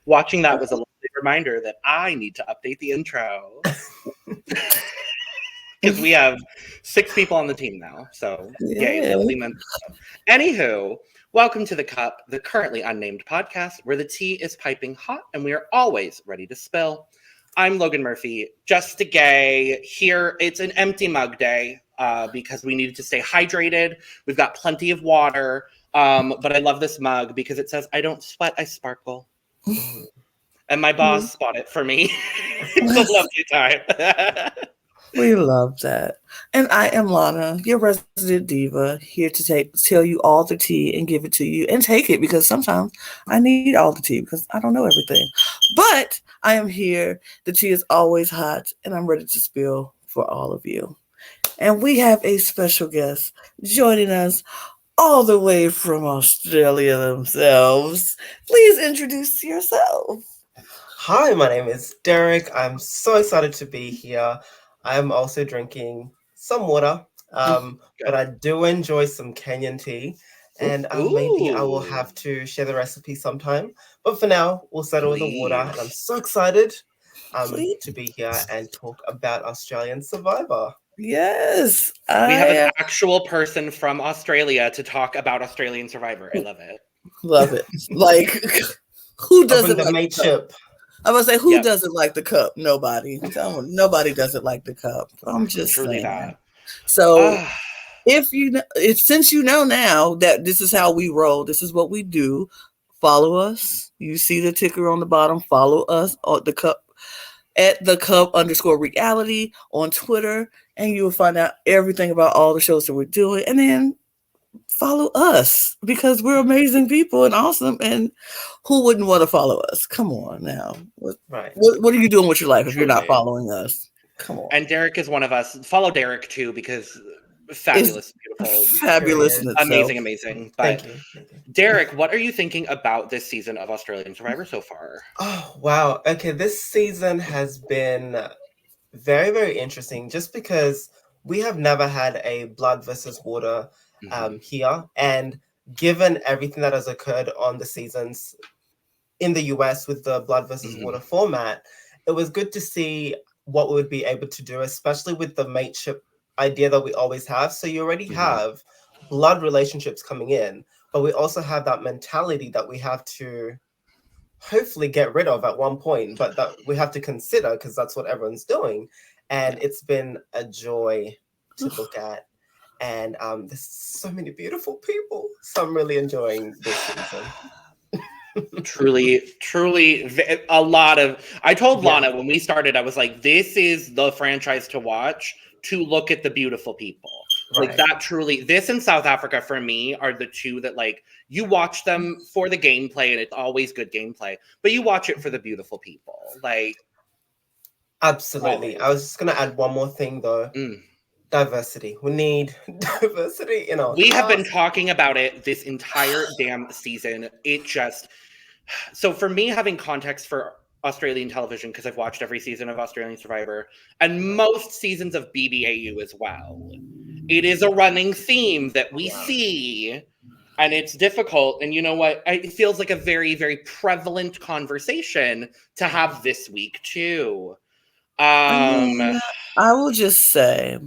Watching that was a lovely reminder that I need to update the intro. Because we have 6 people on the team now. So, yay. Anywho, welcome to The Cup, the Currently Unnamed Podcast, where the tea is piping hot and we are always ready to spill. I'm Logan Murphy, just a gay. Here, it's an empty mug day because we needed to stay hydrated. We've got plenty of water. But I love this mug because it says, I don't sweat, I sparkle. And my boss bought it for me. It's a lovely time. We love that. And I am Lana, your resident diva, here to tell you all the tea and give it to you and take it because sometimes I need all the tea because I don't know everything. But I am here. The tea is always hot and I'm ready to spill for all of you. And we have a special guest joining us all the way from Australia themselves. Please introduce yourself. Hi, my name is Derrick. I'm so excited to be here. I'm also drinking some water, but I do enjoy some Kenyan tea, and maybe I will have to share the recipe sometime. But for now, we'll settle with the water, and I'm so excited to be here and talk about Australian Survivor. Yes. We have an actual person from Australia to talk about Australian Survivor. I love it. Love it. Like, who doesn't like the mateship? I was say, who doesn't like the cup? Nobody. Nobody doesn't like the cup. I'm just saying. That. So, since you know now that this is how we roll, this is what we do. Follow us. You see the ticker on the bottom. Follow us on the cup at the cup_reality on Twitter, and you will find out everything about all the shows that we're doing. And then follow us because we're amazing people and awesome. And who wouldn't want to follow us? Come on now. What are you doing with your life if you're not following us? Come on. And Derrick is one of us. Follow Derrick too because fabulous, beautiful, fabulous, amazing. But Thank you. Derrick, what are you thinking about this season of Australian Survivor so far? Oh, wow. Okay, this season has been very, very interesting just because we have never had a blood versus water here. And given everything that has occurred on the seasons in the US with the blood versus water format, it was good to see what we would be able to do, especially with the mateship idea that we always have. So you already have blood relationships coming in, but we also have that mentality that we have to hopefully get rid of at one point, but that we have to consider because that's what everyone's doing. And it's been a joy to look at. And there's so many beautiful people. So I'm really enjoying this season. truly a lot of. I told Lana when we started, I was like, this is the franchise to watch to look at the beautiful people. Right. Like that truly, this and South Africa for me are the two that like you watch them for the gameplay and it's always good gameplay, but you watch it for the beautiful people. Like absolutely. I was just gonna add one more thing though. Diversity. We need diversity in our We have been talking about it this entire damn season. So for me, having context for Australian television, because I've watched every season of Australian Survivor and most seasons of BBAU as well, it is a running theme that we see, and it's difficult. And you know what? It feels like a very, very prevalent conversation to have this week too. I will just say,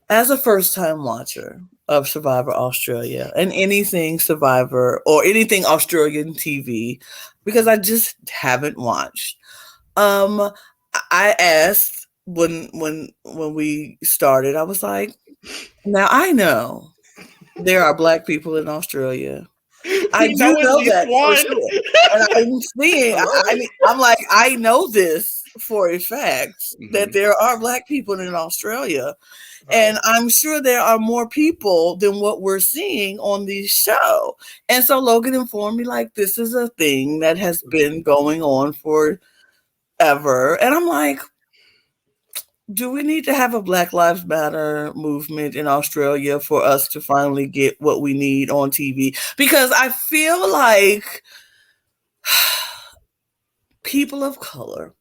as a first-time watcher of Survivor Australia and anything Survivor or anything Australian TV, because I just haven't watched, I asked when we started, I was like, now I know there are Black people in Australia. I do know that for sure. And I'm seeing, I'm like, I know this for a fact that there are Black people in Australia. And I'm sure there are more people than what we're seeing on the show. And so Logan informed me, like, this is a thing that has been going on forever. And I'm like, do we need to have a Black Lives Matter movement in Australia for us to finally get what we need on TV? Because I feel like people of color,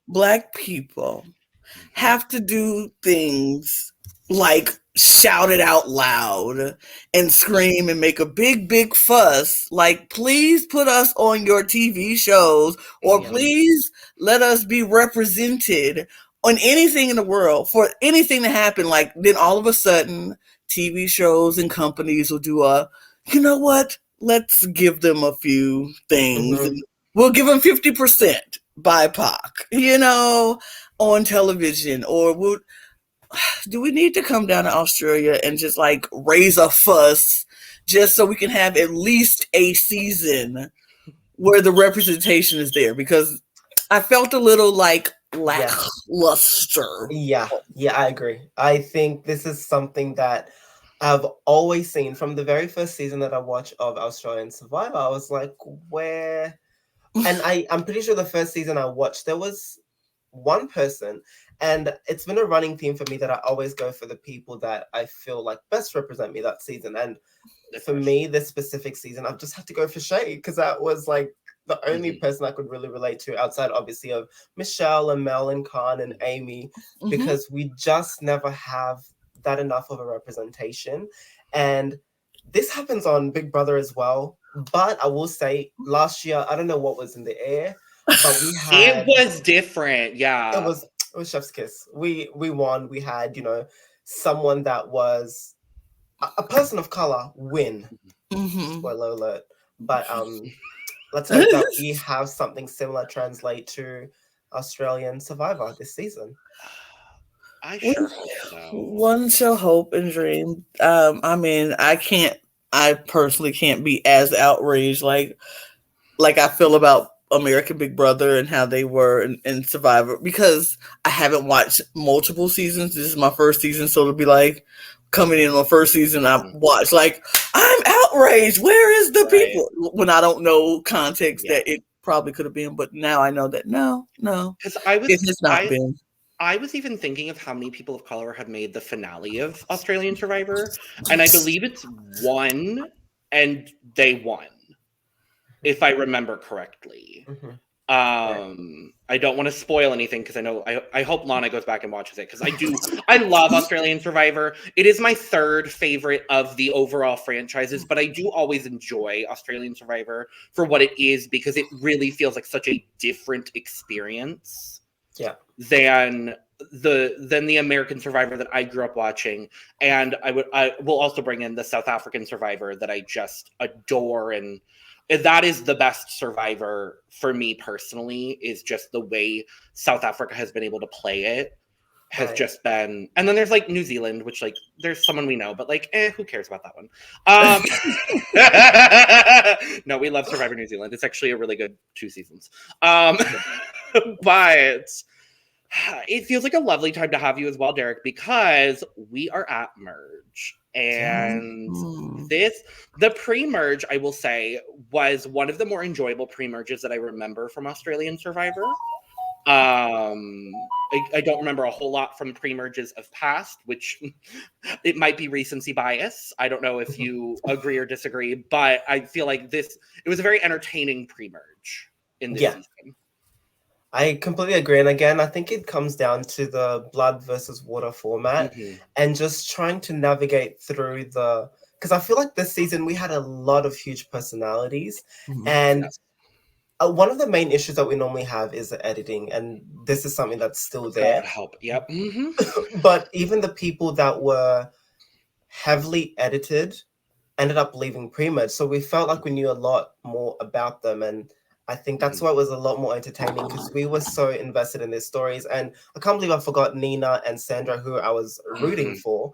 Black people, have to do things like shout it out loud and scream and make a big fuss, like, please put us on your TV shows, or please let us be represented on anything in the world, for anything to happen. Like, then all of a sudden TV shows and companies will do you know what, let's give them a few things. We'll give them 50% BIPOC, on television. Or do we need to come down to Australia and just like raise a fuss just so we can have at least a season where the representation is there? Because I felt a little like lackluster. Yeah, I agree. I think this is something that I've always seen from the very first season that I watched of Australian Survivor. I was like, where? And I'm pretty sure the first season I watched, there was one person, and it's been a running theme for me that I always go for the people that I feel like best represent me that season. And for me, this specific season, I've just had to go for Shay, because that was like the only person I could really relate to, outside obviously of Michelle and Mel and Khan and Amy, because we just never have that enough of a representation. And this happens on Big Brother as well. But I will say, last year, I don't know what was in the air, but we had... It was different, yeah. It was chef's kiss. We won. We had, someone that was a person of color win. Spoiler alert. But let's hope that we have something similar translate to Australian Survivor this season. I sure hope so. One shall hope and dream. I personally can't be as outraged like I feel about American Big Brother and how they were in Survivor, because I haven't watched multiple seasons. This is my first season, so to be like coming in on the first season, I watched, like, I'm outraged. Where is the people? When I don't know context that it probably could have been, but now I know that no, because it has not been. I was even thinking of how many people of color had made the finale of Australian Survivor, and I believe it's one, and they won, if I remember correctly. I don't want to spoil anything, because I hope Lana goes back and watches it, because I love Australian Survivor. It is my third favorite of the overall franchises, but I do always enjoy Australian Survivor for what it is, because it really feels like such a different experience. Than the American Survivor that I grew up watching. And I will also bring in the South African Survivor that I just adore, and that is the best Survivor for me personally, is just the way South Africa has been able to play it has just been. And then there's like New Zealand, which like there's someone we know, but like who cares about that one? No, we love Survivor New Zealand. It's actually a really good 2 seasons. But it feels like a lovely time to have you as well, Derrick, because we are at Merge. And the pre-merge, I will say, was one of the more enjoyable pre-merges that I remember from Australian Survivor. I don't remember a whole lot from pre-merges of past, which it might be recency bias. I don't know if you agree or disagree, but I feel like it was a very entertaining pre-merge in this season. I completely agree. And again, I think it comes down to the blood versus water format and just trying to navigate through because I feel like this season we had a lot of huge personalities. And one of the main issues that we normally have is the editing. And this is something that's still there. Yep. But even the people that were heavily edited ended up leaving pre-merge. So we felt like we knew a lot more about them. And I think that's why it was a lot more entertaining, because we were so invested in their stories. And I can't believe I forgot Nina and Sandra, who I was rooting for.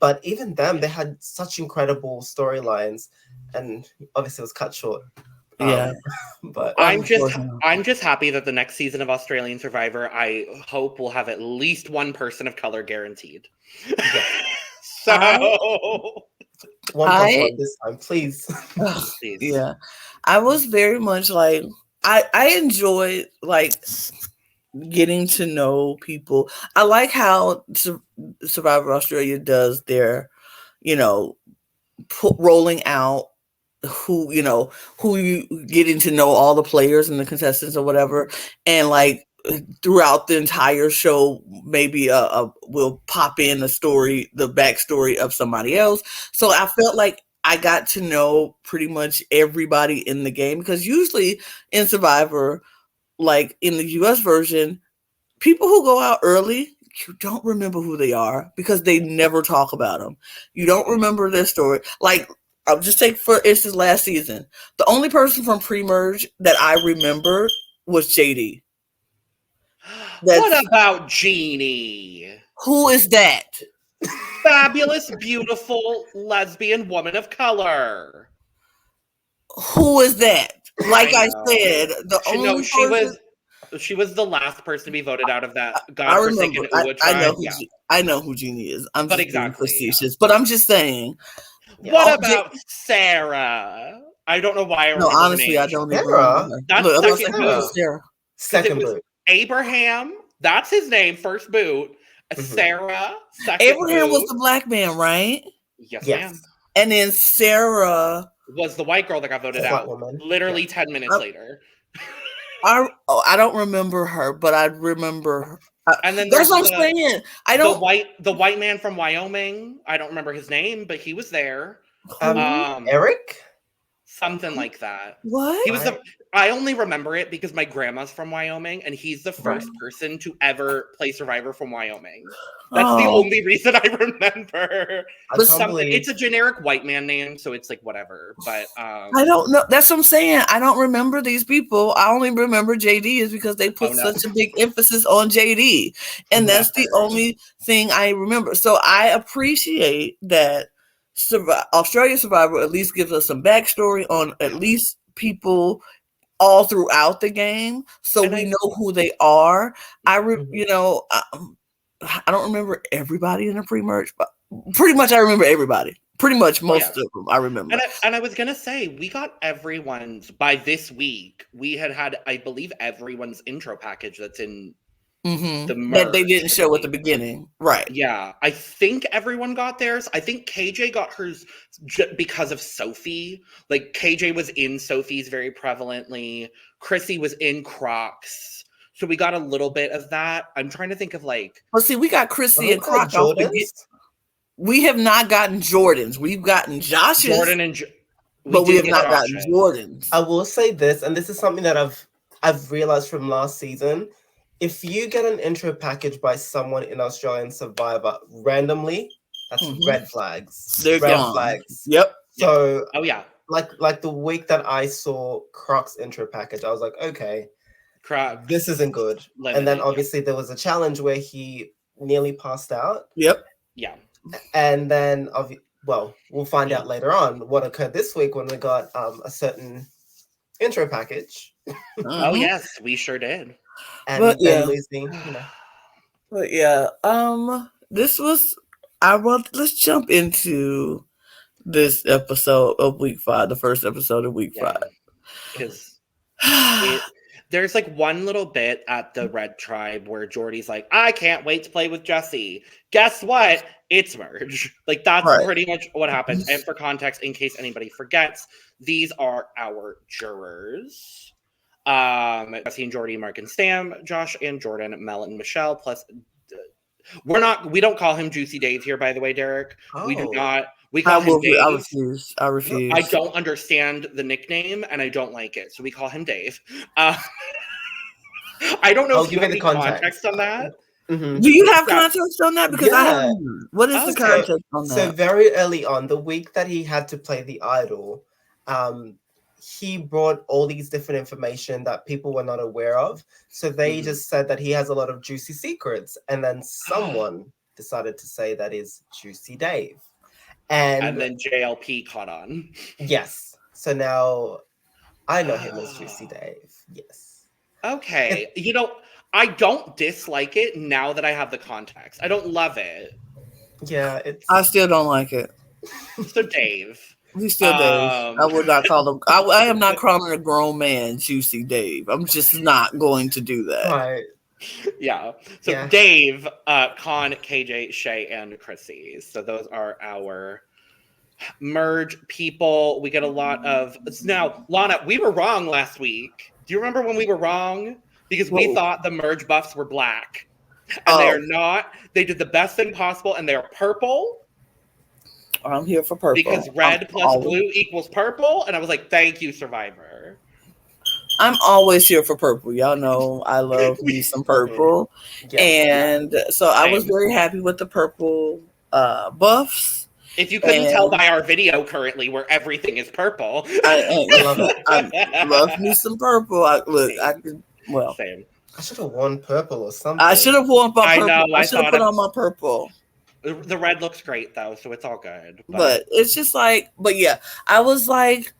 But even them, they had such incredible storylines. And obviously it was cut short Yeah. But I'm just happy that the next season of Australian Survivor, I hope will have at least one person of color guaranteed. Yeah. So 1+1 this time, please. Please. Yeah. I was very much like I enjoyed like getting to know people. I like how Survivor Australia does their, rolling out who you getting to know all the players and the contestants or whatever, and like throughout the entire show maybe we'll pop in the backstory of somebody else. So I felt like I got to know pretty much everybody in the game, because usually in Survivor, like in the US version, people who go out early, you don't remember who they are because they never talk about them. You don't remember their story. Like, I'll just take for instance last season. The only person from pre-merge that I remember was JD. What about Jeannie? Who is that? Fabulous, beautiful lesbian woman of color. Who is that? Like I said, she was the last person to be voted out of that godforsaken Uwa tribe. I know who Jeannie is. I'm just being facetious, but I'm just saying. What about Sarah? I don't know why. No, honestly, I don't even remember. That's second boot. Abraham, that's his name, first boot. Sarah, second Abraham boot. was the black man, right? Yes, ma'am. And then Sarah was the white girl that got voted out literally 10 minutes later. I don't remember her, but I remember. And then that's what I'm saying. The white man from Wyoming. I don't remember his name, but he was there. Eric, something like that. What? He was I only remember it because my grandma's from Wyoming, and he's the first person to ever play Survivor from Wyoming. That's the only reason I remember. It's a generic white man name, so it's like whatever. But I don't know. That's what I'm saying. I don't remember these people. I only remember JD is because they put such a big emphasis on JD, and that's the only thing I remember. So I appreciate that Australia Survivor at least gives us some backstory on at least people all throughout the game, so we know who they are. I don't remember everybody in the pre-merge, but pretty much I remember everybody. Pretty much most of them I remember. And I was gonna say, we got everyone's by this week. We had, I believe, everyone's intro package that's in the merge. That they didn't show at the beginning, right? Yeah, I think everyone got theirs. I think KJ got hers because of Sophie. Like KJ was in Sophie's very prevalently. Chrissy was in Croc's. So we got a little bit of that. I'm trying to think of like. Well, see, we got Chrissy and Croc. We have not gotten Jordans. We've gotten Josh's. Jordan and but we have not gotten Jordans. I will say this, and this is something that I've realized from last season. If you get an intro package by someone in Australian Survivor randomly, that's red flags. They're red gone. flags. Yep. So like the week that I saw Croc's intro package, I was like, okay, Croc, this isn't good. And then obviously there was a challenge where he nearly passed out. Yep. Yeah. And then we'll find out later on what occurred this week when we got a certain intro package. Oh yes, we sure did. And then losing, But this was let's jump into this episode of week 5, the first episode of week 5. Because there's like one little bit at the Red Tribe where Jordy's like, I can't wait to play with Jesse. Guess what? It's merge. Like that's pretty much what happens. And for context, in case anybody forgets, these are our jurors. Jesse and Jordy, Mark and Stam, Josh and Jordan, Mel and Michelle, plus we don't call him Juicy Dave here, by the way, Derek. We do not. We call him Dave. I refuse. I don't understand the nickname and I don't like it. So we call him Dave. I don't know if you have any context on that. Mm-hmm. Do you have context on that? Because I haven't. What is the context on that? So very early on, the week that he had to play the idol, he brought all these different information that people were not aware of. So they just said that he has a lot of juicy secrets. And then someone decided to say that is Juicy Dave. And then JLP caught on. Yes. So now I know him as Juicy Dave. Yes. Okay. I don't dislike it now that I have the context. I don't love it. Yeah, I still don't like it. So Dave. He's still Dave. I would not call him. I am not calling a grown man Juicy Dave. I'm just not going to do that. Right. Yeah. So Dave, Con, KJ, Shay, and Chrissy. So those are our merge people. We get a lot of now. Lana, we were wrong last week. Do you remember when we were wrong? Because we thought the merge buffs were black. And they are not. They did the best thing possible, and they are purple. I'm here for purple. Because red plus blue equals purple. And I was like, thank you, Survivor. I'm always here for purple. Y'all know I love me some purple. And so I was very happy with the purple buffs. If you couldn't tell by our video currently where everything is purple. I love me some purple. Same. I should have worn purple or something. I should have worn purple. I know. I should have put on my purple. The red looks great though, so it's all good. But it's just like, I was like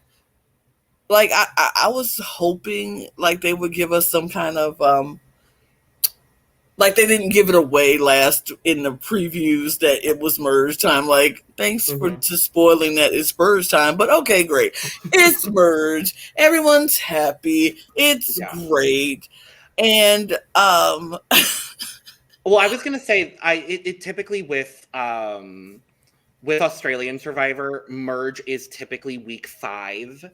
I was hoping like they would give us some kind of like they didn't give it away last in the previews that it was merge time. Like, thanks for just spoiling that it's merge time. But okay, great. It's merge. Everyone's happy. It's great. And well, I was gonna say it typically with Australian Survivor, merge is typically week 5.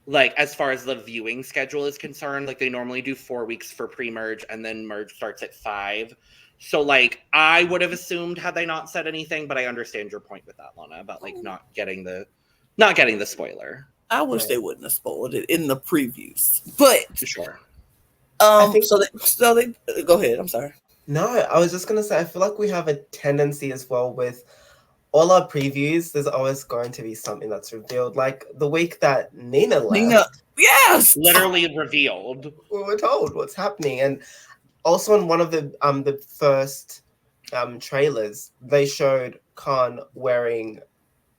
Like, as far as the viewing schedule is concerned, like they normally do 4 weeks for pre-merge and then merge starts at 5. So like I would have assumed had they not said anything, but I understand your point with that, Lana, about like not getting the spoiler. I wish they wouldn't have spoiled it in the previews. But sure. I think so they go ahead. I'm sorry. No, I was just gonna say I feel like we have a tendency as well with all our previews, there's always going to be something that's revealed. Like the week that Nina left. Yes! Literally revealed. We were told what's happening. And also in one of the first trailers, they showed Khan wearing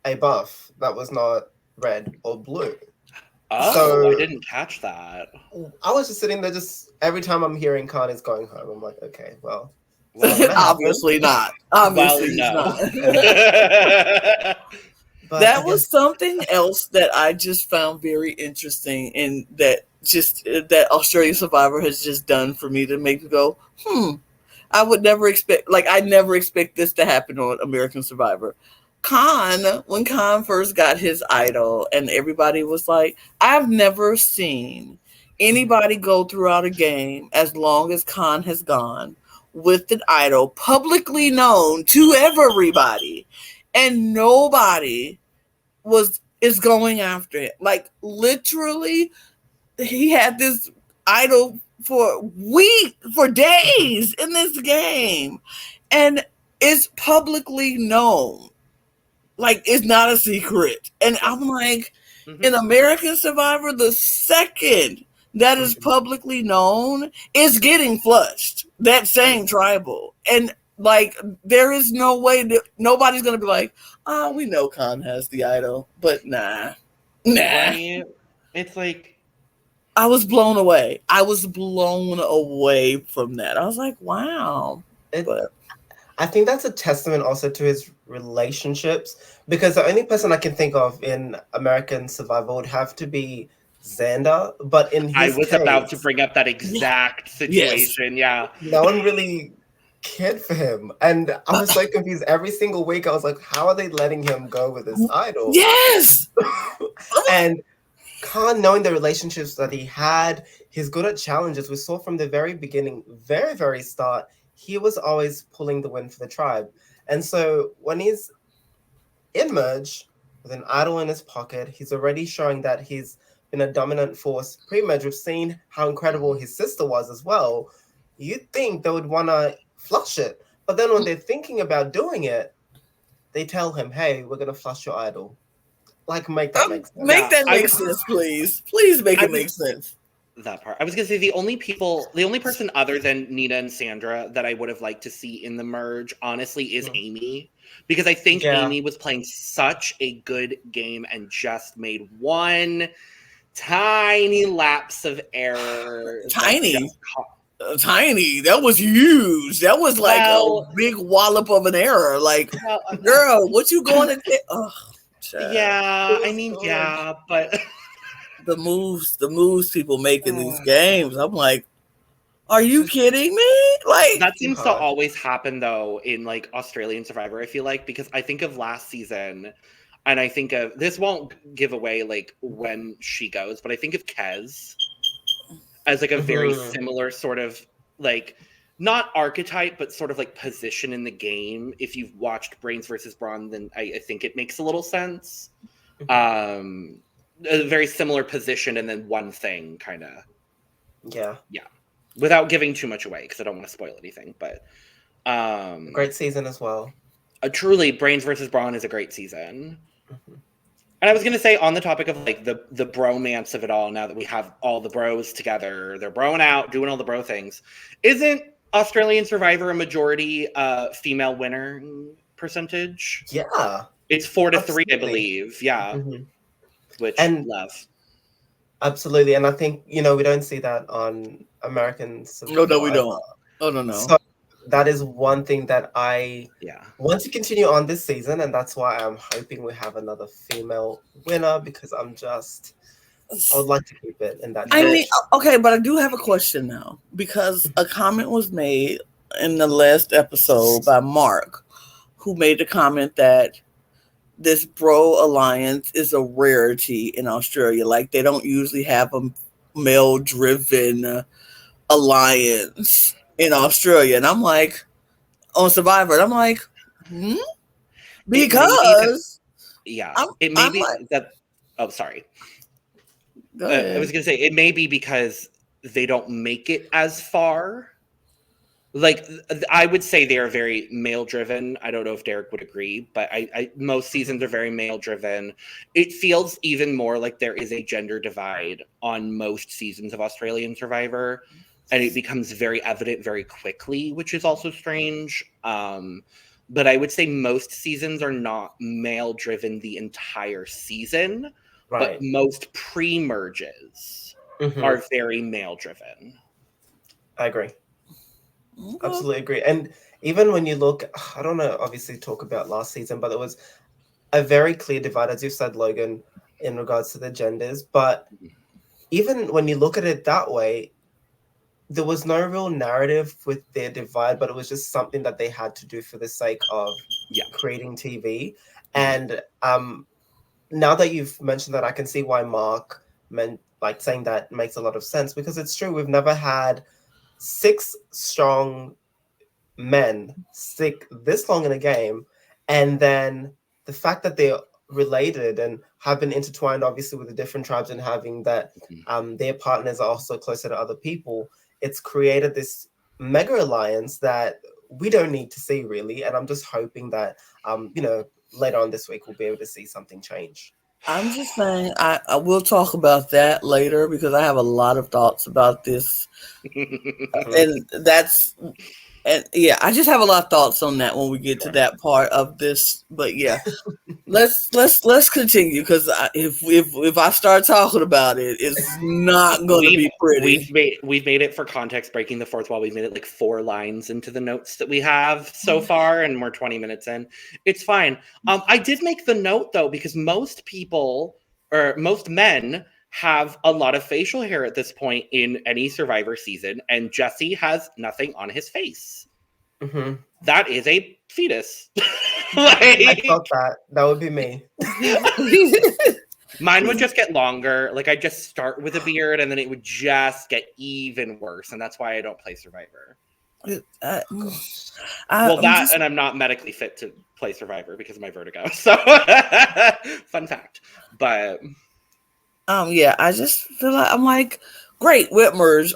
a buff that was not red or blue. Oh, so, I didn't catch that. I was just sitting there every time I'm hearing Khan is going home, I'm like, okay, well, obviously not. Obviously not. That was something else that I just found very interesting, and that Australian Survivor has just done for me to make me go, I would never expect. Like I never expect this to happen on American Survivor. When Khan first got his idol, and everybody was like, I've never seen anybody go throughout a game as long as Khan has gone with an idol publicly known to everybody, and nobody is going after it. Like literally, he had this idol for days in this game, and it's publicly known. Like it's not a secret. And I'm like, in American Survivor, the second that is publicly known is getting flushed. That same tribal. And like there is no way that nobody's gonna be like, oh, we know Khan has the idol, but nah. Right? It's like I was blown away. I was blown away from that. I was like, wow. I think that's a testament also to his relationships, because the only person I can think of in American Survivor would have to be Xander, but in his case, about to bring up that exact situation. Yes. Yeah, no one really cared for him, and I was so confused every single week. I was like, how are they letting him go with his idol? Yes. And Khan, knowing the relationships that he had, he's good at challenges. We saw from the very beginning, very, very start, he was always pulling the win for the tribe. And so when he's in merge with an idol in his pocket, he's already showing that he's been a dominant force pre-merge. We've seen how incredible his sister was as well. You'd think they would want to flush it. But then when they're thinking about doing it, they tell him, hey, we're going to flush your idol. Like, make that make sense. Make that make sense, please. Please make it make sense. That part. I was going to say the only person other than Nina and Sandra that I would have liked to see in the merge, honestly, is Amy. Because I think Amy was playing such a good game and just made one tiny lapse of error. Tiny. That was huge. That was like a big wallop of an error. Like, girl, what you going to get? Oh, yeah, I mean, yeah, but the moves people make in these games. I'm like, are you kidding me? Like, that seems to always happen though in like Australian Survivor. I feel like, because I think of last season, and I think of, this won't give away like when she goes, but I think of Kez as like a very similar sort of like, not archetype, but sort of like position in the game. If you've watched Brains versus Brawn, then I think it makes a little sense. A very similar position and then one thing, kind of. Yeah. Without giving too much away, because I don't want to spoil anything, but great season as well. Truly, Brains versus Brawn is a great season. And I was gonna say, on the topic of like the bromance of it all, now that we have all the bros together, they're broing out, doing all the bro things. Isn't Australian Survivor a majority female winner percentage? Yeah, it's 4-3, I believe. Yeah, which love. Absolutely, and I think we don't see that on American Survivor. No, we don't. Oh no. So that is one thing that I want to continue on this season, and that's why I'm hoping we have another female winner, because I would like to keep it in that. I mean, okay, but I do have a question now, because a comment was made in the last episode by Mark, who made the comment that this bro alliance is a rarity in Australia. Like, they don't usually have a male-driven alliance in Australia. And I'm like, on Survivor, and I'm like, because it may be that. Oh, sorry. I was gonna say, it may be because they don't make it as far. Like, I would say they are very male driven. I don't know if Derrick would agree, but most seasons are very male driven. It feels even more like there is a gender divide on most seasons of Australian Survivor, and it becomes very evident very quickly, which is also strange. But I would say most seasons are not male driven the entire season, but most pre-merges are very male driven. I agree. Absolutely agree. And even when you look, I don't know, obviously talk about last season, but there was a very clear divide, as you said, Logan, in regards to the genders. But even when you look at it that way, there was no real narrative with their divide, but it was just something that they had to do for the sake of creating TV. And now that you've mentioned that, I can see why Mark meant, like, saying that makes a lot of sense, because it's true. We've never had 6 strong men stick this long in a game, and then the fact that they're related and have been intertwined, obviously, with the different tribes, and having that their partners are also closer to other people, it's created this mega alliance that we don't need to see, really. And I'm just hoping that later on this week we'll be able to see something change. I'm just saying, I will talk about that later, because I have a lot of thoughts about this. I just have a lot of thoughts on that when we get to that part of this. But yeah, let's continue, because if I start talking about it, it's not going to be pretty. We've made it, for context, breaking the fourth wall. We've made it like 4 lines into the notes that we have so far, and we're 20 minutes in. It's fine. I did make the note though, because most people, or most men, have a lot of facial hair at this point in any Survivor season, and Jesse has nothing on his face. That is a fetus. I thought that would be me. Mine would just get longer. Like, I'd just start with a beard, and then it would just get even worse, and that's why I don't play Survivor. And I'm not medically fit to play Survivor because of my vertigo. So, fun fact. But I just feel like, I'm like, great, Whitmer's,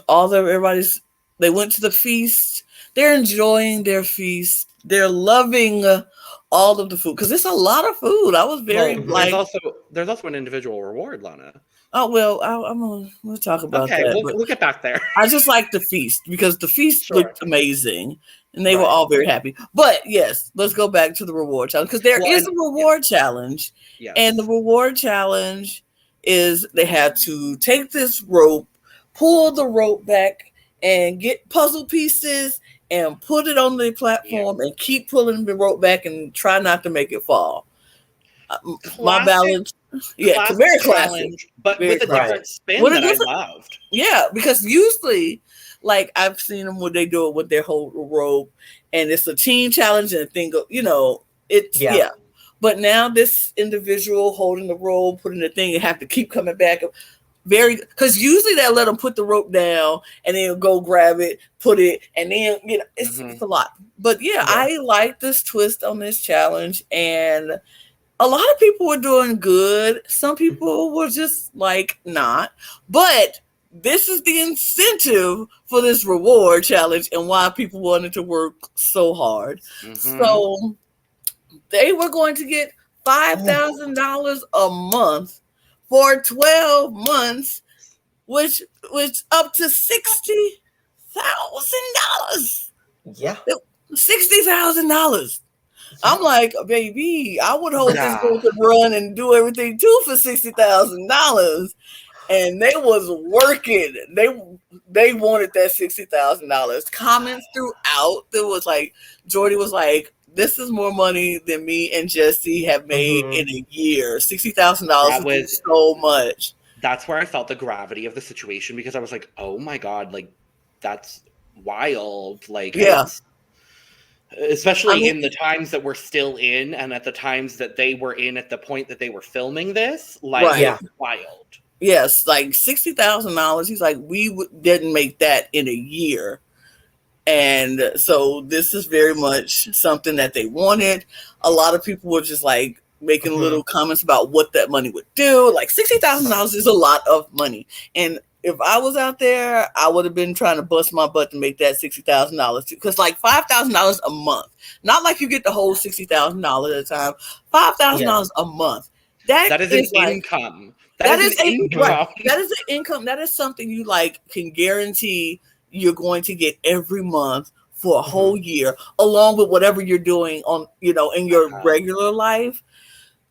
they went to the feast. They're enjoying their feast. They're loving all of the food, because it's a lot of food. I was very there's also an individual reward, Lana. Oh well, we'll talk about that. Okay, we'll get back there. I just like the feast, because the feast looked amazing, and they were all very happy. But yes, let's go back to the reward challenge, because there is a reward challenge, and the reward challenge is they had to take this rope, pull the rope back, and get puzzle pieces and put it on the platform and keep pulling the rope back and try not to make it fall. My balance, very classic, but very with a different spin that I loved. Yeah, because usually, like I've seen them when they do it with their whole rope, and it's a team challenge and a thing. It's But now this individual holding the rope, putting the thing, and have to keep coming back. Because usually they let them put the rope down and then go grab it, put it, and then it's a lot. But I like this twist on this challenge, and a lot of people were doing good. Some people were just like not. But this is the incentive for this reward challenge and why people wanted to work so hard. So they were going to get $5,000 a month for 12 months, which up to $60,000. Yeah. $60,000. I'm like, baby, I would hope this girl could run and do everything too for $60,000. And they was working. They wanted that $60,000. Comments throughout. There was like, Jordy was like, this is more money than me and Jesse have made in a year. $60,000 was so much. That's where I felt the gravity of the situation, because I was like, oh my God, like that's wild. Like, especially in the times that we're still in and at the times that they were in at the point that they were filming this, like wild. Yes, like $60,000. He's like, we didn't make that in a year. And so this is very much something that they wanted. A lot of people were just like making little comments about what that money would do. Like $60,000 is a lot of money. And if I was out there, I would have been trying to bust my butt to make that $60,000 too. Because like $5,000 a month, not like you get the whole $60,000 at a time. $5,000 a month. That is an income. That is an income. That is something you like can guarantee you're going to get every month for a whole year, along with whatever you're doing on, in your regular life.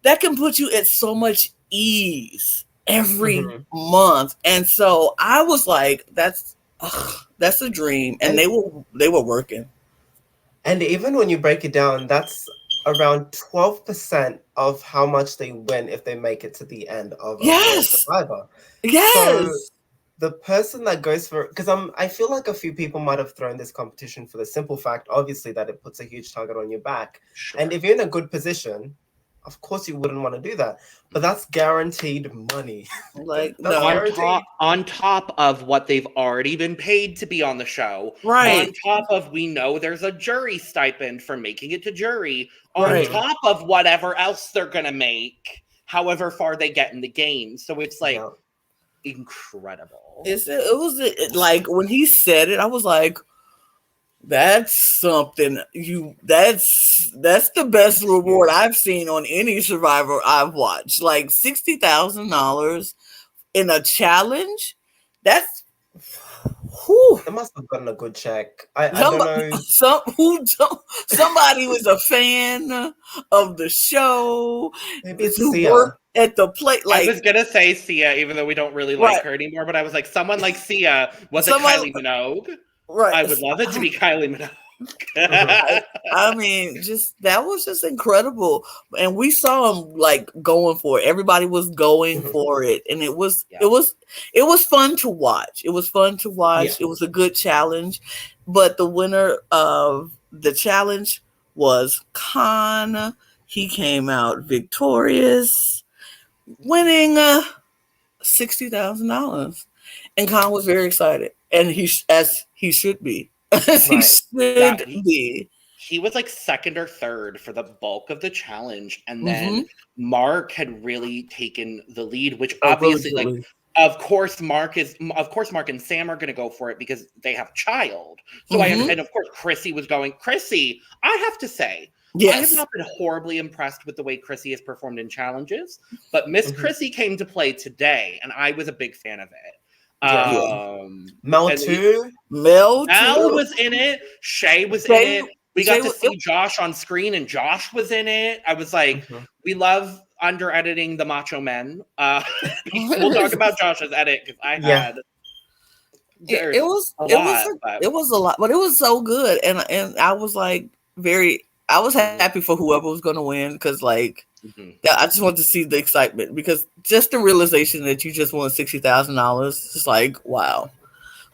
That can put you at so much ease every month. And so I was like, that's a dream. And they were working. And even when you break it down, that's around 12% of how much they win if they make it to the end of Survivor. Yes. So the person that goes for, because I feel like a few people might have thrown this competition for the simple fact, obviously, that it puts a huge target on your back. Sure. And if you're in a good position, of course you wouldn't want to do that. But that's guaranteed money. Like on top of what they've already been paid to be on the show. Right. On top of, we know there's a jury stipend for making it to jury. On top of whatever else they're gonna make, however far they get in the game. So it's like incredible. It was like when he said it, I was like, that's something that's the best reward I've seen on any Survivor I've watched. Like $60,000 in a challenge. That's They must have gotten a good check. I don't know. Somebody was a fan of the show. Maybe it's who Sia. Worked at the plate. Like, I was gonna say Sia, even though we don't really like her anymore. But I was like, someone like Sia was it Kylie Minogue? Right. I would love it to be Kylie Minogue. I mean, that was just incredible, and we saw him like going for it. Everybody was going for it, and it was fun to watch. It was fun to watch. Yeah. It was a good challenge, but the winner of the challenge was Khan. He came out victorious, winning $60,000, and Khan was very excited, and he should be. He should be. He was like second or third for the bulk of the challenge, and then Mark had really taken the lead, which obviously, like, of course Mark and Sam are going to go for it because they have a child. So and of course Chrissy was going. Chrissy, I have to say, I have not been horribly impressed with the way Chrissy has performed in challenges, but Miss Chrissy came to play today, and I was a big fan of it. Mel too. Mel was in it. Shay was in it. We got to see Josh on screen, and Josh was in it. I was like, we love under editing the Macho Men. We'll talk about Josh's edit because I had. It was a lot, but it was so good, and I was like I was happy for whoever was going to win because I just wanted to see the excitement because just the realization that you just won $60,000 is like wow,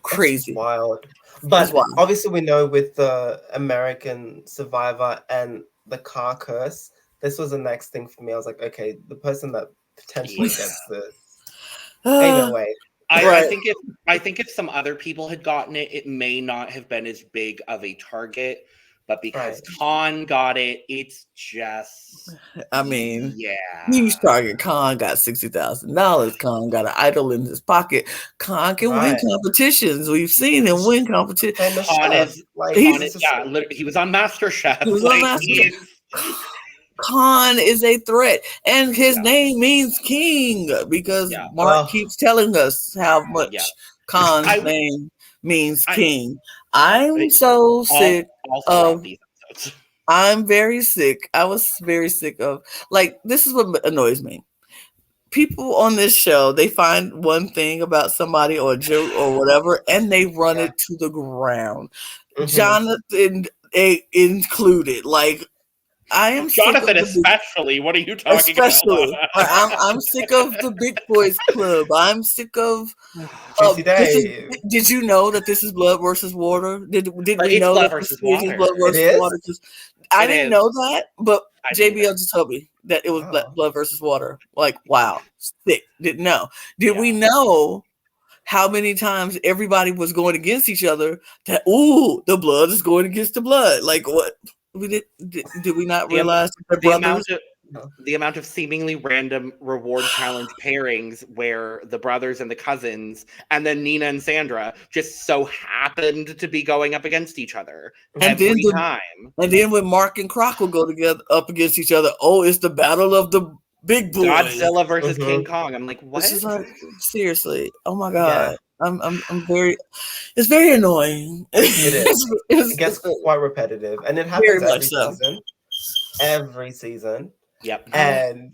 crazy, that's wild. But obviously, we know with the American Survivor and the car curse, this was the next thing for me. I was like, okay, the person that potentially gets this, ain't no way. I think if some other people had gotten it, it may not have been as big of a target. But because Khan got it, it's just. I mean, huge target. Khan got $60,000. Khan got an idol in his pocket. Khan can win competitions. We've seen him win competitions. He was on MasterChef. He was on MasterChef. Khan is a threat, and his name means king because Mark keeps telling us how much Khan's name means king. I'm so sick of. I'm very sick. I was very sick of this is what annoys me. People on this show, they find one thing about somebody or a joke or whatever, and they run it to the ground. Jonathan included. I am Jonathan, especially. What are you talking about? I'm sick of the Big Boys Club. I'm sick of. Did you know that this is blood versus water? Did we know that this is blood versus water? I didn't know that, but JBL just told me that it was blood versus water. Wow, sick. Didn't know. Did we know how many times everybody was going against each other? That the blood is going against the blood. What? Did we not realize the amount of seemingly random reward challenge pairings where the brothers and the cousins and then Nina and Sandra just so happened to be going up against each other every time. And then when Mark and Croc will go together up against each other, it's the battle of the big boys. Godzilla versus King Kong. I'm like, what? This is seriously. Oh my god. Yeah. I'm very. It's very annoying. It is. It gets quite repetitive, and it happens every season. Every season. Yep. And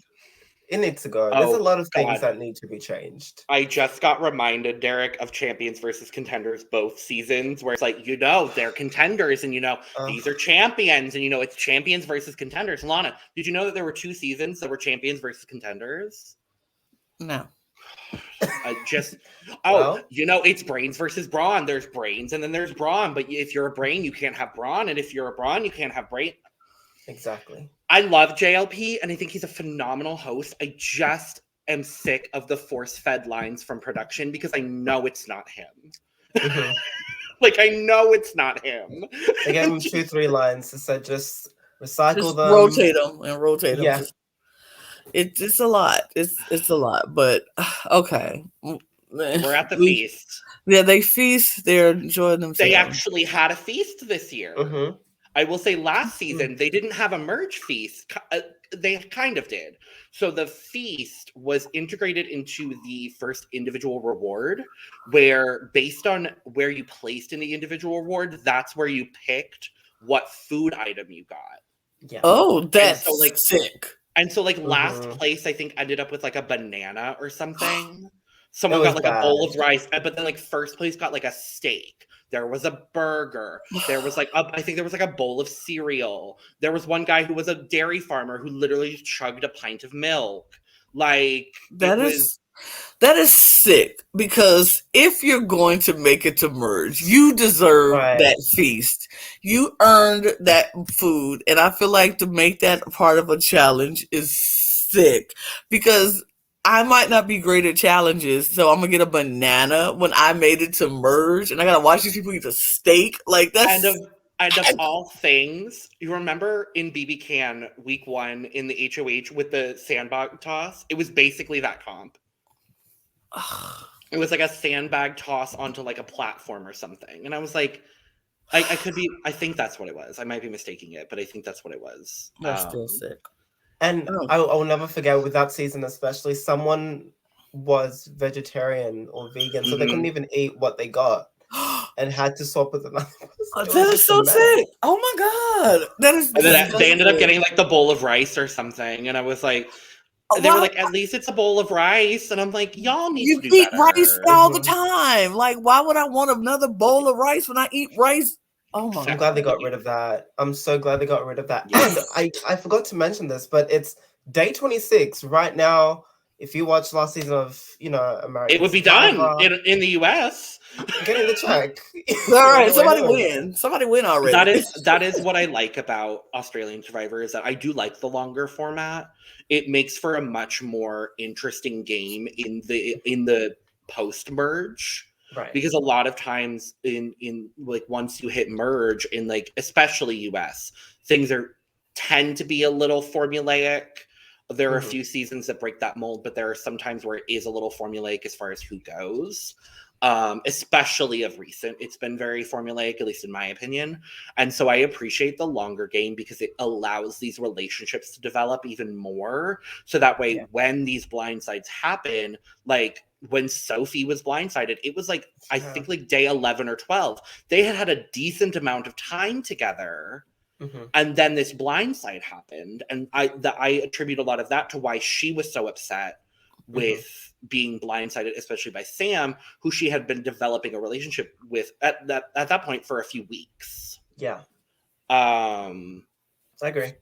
it needs to go. There's a lot of things that need to be changed. I just got reminded, Derek, of Champions versus Contenders both seasons, where it's they're contenders, and these are champions, and it's champions versus contenders. Lana, did you know that there were 2 seasons that were champions versus contenders? No. It's brains versus brawn. There's brains and then there's brawn, but if you're a brain, you can't have brawn, and if you're a brawn, you can't have brain. Exactly. I love JLP, and I think he's a phenomenal host. I just am sick of the force-fed lines from production because I know it's not him. I know it's not him. They gave him 2-3 lines to say just recycle them, rotate them. Yeah. It's a lot. It's a lot, but okay. We're at the feast. Yeah, they feast. They're enjoying themselves. They actually had a feast this year. I will say last season they didn't have a merge feast. They kind of did. So the feast was integrated into the first individual reward, where based on where you placed in the individual reward, that's where you picked what food item you got. Yeah. Oh, that's sick. And so last place, I think, ended up with a banana or something. Someone got a bowl of rice, but then first place got a steak. There was a burger. There was I think there was a bowl of cereal. There was one guy who was a dairy farmer who literally chugged a pint of milk. That is sick, because if you're going to make it to merge, you deserve that feast. You earned that food. And I feel like to make that part of a challenge is sick, because I might not be great at challenges, so I'm going to get a banana when I made it to merge, and I got to watch these people eat a steak. That's... And of all things, you remember in BB Can week 1 in the HOH with the sandbag toss? It was basically that comp. It was a sandbag toss onto a platform or something. And I was like, I think that's what it was. I might be mistaking it, but I think that's what it was. That's still sick. And I'll never forget with that season, especially, someone was vegetarian or vegan, so they couldn't even eat what they got and had to swap with another person. That is so sick. Oh my God. That is. And then they ended up getting the bowl of rice or something. And I was like, They were like, at least it's a bowl of rice. And I'm like, y'all need to do eat better. rice all the time. Like, why would I want another bowl of rice when I eat rice? Oh my! I'm glad they got rid of that. I'm so glad they got rid of that. Yes. And I forgot to mention this, but it's day 26 right now. If you watch last season of American, it would be done in the US. Getting the check. All right, somebody win. Somebody win already. That is what I like about Australian Survivor, is that I do like the longer format. It makes for a much more interesting game in the post merge. Right. Because a lot of times in like once you hit merge in like especially US, things tend to be a little formulaic. There are a few seasons that break that mold, but there are some times where it is a little formulaic as far as who goes. Especially of recent, it's been very formulaic, at least in my opinion. And so I appreciate the longer game because it allows these relationships to develop even more. So that way, when these blindsides happen, like when Sophie was blindsided, it was like, I think like day 11 or 12, they had a decent amount of time together. And then this blindside happened. And I attribute a lot of that to why she was so upset with being blindsided, especially by Sam, who she had been developing a relationship with at that point for a few weeks. Yeah. I agree.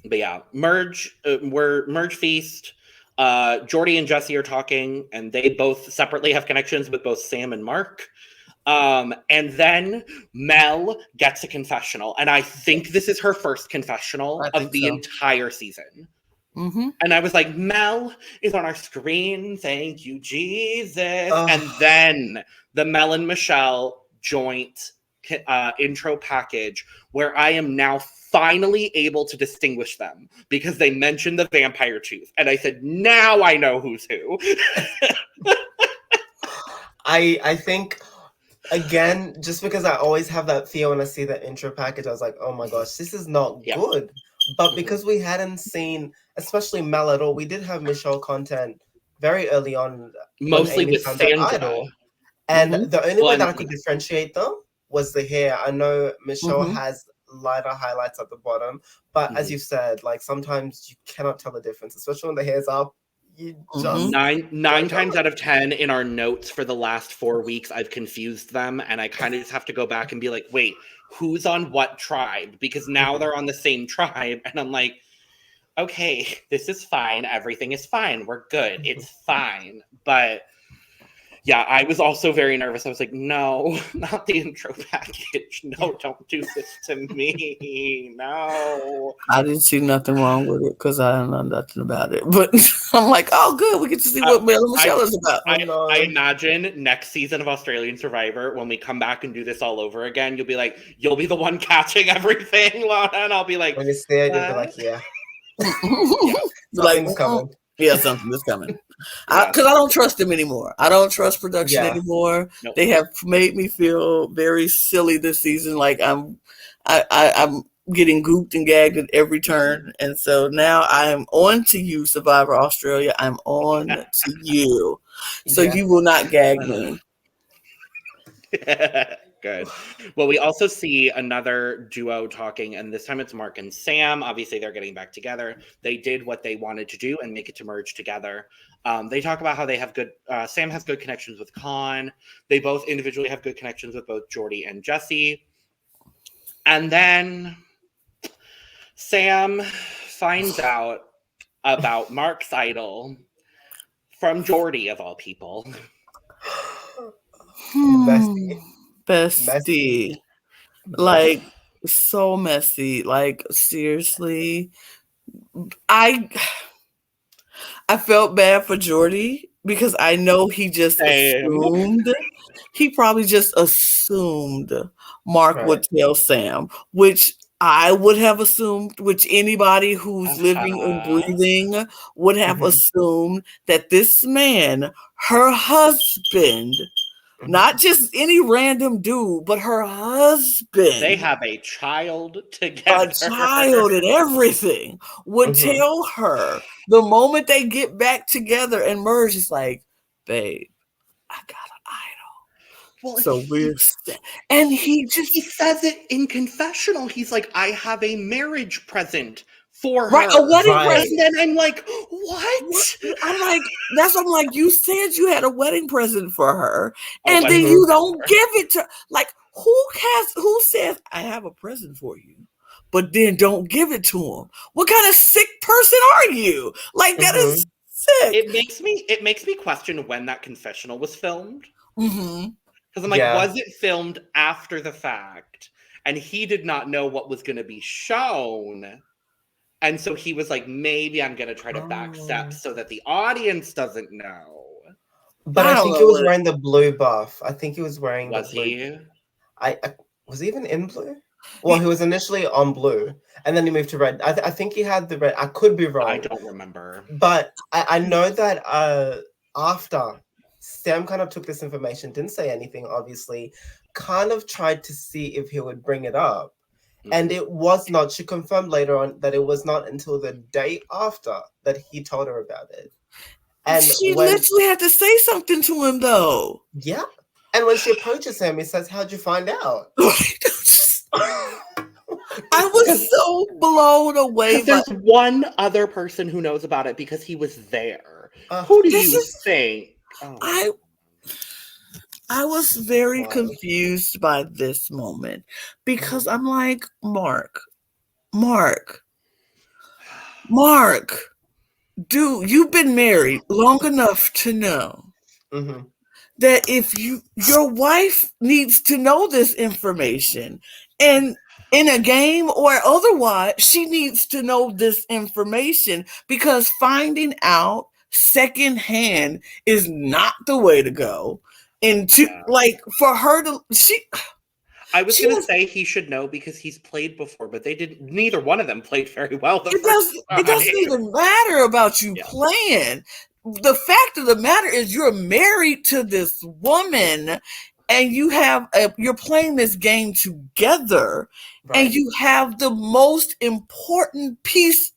But yeah, merge feast. Jordy and Jesse are talking, and they both separately have connections with both Sam and Mark. And then Mel gets a confessional, and I think this is her first confessional of the entire season. And I was like, Mel is on our screen. Thank you, Jesus. And then the Mel and Michelle joint intro package, where I am now finally able to distinguish them because they mentioned the vampire tooth. And I said, now I know who's who. I think, again, just because I always have that feel when I see that intro package, I was like, oh my gosh, this is not good. But because we hadn't seen, especially Mel at all, we did have Michelle content very early on. Mostly with Sandra. And the only way that I could differentiate them was the hair. I know Michelle has lighter highlights at the bottom, but as you said, like sometimes you cannot tell the difference, especially when the hair's up. You just nine times out of 10 in our notes for the last 4 weeks, I've confused them, and I kind of just have to go back and be like, wait, who's on what tribe? Because now they're on the same tribe, and I'm like, okay, this is fine. Everything is fine. We're good. It's fine. But yeah, I was also very nervous. I was like, no, not the intro package. No, don't do this to me. No. I didn't see nothing wrong with it because I don't know nothing about it. But I'm like, oh, good. We get to see what Mel and Michelle is about. I imagine next season of Australian Survivor, when we come back and do this all over again, you'll be like, you'll be the one catching everything, Lana, and I'll be like, when it's there, you'll be like, yeah. Something's coming. Yeah, something is coming. Because I don't trust them anymore. I don't trust production anymore. Nope. They have made me feel very silly this season. Like I'm getting gooped and gagged at every turn. And so now I'm on to you, Survivor Australia. I'm on to you. So you will not gag me. Good. Well, we also see another duo talking, and this time it's Mark and Sam. Obviously, they're getting back together. They did what they wanted to do and make it to merge together. They talk about how they have good, Sam has good connections with Con. They both individually have good connections with both Jordy and Jesse. And then Sam finds out about Mark's idol from Jordy, of all people. Bestie. Like, so messy. Like, seriously. I felt bad for Jordy because I know he just assumed. He probably just assumed Mark would tell Sam, which I would have assumed, which anybody who's living and breathing would have assumed that this man, her husband, not just any random dude, but her husband. They have a child together. A child and everything. Would tell her the moment they get back together and merge, it's like, babe, I got an idol. Well, so we're and he says it in confessional. He's like, I have a marriage present for right, her. a wedding Right. And then I'm like, what? I'm like, you said you had a wedding present for her, A and then wedding you present don't for give it to, like, who says I have a present for you, but then don't give it to him? What kind of sick person are you? Like, that is sick. It makes me question when that confessional was filmed. Mm-hmm. Because I'm like, Yeah. was it filmed after the fact? And he did not know what was going to be shown. And so he was like, maybe I'm going to try to backstep so that the audience doesn't know. But I think he was wearing the blue buff. I think he was wearing the blue. He? I was he even in blue? Well, he was initially on blue, and then he moved to red. I think he had the red. I could be wrong. I don't remember. But I know that after Sam kind of took this information, didn't say anything, obviously, kind of tried to see if he would bring it up. And it was not. She confirmed later on that it was not until the day after that he told her about it. And she literally had to say something to him, though. Yeah. And when she approaches him, he says, "How'd you find out?" I was so blown away. There's one other person who knows about it because he was there. Who do you think? Oh. I was very confused by this moment because I'm like, Mark, dude, you've been married long enough to know that if your wife needs to know this information, and in a game or otherwise, she needs to know this information, because finding out secondhand is not the way to go. And for her to, I was going to say he should know because he's played before, but neither one of them played very well. It doesn't even matter about you playing. The fact of the matter is you're married to this woman and you're playing this game together, and you have the most important piece,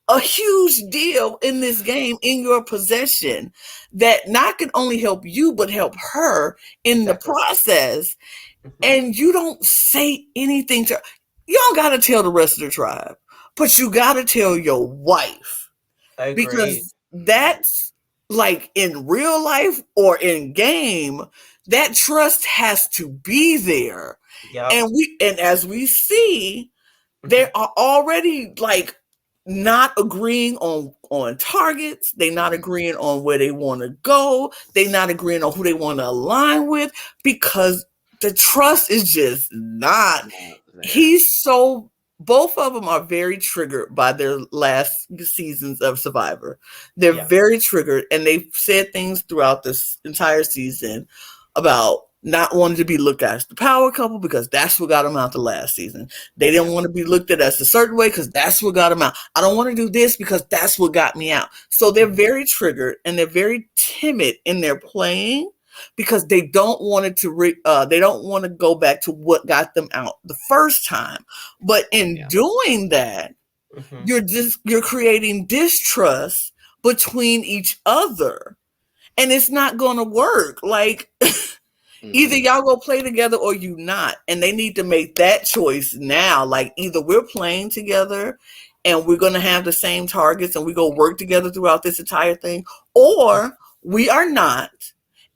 a huge deal in this game in your possession that not can only help you, but help her in the process. And you don't say anything to her. You don't got to tell the rest of the tribe, but you got to tell your wife. I agree. Because that's like in real life or in game, that trust has to be there. Yep. And as we see, they are already like not agreeing on targets. They're not agreeing on where they want to go. They're not agreeing on who they want to align with, because the trust is just not. Both of them are very triggered by their last seasons of Survivor. They're very triggered, and they've said things throughout this entire season about not wanting to be looked at as the power couple, because that's what got them out the last season. They didn't want to be looked at as a certain way because that's what got them out. I don't want to do this because that's what got me out. So they're very triggered, and they're very timid in their playing, because they don't want to go back to what got them out the first time. But in doing that, you're creating distrust between each other, and it's not going to work. Like, either y'all go play together or you not. And they need to make that choice now. Like, either we're playing together and we're going to have the same targets and we're going to work together throughout this entire thing, or we are not.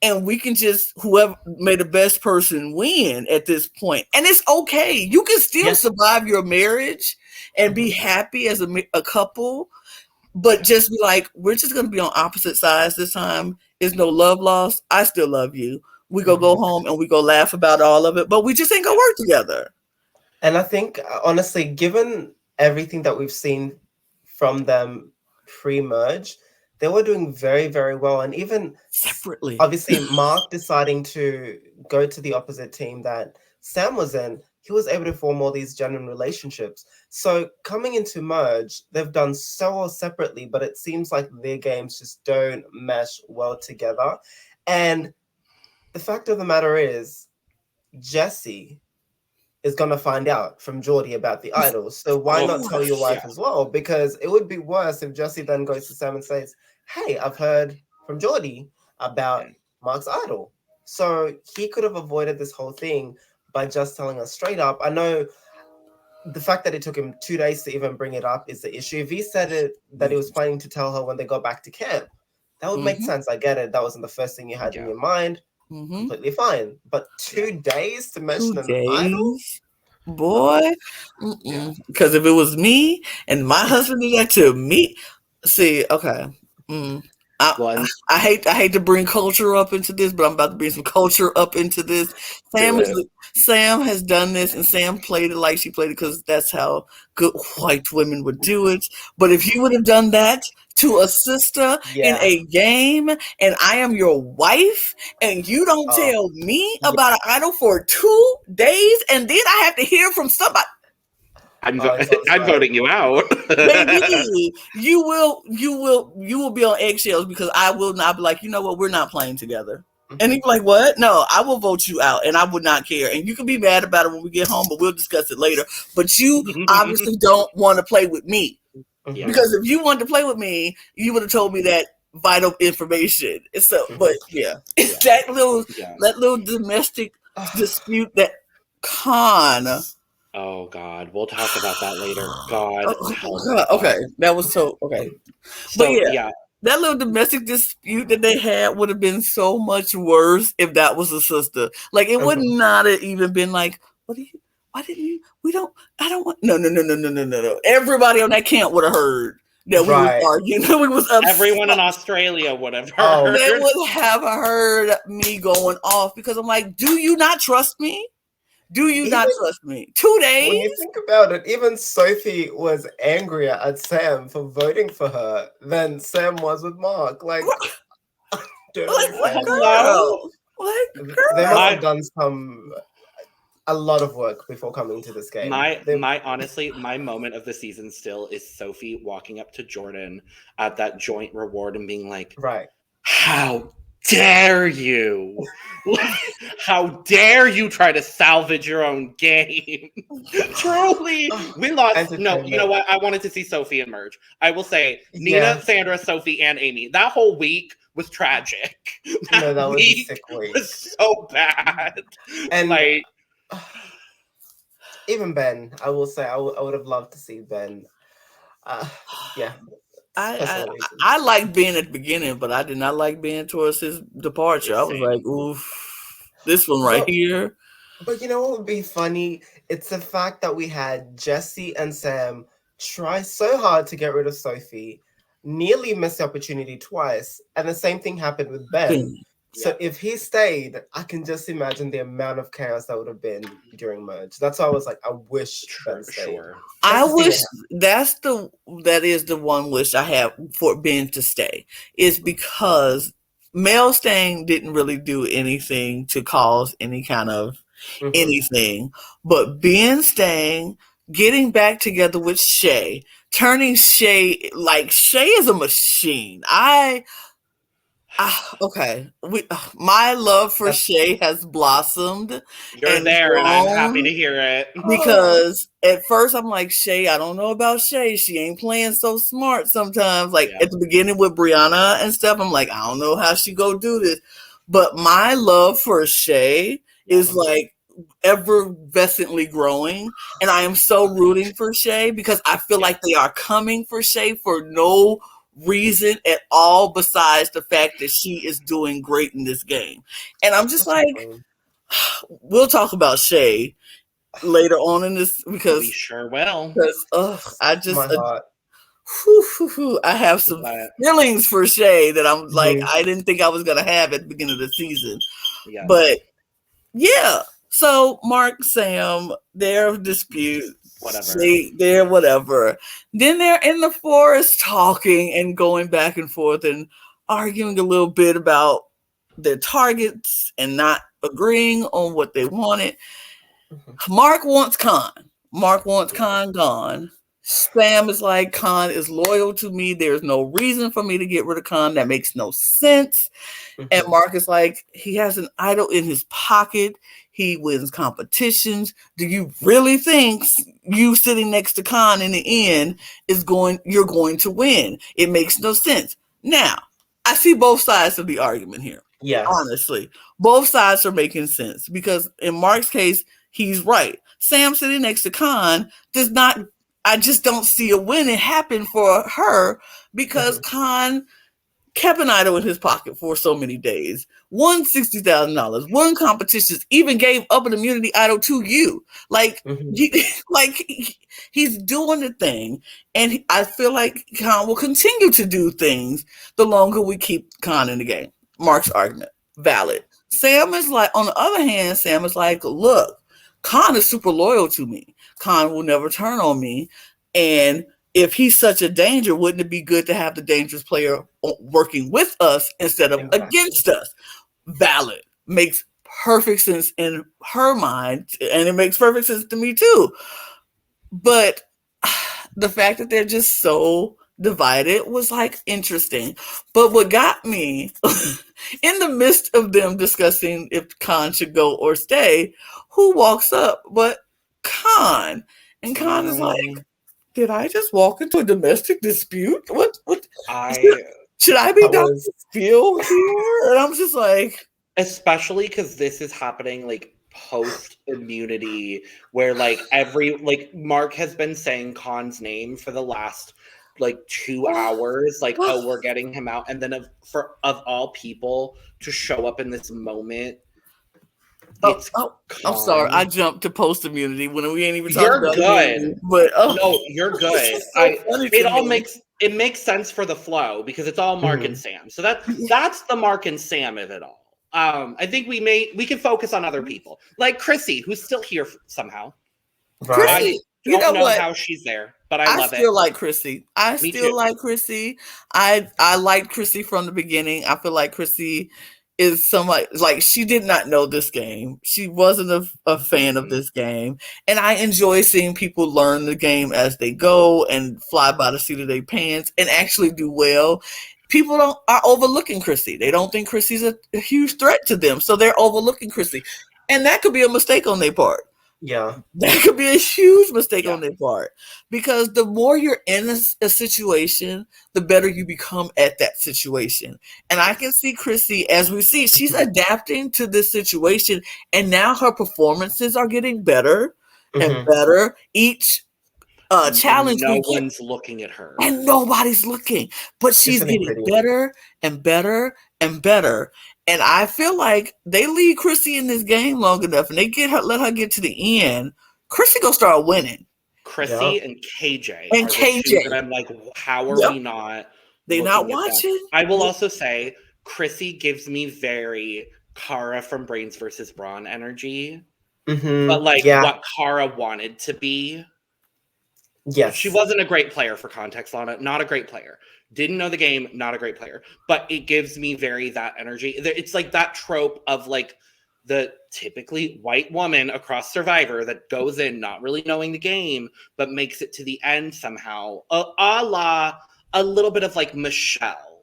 And we can just, whoever made the best person win at this point. And it's okay. You can still survive your marriage and be happy as a couple, but just be like, we're just going to be on opposite sides this time. There's no love lost. I still love you. We go home and we go laugh about all of it, but we just ain't gonna work together. And I think, honestly, given everything that we've seen from them pre-merge, they were doing very, very well. And even separately, obviously, Mark deciding to go to the opposite team that Sam was in, he was able to form all these genuine relationships. So coming into merge, they've done so well separately, but it seems like their games just don't mesh well together. And the fact of the matter is, Jesse is going to find out from Geordie about the idols. So why not tell your wife as well? Because it would be worse if Jesse then goes to Sam and says, hey, I've heard from Geordie about Mark's idol. So he could have avoided this whole thing by just telling us straight up. I know the fact that it took him 2 days to even bring it up is the issue. If he said it that he was planning to tell her when they got back to camp, that would make sense. I get it. That wasn't the first thing you had in your mind. Completely fine. But 2 days to mention an idol? Boy. Because if it was me and my husband did that to me, see, okay. I hate to bring culture up into this, but I'm about to bring some culture up into this. Sam has done this, and Sam played it like she played it because that's how good white women would do it. But if you would have done that to a sister in a game, and I am your wife, and you don't tell me about an idol for 2 days, and then I have to hear from somebody. I'm voting you out. Baby, you will be on eggshells because I will not be like, you know what, we're not playing together. And he'd be like, what? No, I will vote you out, and I would not care. And you can be mad about it when we get home, but we'll discuss it later. But you obviously don't want to play with me. Because if you wanted to play with me, you would have told me that vital information. So, but that little domestic dispute that Oh God, we'll talk about that later. God. Okay, that was so okay. So, but that little domestic dispute that they had would have been so much worse if that was a sister. Like it would not have even been like, I don't want. No. Everybody on that camp would have heard that we were arguing. We was upset. Everyone in Australia would have heard. They would have heard me going off because I'm like, do you not trust me? Do you not trust me? 2 days? When you think about it, even Sophie was angrier at Sam for voting for her than Sam was with Mark. Like, They must have done a lot of work before coming to this game. My moment of the season still is Sophie walking up to Jordan at that joint reward and being like, how dare you? How dare you try to salvage your own game? Truly, we lost. No, you know what? I wanted to see Sophie emerge. I will say, Nina, Sandra, Sophie, and Amy. That whole week was tragic. That was a sick week. Was so bad. And even Ben, I will say, I would have loved to see Ben. I liked Ben at the beginning, but I did not like Ben towards his departure. I was like, oof, this one right here. But you know what would be funny? It's the fact that we had Jesse and Sam try so hard to get rid of Sophie, nearly missed the opportunity twice, and the same thing happened with Ben. So if he stayed, I can just imagine the amount of chaos that would have been during merge. That's why I was like, I wish Ben stayed. I wish that is the one wish I have for Ben to stay, is because Mel staying didn't really do anything to cause any kind of anything, but Ben staying, getting back together with Shay, turning Shay, like Shay is a machine. My love for Shay has blossomed. You're there, and I'm happy to hear it. Because at first I'm like, Shay, I don't know about Shay. She ain't playing so smart sometimes. Like at the beginning with Brianna and stuff, I'm like, I don't know how she go do this. But my love for Shay is like effervescently growing, and I am so rooting for Shay because I feel like they are coming for Shay for no reason at all besides the fact that she is doing great in this game. And I'm just like, we'll talk about Shay later on in this because we sure will. Because I have some feelings for Shay that I'm like, I didn't think I was gonna have at the beginning of the season. But so Mark, Sam, their dispute, whatever. Then they're in the forest talking and going back and forth and arguing a little bit about their targets and not agreeing on what they wanted. Mark wants Khan. Mark wants Khan gone. Sam is like, Khan is loyal to me. There's no reason for me to get rid of Khan. That makes no sense. And Mark is like, he has an idol in his pocket. He wins competitions. Do you really think you sitting next to Khan in the end you're going to win? It makes no sense. Now, I see both sides of the argument here. Yeah. Honestly, both sides are making sense because in Mark's case, he's right. Sam sitting next to Khan does not. I just don't see a win it happen for her because Khan kept an idol in his pocket for so many days, won $60,000, won competitions, even gave up an immunity idol to you. Like, he's doing the thing, and I feel like Khan will continue to do things the longer we keep Khan in the game. Mark's argument, valid. Sam is like, on the other hand, Sam is like, look, Khan is super loyal to me. Khan will never turn on me. And if he's such a danger, wouldn't it be good to have the dangerous player working with us instead of against us? Valid. Makes perfect sense in her mind, and it makes perfect sense to me too. But the fact that they're just so divided was like interesting. But what got me in the midst of them discussing if Khan should go or stay, who walks up but Khan? And Khan is like, did I just walk into a domestic dispute? What should I be Dr. Phil here? And I'm just like, especially because this is happening like post immunity, where like Mark has been saying Khan's name for the last like 2 hours, like, oh, we're getting him out, and then of all people to show up in this moment. I'm sorry. I jumped to post immunity when we ain't even talking about immunity. But no, you're good. It makes sense for the flow because it's all Mark and Sam. So that's the Mark and Sam of it all. I think we can focus on other people like Chrissy, who's still here somehow. Right. I don't know how she's there, but I love it. I still like Chrissy. Like Chrissy. I liked Chrissy from the beginning. I feel like Chrissy is somebody, like, she did not know this game. She wasn't a fan of this game. And I enjoy seeing people learn the game as they go and fly by the seat of their pants and actually do well. People are overlooking Chrissy. They don't think Chrissy's a huge threat to them. So they're overlooking Chrissy. And that could be a mistake on their part. Yeah. That could be a huge mistake on their part. Because the more you're in a situation, the better you become at that situation. And I can see Chrissy, as we see, she's adapting to this situation. And now her performances are getting better and better. Each challenge. No one's looking at her. And nobody's looking. But she's getting better and better and better. And I feel like they leave Chrissy in this game long enough and they let her get to the end. Chrissy gonna start winning. Chrissy and KJ. And KJ. And I'm like, how are we not? They not watching? I will also say Chrissy gives me very Cara from Brains versus Brawn energy. But like what Cara wanted to be. Yes. She wasn't a great player, for context, Lana. Not a great player. Didn't know the game, not a great player. But it gives me very that energy. It's like that trope of like the typically white woman across Survivor that goes in not really knowing the game, but makes it to the end somehow. A la a little bit of like Michelle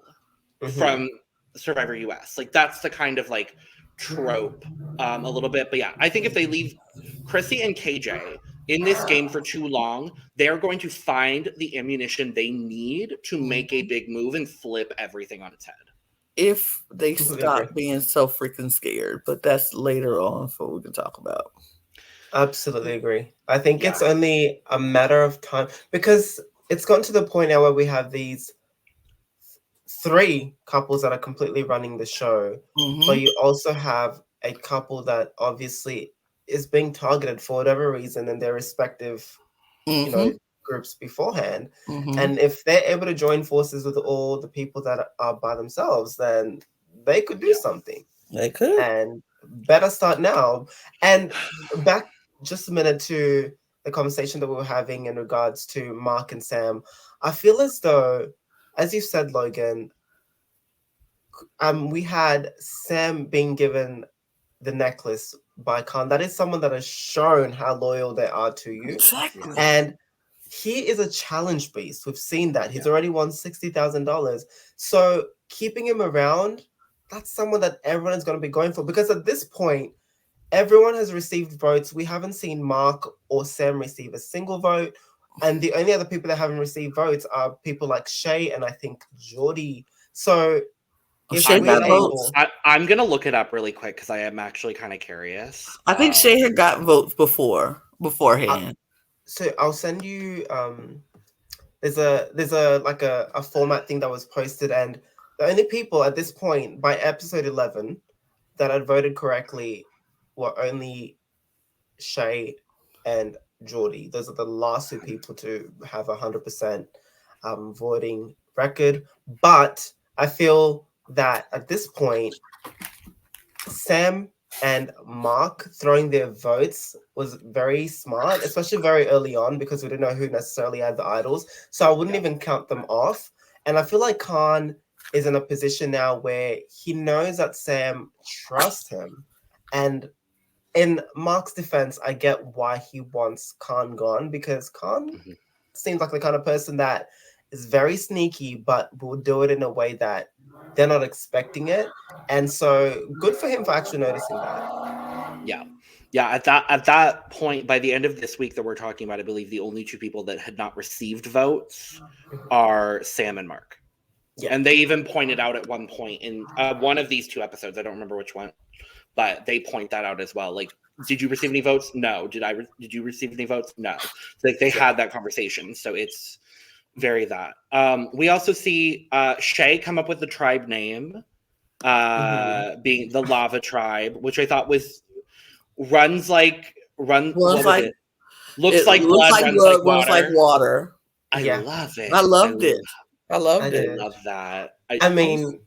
from Survivor US. Like that's the kind of like trope a little bit. But yeah, I think if they leave Chrissy and KJ in this game for too long, they're going to find the ammunition they need to make a big move and flip everything on its head. If they stop being so freaking scared, but that's later on for what we can talk about. Absolutely agree. I think it's only a matter of time because it's gotten to the point now where we have these 3 couples that are completely running the show, but you also have a couple that obviously is being targeted for whatever reason in their respective, groups beforehand. And if they're able to join forces with all the people that are by themselves, then they could do something. They could. And better start now. And back just a minute to the conversation that we were having in regards to Mark and Sam. I feel as though, as you said, Logan, we had Sam being given the necklace by Khan. That is someone that has shown how loyal they are to you. Exactly. And he is a challenge beast. We've seen that. He's already won $60,000. So keeping him around, that's someone that everyone is going to be going for. Because at this point, everyone has received votes. We haven't seen Mark or Sam receive a single vote. And the only other people that haven't received votes are people like Shay and I think Geordie. So I'm going to look it up really quick because I am actually kind of curious. I think Shay had got votes before beforehand. So I'll send you. There's a like a format thing that was posted, and the only people at this point by episode 11 that had voted correctly were only Shay and Geordie. Those are the last two people to have 100% voting record. But I feel that at this point, Sam and Mark throwing their votes was very smart, especially very early on, because we didn't know who necessarily had the idols. So I wouldn't even count them off. And I feel like Khan is in a position now where he knows that Sam trusts him. And in Mark's defense, I get why he wants Khan gone, because Khan seems like the kind of person that is very sneaky, but will do it in a way that they're not expecting it. And so good for him for actually noticing that. Yeah. At that point, by the end of this week that we're talking about, I believe the only two people that had not received votes are Sam and Mark. Yeah. And they even pointed out at one point in one of these two episodes, I don't remember which one, but they point that out as well. Like, did you receive any votes? No. Did you receive any votes? No. Like, they had that conversation. So it's very that. We also see Shay come up with the tribe name, being the Lava Tribe, which I thought looks like blood, runs like water. I love it. I loved it. I loved it. I love that. I mean,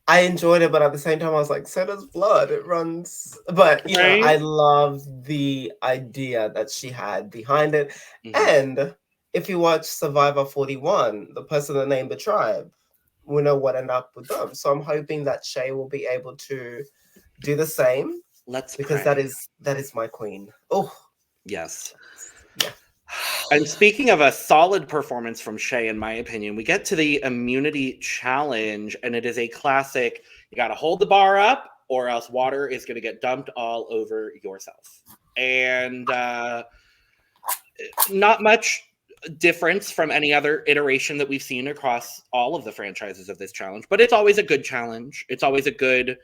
I enjoyed it, but at the same time, I was like, so does blood. It runs. But, you know, I love the idea that she had behind it. And if you watch Survivor 41, the person that named the tribe, we know what ended up with them. So I'm hoping that Shay will be able to do the same. Because that is my queen. Oh. Yes. Yeah. And speaking of a solid performance from Shay, in my opinion, we get to the immunity challenge, and it is a classic. You got to hold the bar up, or else water is going to get dumped all over yourself. And not much difference from any other iteration that we've seen across all of the franchises of this challenge, but it's always a good challenge. It's always a good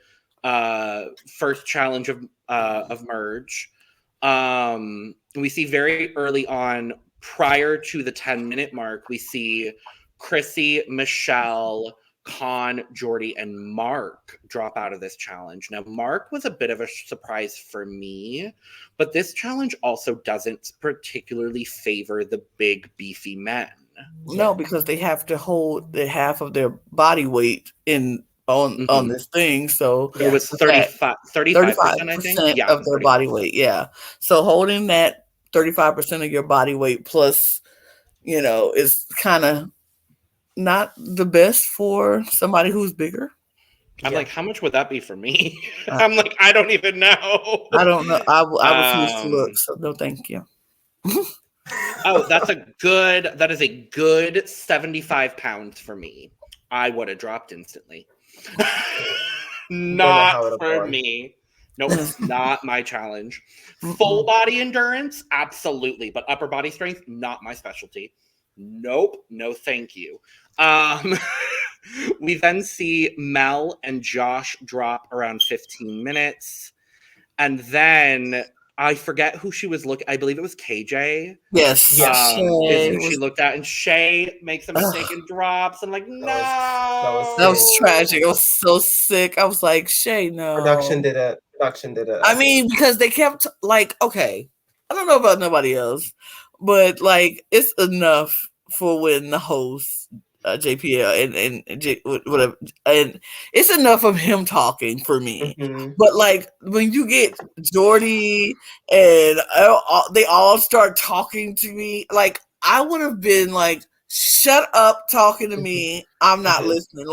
first challenge of Merge. We see very early on, prior to the 10-minute mark, we see Chrissy, Michelle, Khan, Geordie, and Mark drop out of this challenge. Now, Mark was a bit of a surprise for me, but this challenge also doesn't particularly favor the big, beefy men. No, because they have to hold the half of their body weight on this thing. So it was 35%, I think, of their body weight. Yeah. So holding that 35% of your body weight plus, is kind of not the best for somebody who's bigger. I'm like, how much would that be for me? I'm like, I don't even know. I don't know. I refuse to look. So no, thank you. Oh, that is a good 75 pounds for me. I would have dropped instantly. Not for me. Nope, not my challenge. Full body endurance, absolutely, but upper body strength, not my specialty. Nope, no thank you. We then see Mel and Josh drop around 15 minutes, and then I forget who she was looking. I believe it was KJ. Yes. Is who she looked at, and Shay makes a mistake and drops. I'm like, no. That was tragic. It was so sick. I was like, Shay, no. Production did it. I mean, because they kept okay. I don't know about nobody else, but it's enough for when the host JPL and whatever, and it's enough of him talking for me. But when you get Geordie and they all start talking to me, I would have been shut up talking to me. I'm not listening.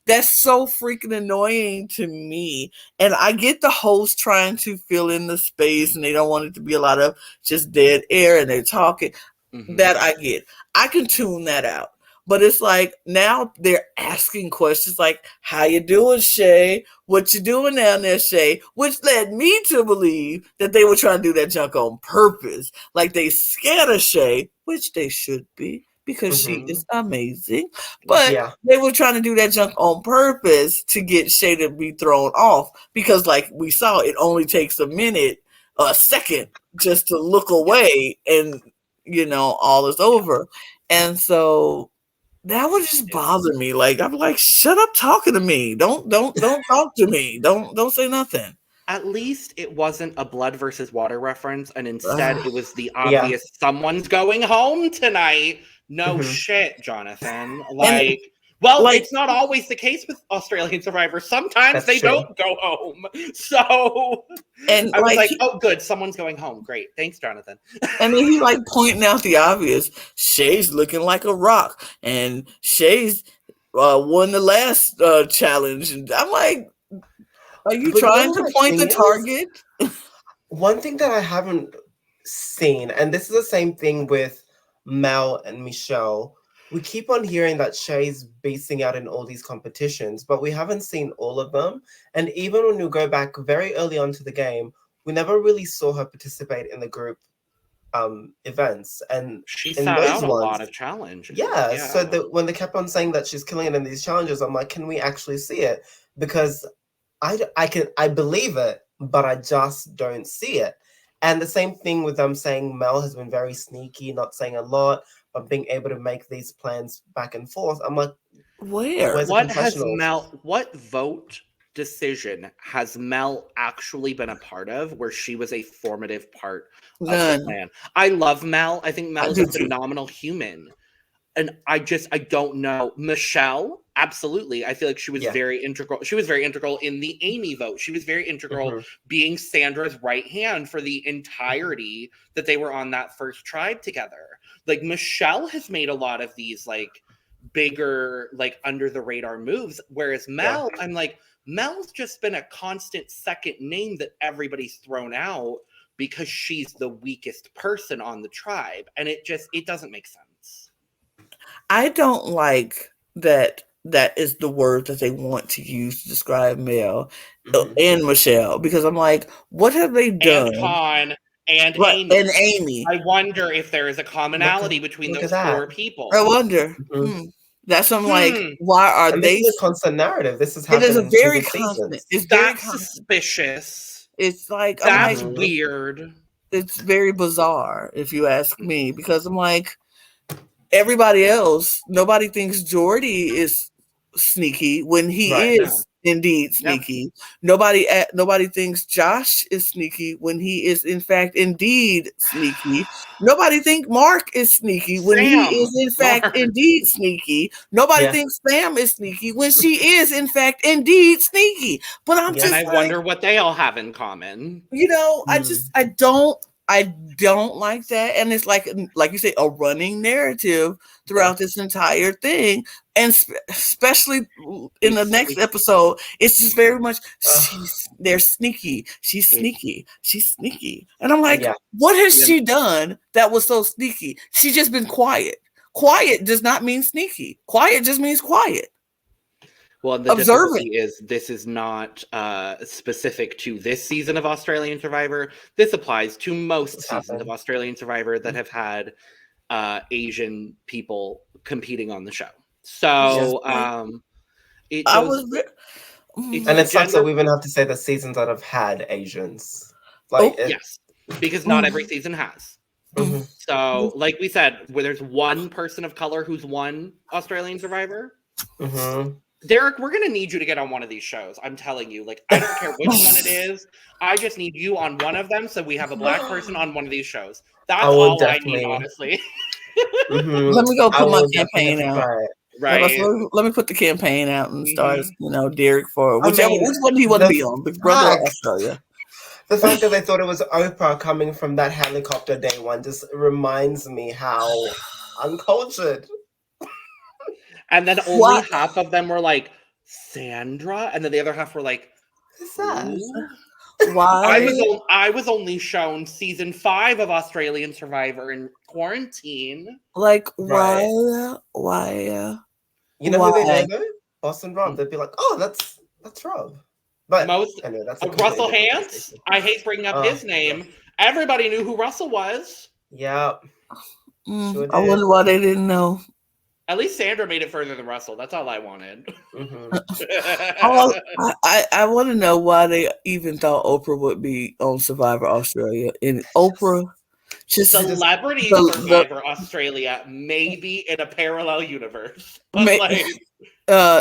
That's so freaking annoying to me. And I get the host trying to fill in the space and they don't want it to be a lot of just dead air and they're talking. That I get. I can tune that out. But it's now they're asking questions like, how you doing, Shay? What you doing down there, Shay? Which led me to believe that they were trying to do that junk on purpose. They scared of Shay, which they should be. Because she is amazing. But they were trying to do that junk on purpose to get Shay to be thrown off. Because we saw, it only takes a second just to look away and, all is over. And so that would just bother me. Like, I'm like, shut up talking to me. Don't talk to me. Don't say nothing. At least it wasn't a blood versus water reference, and instead it was the obvious someone's going home tonight. No shit, Jonathan. It's not always the case with Australian survivors. Sometimes they don't go home. So I was like, oh, good, someone's going home. Great. Thanks, Jonathan. And then he pointing out the obvious. Shay's looking like a rock, and Shay's won the last challenge. And I'm like, are you trying to point the target? One thing that I haven't seen, and this is the same thing with Mel and Michelle, we keep on hearing that Shay's beasting out in all these competitions, but we haven't seen all of them. And even when you go back very early on to the game, we never really saw her participate in the group events. And she sat out a lot of challenges. Yeah. So when they kept on saying that she's killing it in these challenges, I'm like, can we actually see it? Because I believe it, but I just don't see it. And the same thing with them saying Mel has been very sneaky, not saying a lot, but being able to make these plans back and forth. I'm like, what vote decision has Mel actually been a part of where she was a formative part of the plan? I love Mel. I think Mel is a phenomenal human. And I don't know. Michelle, absolutely. I feel like she was very integral. She was very integral in the Amy vote. She was very integral being Sandra's right hand for the entirety that they were on that first tribe together. Like, Michelle has made a lot of these bigger, under the radar moves. Whereas Mel, I'm like, Mel's just been a constant second name that everybody's thrown out because she's the weakest person on the tribe. And it doesn't make sense. I don't like that is the word that they want to use to describe Mel and Michelle, because I'm like, what have they done? And Con and Amy. And Amy. I wonder if there is a commonality between those four people. I wonder. That's what I'm like, why are they? This is a constant narrative. This is happening. It is a very constant. It's very suspicious. It's like, that's weird. It's very bizarre, if you ask me, because I'm like, everybody else, nobody thinks Jordy is sneaky when he is indeed sneaky. Nobody thinks Josh is sneaky when he is in fact indeed sneaky. Nobody thinks Mark is sneaky when he is in fact indeed sneaky. Nobody thinks Sam is sneaky when she is in fact indeed sneaky. But I wonder what they all have in common. I don't like that. And it's like you say, a running narrative throughout this entire thing. And especially in the next episode, it's just very much, they're sneaky. She's sneaky. She's sneaky. And I'm like, what has she done that was so sneaky? She's just been quiet. Quiet does not mean sneaky. Quiet just means quiet. Well, the difficulty is this is not specific to this season of Australian Survivor. This applies to most seasons of Australian Survivor that have had Asian people competing on the show. So it sucks that we even have to say the seasons that have had Asians. Yes, because not every season has. So, like we said, where there's one person of color who's won Australian Survivor. Derrick, we're going to need you to get on one of these shows. I'm telling you. I don't care which one it is. I just need you on one of them so we have a black person on one of these shows. That's all I need, honestly. Let me go put my campaign out. Right. Let me put the campaign out and start, Derrick for which one do you want to be on? Big Brother or Australia? The fact that they thought it was Oprah coming from that helicopter day one just reminds me how uncultured. And then only half of them were like, Sandra? And then the other half were like, who's that? Why? I was only shown season 5 of Australian Survivor in quarantine. Why? You know who they know? Boston Rob. They'd be like, oh, that's Rob. But anyway, that's Russell Hantz. I hate bringing up his name. Everybody knew who Russell was. Yeah. I wonder why they didn't know. At least Sandra made it further than Russell. That's all I wanted. Mm-hmm. I want to know why they even thought Oprah would be on Survivor Australia. And Oprah, Celebrity Survivor Australia, maybe in a parallel universe, but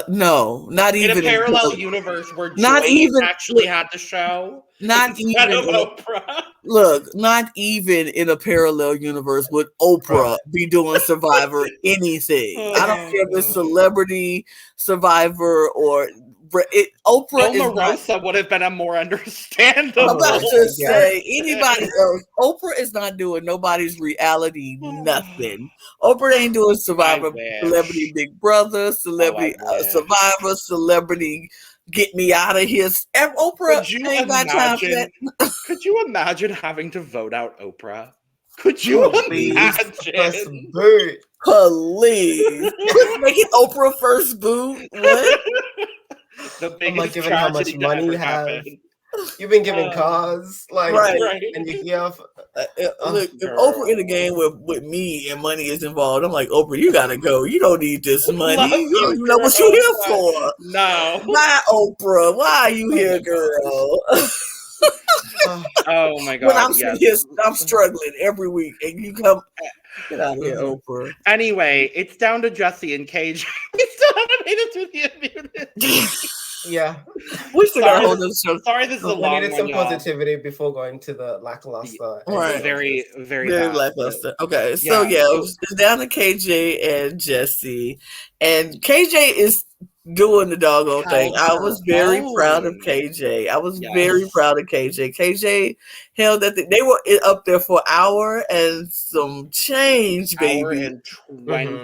no, not even in a parallel universe where not even actually had the show. Not even of Oprah. Look, not even in a parallel universe would Oprah be doing Survivor anything. I don't care if it's Celebrity Survivor or Oprah. Omarosa would have been a more understandable. I'm about to say anybody else. Oprah is not doing nobody's reality nothing. Oprah ain't doing Survivor, Celebrity Big Brother, Celebrity Survivor, Celebrity Get Me Out of Here. Oprah ain't got time for that. Could you imagine having to vote out Oprah? Could you imagine? Please. Making Oprah first boo. What? I'm like, given how much money you have, you've been given cars, like, and you hear. Look, if Oprah in the game with me and money is involved, I'm like, Oprah, you gotta go. You don't need this money. You don't even know what you're here for. No. Why, Oprah? Why are you here, girl? Oh my God! When I'm sitting here, I'm struggling every week, and you come. Get out of here, Oprah. Anyway, it's down to Jesse and KJ. We still haven't made it through the immunity. Yeah. We still got to hold this show. Sorry, this is a long one. We needed some positivity before going to the lackluster. Right. Very, very lackluster. Okay, so it's down to KJ and Jesse. And KJ is doing the doggone thing. I was very proud of KJ. Very proud of KJ. KJ held that they were up there for an hour and some change, baby. Hour and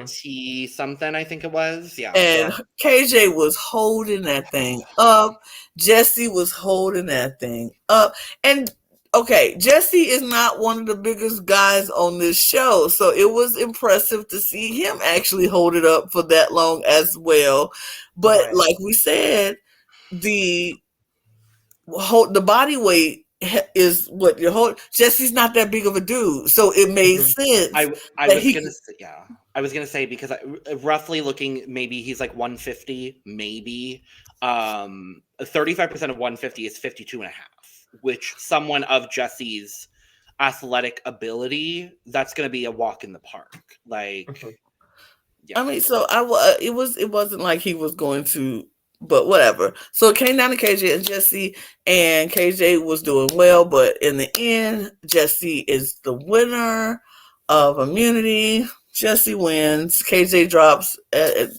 20 something, I think it was. Yeah. And KJ was holding that thing up. Jesse was holding that thing up. And okay, Jesse is not one of the biggest guys on this show, so it was impressive to see him actually hold it up for that long as well. But like we said, the body weight is what your whole. Jesse's not that big of a dude, so it made sense. I was gonna say because roughly looking, maybe he's like 150, maybe 35% of 150 is 52 and a half. Which someone of Jesse's athletic ability, that's going to be a walk in the park. Like, I mean, so it wasn't like he was going to, but whatever. So it came down to KJ and Jesse, and KJ was doing well, but in the end, Jesse is the winner of immunity. Jesse wins. KJ drops. But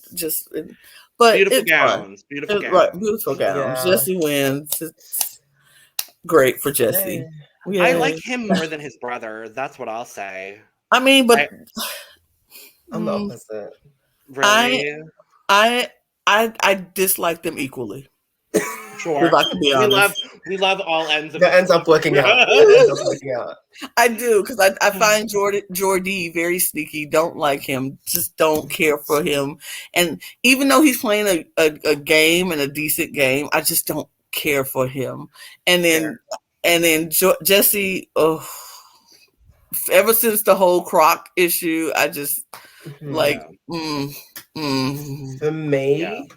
beautiful gowns. Right, beautiful gowns. Yeah. Jesse wins. It's great for Jesse. Yeah. I like him more than his brother. That's what I'll say. I mean, but I'm the opposite. Really? I dislike them equally. Sure. If I can be honest. We love all ends of it. Ends up working out. I do, because I find Jordy very sneaky. Don't like him. Just don't care for him. And even though he's playing a game and a decent game, I just don't care for him. And then Jesse, ever since the whole Croc issue, I just for me,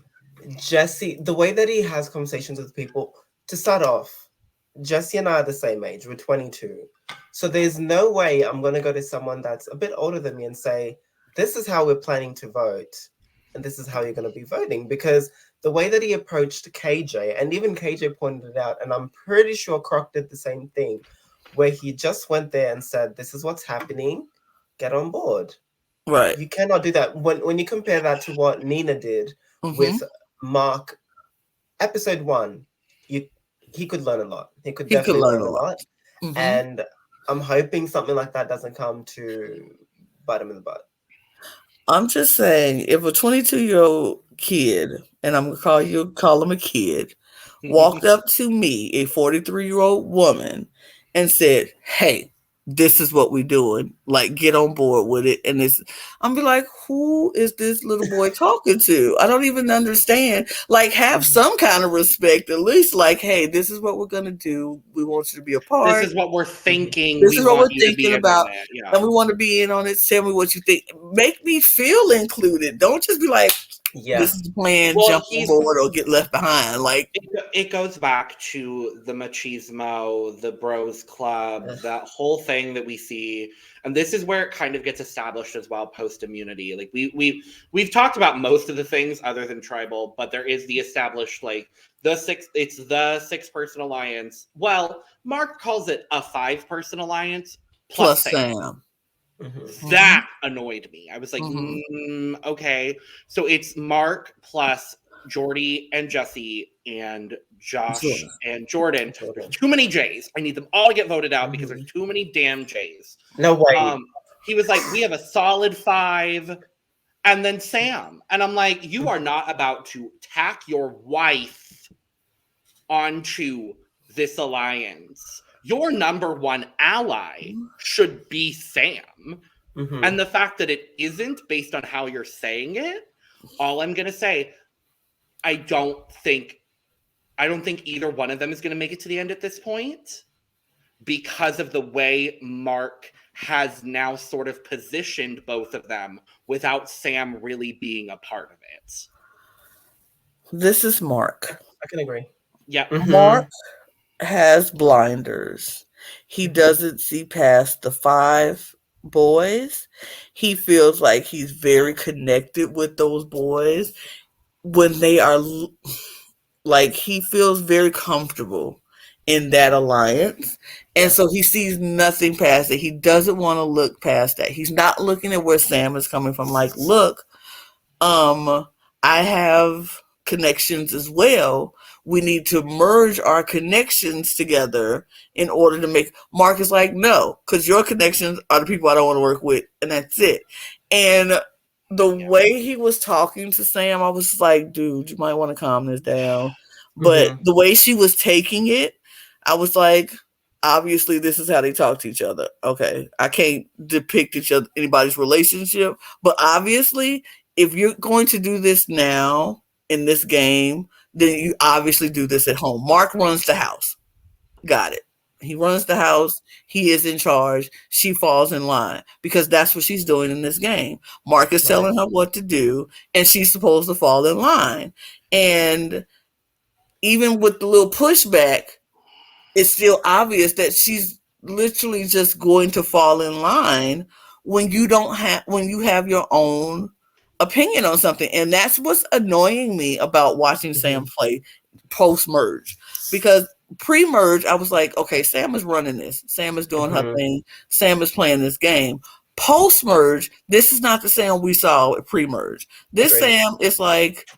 Jesse, the way that he has conversations with people, to start off, Jesse and I are the same age. We're 22. So there's no way I'm going to go to someone that's a bit older than me and say, this is how we're planning to vote. And this is how you're going to be voting. Because the way that he approached KJ, and even KJ pointed it out, and I'm pretty sure Croc did the same thing, where he just went there and said, this is what's happening. Get on board. Right. You cannot do that. When you compare that to what Nina did with Mark, episode 1, he could learn a lot. He could definitely learn a lot. Mm-hmm. And I'm hoping something like that doesn't come to bite him in the butt. I'm just saying, if a 22-year-old kid, and I'm going to call him a kid, walked up to me, a 43-year-old woman, and said, hey, this is what we're doing. Like, get on board with it. And I'm be like, who is this little boy talking to? I don't even understand. Like, have some kind of respect, at least. Like, hey, this is what we're gonna do. We want you to be a part. This is what we're thinking. This is what we're thinking about, and we want to be in on it. Tell me what you think. Make me feel included. Don't just be like, this is the plan, jump on board or get left behind. Like, it goes back to the machismo, the bros club, that whole thing that we see, and this is where it kind of gets established as well post immunity. Like we've talked about most of the things other than tribal, but there is the established like it's the 6-person alliance. Well, Mark calls it a 5-person alliance plus Sam. Mm-hmm. That annoyed me. I was like, okay. So it's Mark plus Jordy and Jesse and Josh and Jordan. There's too many J's. I need them all to get voted out because there's too many damn J's. No way. He was like, we have a solid 5 and then Sam. And I'm like, you are not about to tack your wife onto this alliance. Your number one ally should be Sam. Mm-hmm. And the fact that it isn't based on how you're saying it, all I'm going to say, I don't think either one of them is going to make it to the end at this point because of the way Mark has now sort of positioned both of them without Sam really being a part of it. This is Mark. I can agree. Yeah. Mm-hmm. Mark has blinders. He doesn't see past the 5 boys. He feels like he's very connected with those boys when they are like, he feels very comfortable in that alliance. And so he sees nothing past it. He doesn't want to look past that. He's not looking at where Sam is coming from. Like, look, I have connections as well. We need to merge our connections together in order to make. Mark is like, no, because your connections are the people I don't want to work with, and that's it. And the way he was talking to Sam, I was like, dude, you might want to calm this down. But the way she was taking it, I was like, obviously this is how they talk to each other. Okay, I can't depict anybody's relationship, but obviously if you're going to do this now in this game, then you obviously do this at home. Mark runs the house. Got it. He runs the house. He is in charge. She falls in line because that's what she's doing in this game. Mark is telling her what to do, and she's supposed to fall in line. And even with the little pushback, it's still obvious that she's literally just going to fall in line when you have your own opinion on something. And that's what's annoying me about watching Sam play post-merge, because pre-merge I was like, okay, Sam is running this, Sam is doing her thing, Sam is playing this game. Post-merge, this is not the Sam we saw at pre-merge. This Sam is like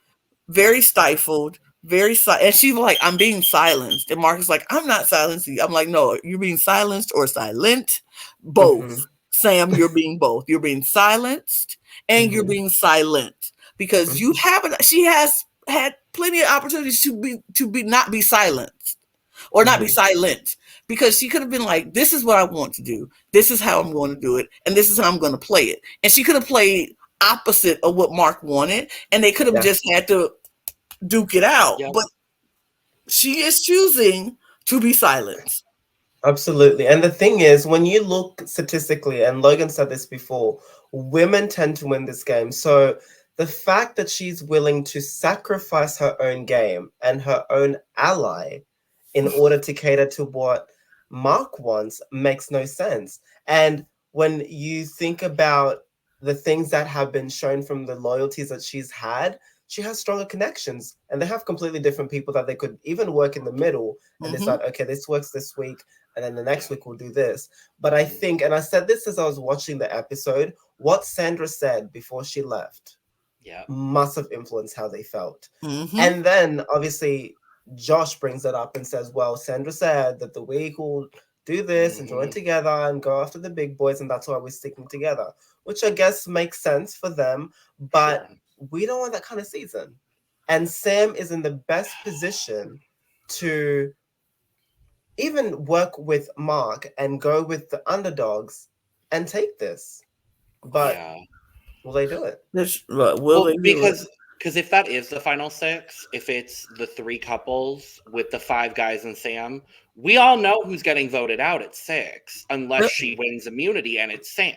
very stifled, and she's like, I'm being silenced, and Mark is like, I'm not silencing you. I'm like, no, you're being silenced or silent, both. Sam, you're being both. You're being silenced and you're being silent because she has had plenty of opportunities to be not be silenced or not be silent, because she could have been like, this is what I want to do, this is how I'm going to do it, and this is how I'm going to play it. And she could have played opposite of what Mark wanted, and they could have just had to duke it out. But she is choosing to be silenced. Absolutely. And the thing is, when you look statistically, and Logan said this before, women tend to win this game. So the fact that she's willing to sacrifice her own game and her own ally in order to cater to what Mark wants makes no sense. And when you think about the things that have been shown from the loyalties that she's had, she has stronger connections, and they have completely different people that they could even work in the middle and decide, okay, this works this week, and then the next week we'll do this. But I think, and I said this as I was watching the episode, what Sandra said before she left must have influenced how they felt. And then obviously Josh brings it up and says, well, Sandra said that the week will do this and join together and go after the big boys, and that's why we're sticking together, which I guess makes sense for them, but we don't want that kind of season. And Sam is in the best position to even work with Mark and go with the underdogs and take this. But will they do it? Will they do it? Because if that is the final 6, if it's the 3 couples with the 5 guys and Sam, we all know who's getting voted out at 6, unless she wins immunity and it's Sam.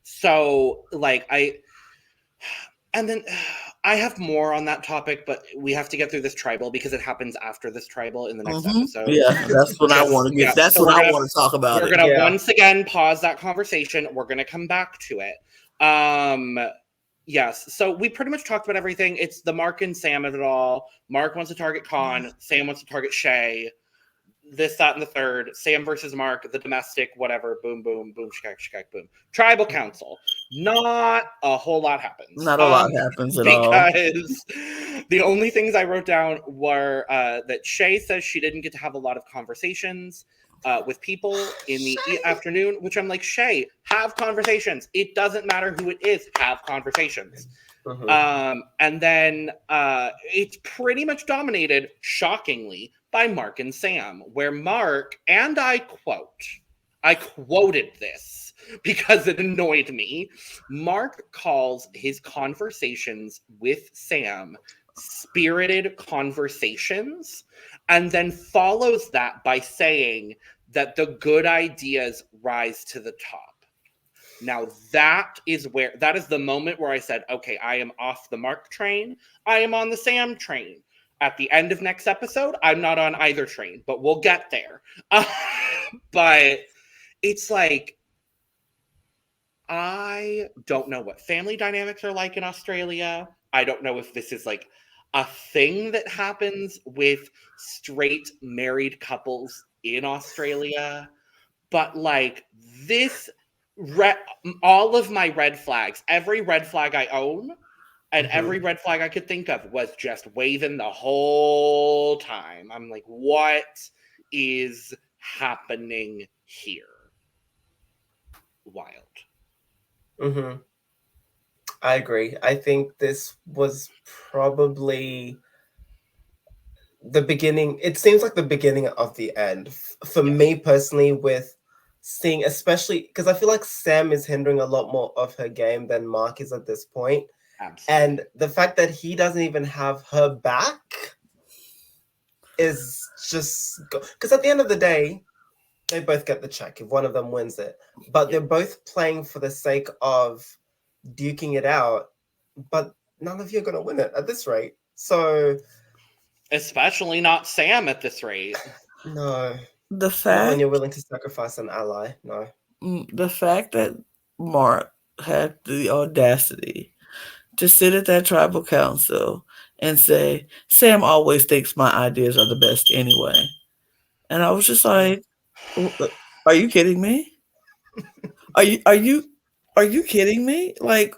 So, like, I have more on that topic, but we have to get through this tribal because it happens after this tribal in the next episode. Yeah, that's what I want to get. That's what I want to talk about. We're going to once again pause that conversation. We're going to come back to it. Yes, so we pretty much talked about everything. It's the Mark and Sam of it all. Mark wants to target Con. Sam wants to target Shay. This, that, and the third. Sam versus Mark, the domestic, whatever. Boom, boom, boom, shikak, boom. Tribal council. Not a whole lot happens. Not a lot happens at all. Because the only things I wrote down were that Shay says she didn't get to have a lot of conversations with people in the afternoon, which I'm like, Shay, have conversations. It doesn't matter who it is, have conversations. And then it's pretty much dominated, shockingly, by Mark and Sam, where Mark, and I quoted this because it annoyed me. Mark calls his conversations with Sam spirited conversations, and then follows that by saying that the good ideas rise to the top. Now that is the moment where I said, okay, I am off the Mark train. I am on the Sam train. At the end of next episode, I'm not on either train, but we'll get there. But it's like, I don't know what family dynamics are like in Australia. I don't know if this is like a thing that happens with straight married couples in Australia. But like this, all of my red flags, every red flag I own, and every red flag I could think of was just waving the whole time. I'm like, what is happening here? Wild. I agree. I think this was probably the beginning. It seems like the beginning of the end. For me personally, with seeing, especially because I feel like Sam is hindering a lot more of her game than Mark is at this point. Absolutely. And the fact that he doesn't even have her back is just because at the end of the day, they both get the check if one of them wins it. But they're both playing for the sake of duking it out. But none of you are going to win it at this rate. So, especially not Sam at this rate. No. The fact not when you're willing to sacrifice an ally. No. The fact that Mark had the audacity to sit at that tribal council and say, Sam always thinks my ideas are the best anyway. And I was just like, are you kidding me? Are you kidding me? Like,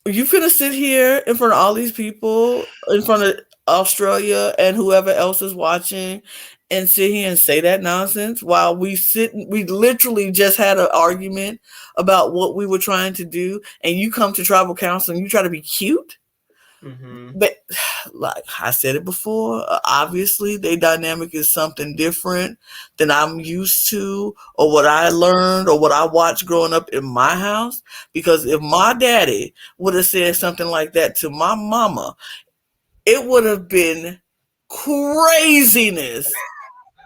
are you finna sit here in front of all these people, in front of Australia and whoever else is watching, and sit here and say that nonsense while we literally just had an argument about what we were trying to do, and you come to tribal council and you try to be cute? But like I said it before, obviously their dynamic is something different than I'm used to, or what I learned, or what I watched growing up in my house. Because if my daddy would have said something like that to my mama, it would have been craziness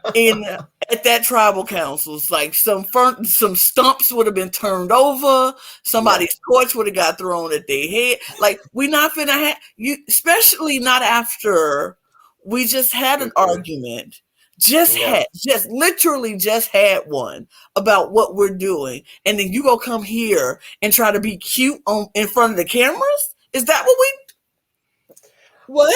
at that tribal councils. Like some stumps would have been turned over, somebody's torch would have got thrown at their head. Like, we're not finna have you, especially not after we just had an argument, literally just had one about what we're doing, and then you go come here and try to be cute in front of the cameras. Is that what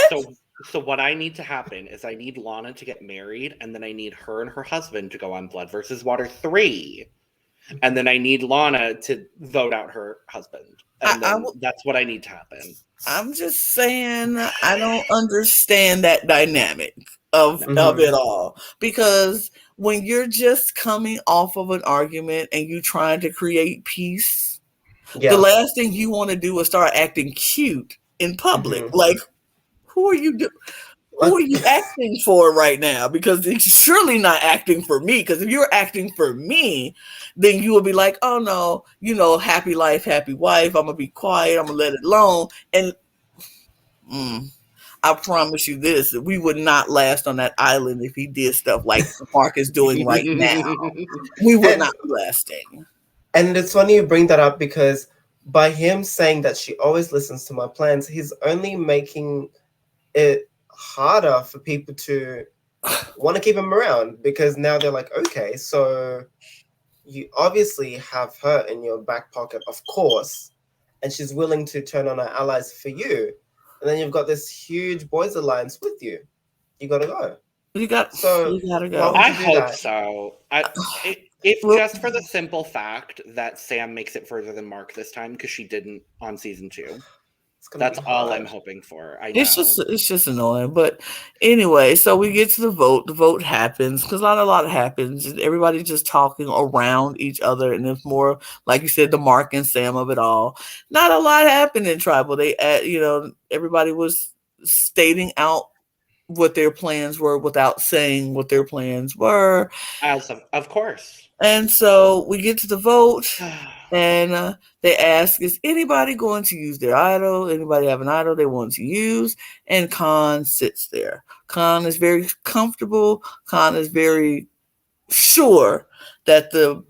So what I need to happen is I need Lana to get married, and then I need her and her husband to go on Blood versus Water 3. And then I need Lana to vote out her husband. And that's what I need to happen. I'm just saying, I don't understand that dynamic of it all. Because when you're just coming off of an argument and you're trying to create peace, the last thing you want to do is start acting cute in public. Like, who are you doing? who are you acting for right now? Because it's surely not acting for me. Because if you're acting for me, then you will be like, oh no, happy life, happy wife. I'm gonna be quiet. I'm gonna let it alone. And I promise you this: we would not last on that island if he did stuff like Mark is doing right now. We would not be lasting. And it's funny you bring that up because by him saying that she always listens to my plans, he's only making it harder for people to want to keep him around, because now they're like, okay, so you obviously have her in your back pocket, of course, and she's willing to turn on her allies for you, and then you've got this huge boys alliance with you. You gotta go. You gotta go. I hope so. If just for the simple fact that Sam makes it further than Mark this time, because she didn't on season 2. That's all I'm hoping for. I know. It's just annoying. But anyway, so we get to the vote. The vote happens because not a lot happens. Everybody's just talking around each other, and it's more like you said, the Mark and Sam of it all. Not a lot happened in Tribal. Everybody was stating out what their plans were without saying what their plans were. Of course. And so we get to the vote, and they ask, is anybody going to use their idol? Anybody have an idol they want to use? And Khan sits there. Khan is very comfortable. Khan is very sure that the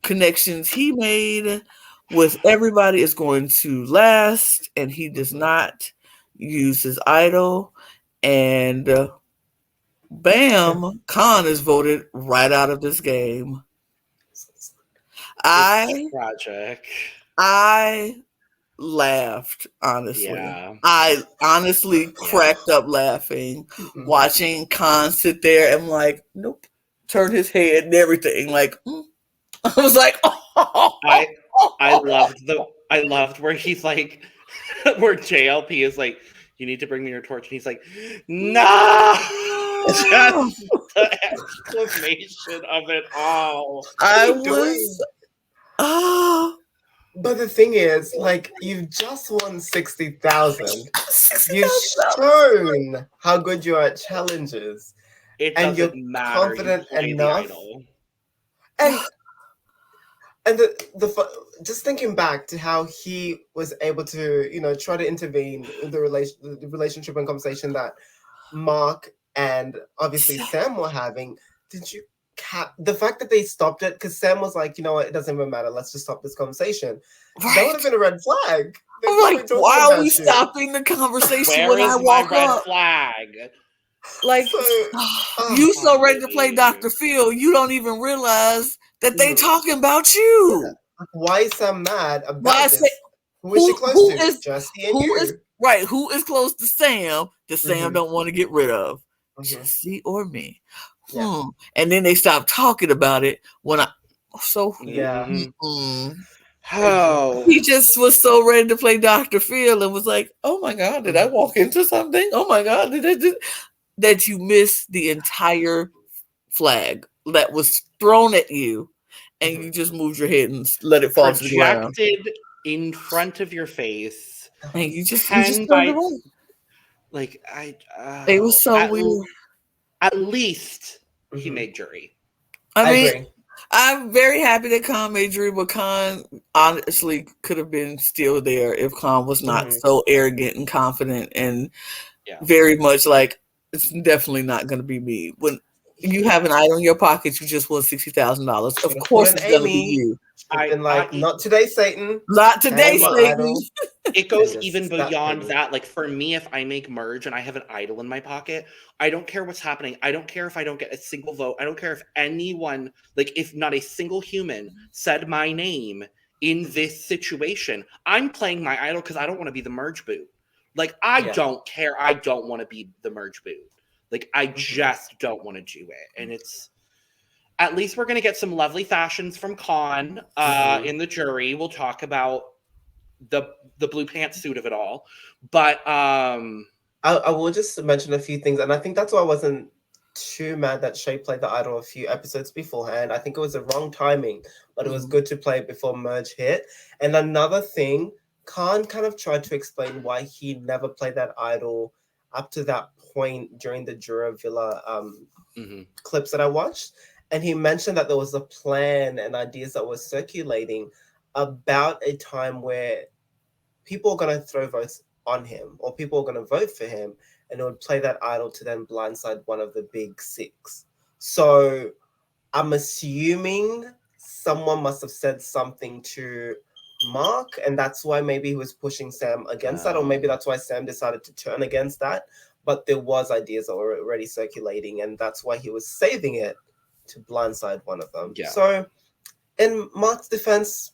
connections he made with everybody is going to last, and he does not use his idol. And bam, Khan is voted right out of this game. Tragic. I laughed, honestly. Yeah. I honestly cracked up laughing, watching Khan sit there and like, nope, turn his head and everything. Like, I was like, oh. I loved where he's like, where JLP is like, you need to bring me your torch. And he's like, no! Just the exclamation of it all. But the thing is, like, you've just won 60,000. You've shown how good you are at challenges. And you're confident enough. And the just thinking back to how he was able to, try to intervene in the relationship and conversation that Mark and obviously Sam were having, did you the fact that they stopped it, because Sam was like, you know what, it doesn't even matter, let's just stop this conversation. Right. That would have been a red flag. I'm like, why are we stopping the conversation when I walk up? Flag? Like, you so ready to play Dr. Phil, you don't even realize that they talking about you. Yeah. Why is Sam mad about this? Who is she close to? Jesse and you. Who is close to Sam that Sam don't want to get rid of? Jesse or me? Yeah. And then they stopped talking about it when he just was so ready to play Dr. Phil and was like, oh my God, did I walk into something? Oh my God, that you missed the entire flag that was thrown at you, and you just moved your head and let it fall to the ground. Projected in front of your face. And you just turned away. Like, it was so weird. At least he made jury. I mean, I'm very happy that Khan made jury, but Khan honestly could have been still there if Khan was not so arrogant and confident and very much like, it's definitely not going to be me. When you have an idol in your pocket, you just won $60,000. Of course, it's going to be you. Not today, Satan. Not today, Satan. It goes even beyond that. Like, for me, if I make merge and I have an idol in my pocket, I don't care what's happening. I don't care if I don't get a single vote. I don't care if anyone, like, if not a single human said my name in this situation. I'm playing my idol because I don't want to be the merge boot. Like, I don't care. I don't want to be the merge boot. Like, I just don't want to do it. And it's, at least we're going to get some lovely fashions from Khan in the jury. We'll talk about the blue pantsuit of it all. But I will just mention a few things. And I think that's why I wasn't too mad that Shay played the idol a few episodes beforehand. I think it was the wrong timing, but it was good to play before merge hit. And another thing, Khan kind of tried to explain why he never played that idol up to that point during the Juror Villa clips that I watched, and he mentioned that there was a plan and ideas that were circulating about a time where people are going to throw votes on him, or people are going to vote for him, and it would play that idol to then blindside one of the big six. So I'm assuming someone must have said something to Mark, and that's why maybe he was pushing Sam against that, or maybe that's why Sam decided to turn against that. But there was ideas that were already circulating, and that's why he was saving it to blindside one of them. Yeah. So in Mark's defense,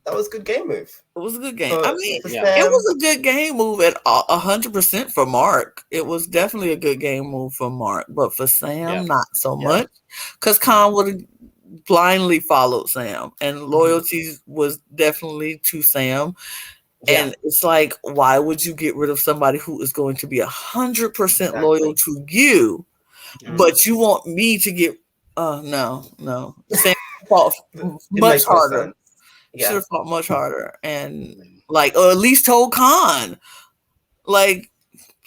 that was a good game move. It was a good game. For, I mean, Sam, it was a good game move at 100% for Mark. It was definitely a good game move for Mark, but for Sam, not so much, because Khan would have blindly followed Sam, and loyalty was definitely to Sam. And it's like, why would you get rid of somebody who is going to be 100% loyal to you, but you want me to get? No. Sam fought much harder. Should have fought much harder, and like, or at least told Khan, like,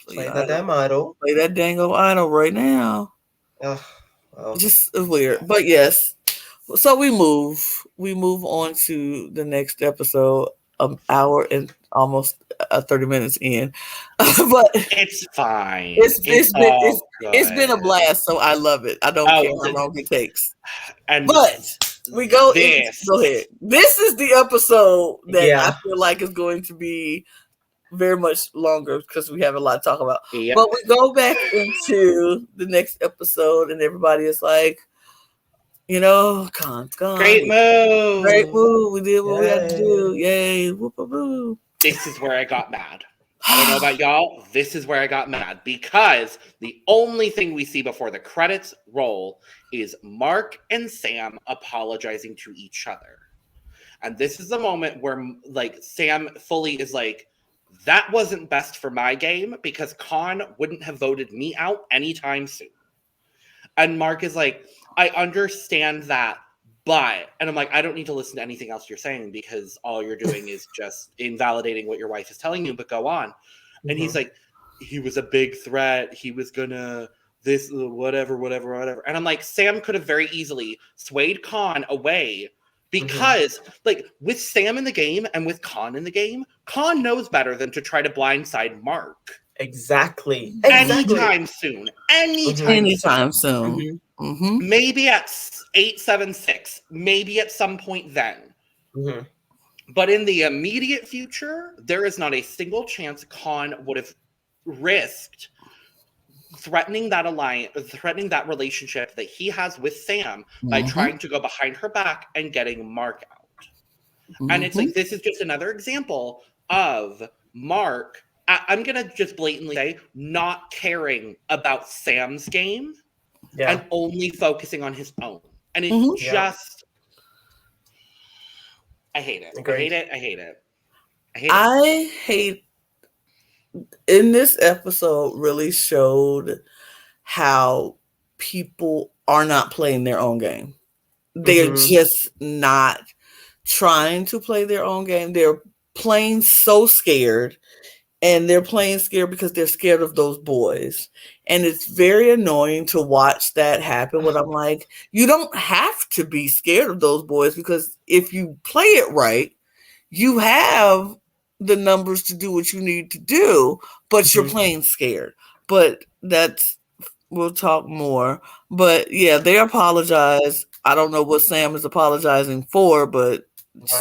play that damn idol. Play that dang old idol right now. Just weird, but yes. So we move on to the next episode, an hour and almost 30 minutes in, but it's fine. It's been a blast, so I love it. I don't care how long it takes. But we go ahead. This is the episode that I feel like is going to be very much longer because we have a lot to talk about. Yep. But we go back into the next episode, and everybody is like, Khan's gone. Great move. We did what we had to do. Yay. Whoop-a-boo. This is where I got mad. I don't know about y'all. This is where I got mad because the only thing we see before the credits roll is Mark and Sam apologizing to each other. And this is the moment where, like, Sam fully is like, that wasn't best for my game because Khan wouldn't have voted me out anytime soon. And Mark is like, I understand that, but, and I'm like, I don't need to listen to anything else you're saying because all you're doing is just invalidating what your wife is telling you, but go on. And he's like, he was a big threat. He was gonna this, whatever. And I'm like, Sam could have very easily swayed Khan away because, like, with Sam in the game and with Khan in the game, Khan knows better than to try to blindside Mark. Exactly. Anytime soon. Anytime soon. Maybe at 876. Maybe at some point then. But in the immediate future, there is not a single chance Khan would have risked threatening that alliance, threatening that relationship that he has with Sam by trying to go behind her back and getting Mark out. And it's like, this is just another example of Mark, I'm going to just blatantly say, not caring about Sam's game and only focusing on his own. And it's just, I hate it. Agreed. I hate it. I hate in this episode really showed how people are not playing their own game. They're just not trying to play their own game. They're playing so scared, and they're playing scared because they're scared of those boys. And it's very annoying to watch that happen when I'm like, you don't have to be scared of those boys because if you play it right, you have the numbers to do what you need to do, but you're playing scared. But we'll talk more. But yeah, they apologize. I don't know what Sam is apologizing for, but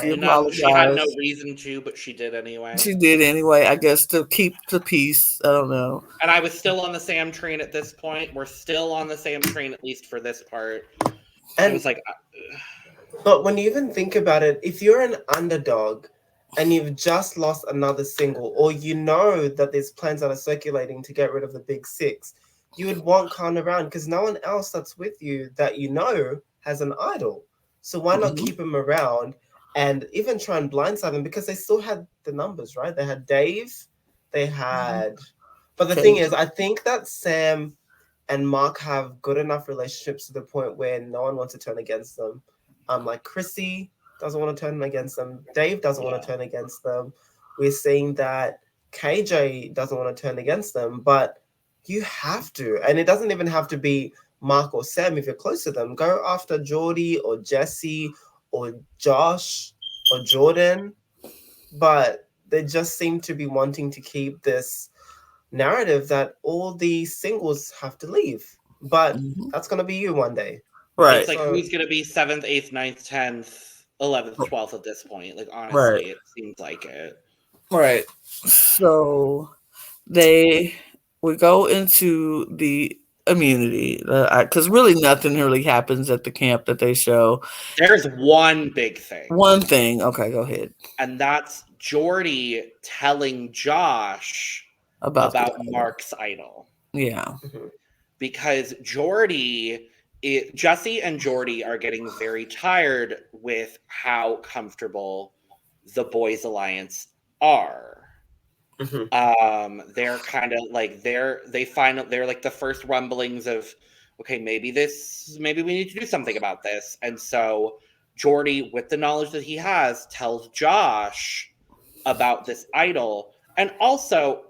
she apologized. She had no reason to, but she did anyway. She did anyway, I guess, to keep the peace. I don't know. And I was still on the Sam train at this point. We're still on the Sam train, at least for this part. And it was like... But when you even think about it, if you're an underdog and you've just lost another single, or you know that there's plans that are circulating to get rid of the big six, you would want Khan around because no one else that's with you that you know has an idol. So why not keep him around and even try and blindside them, because they still had the numbers, right? They had Dave, they had... But the thing is, I think that Sam and Mark have good enough relationships to the point where no one wants to turn against them. Like Chrissy doesn't want to turn against them. Dave doesn't want to turn against them. We're seeing that KJ doesn't want to turn against them, but you have to. And it doesn't even have to be Mark or Sam if you're close to them. Go after Jordy or Jesse or Josh or Jordan. But they just seem to be wanting to keep this narrative that all the singles have to leave. But that's going to be you one day. Right. It's like, who's going to be 7th, 8th, 9th, 10th, 11th, 12th at this point? Like, honestly, it seems like it. Right. So we go into the immunity, because really nothing really happens at the camp that they show. There's one big thing. One thing. Okay, go ahead. And that's Jordy telling Josh about Mark's idol. Yeah. Because Jesse and Jordy are getting very tired with how comfortable the Boys Alliance are. They're kind of like they're like the first rumblings of, okay, maybe we need to do something about this. And so Jordy, with the knowledge that he has, tells Josh about this idol. And also,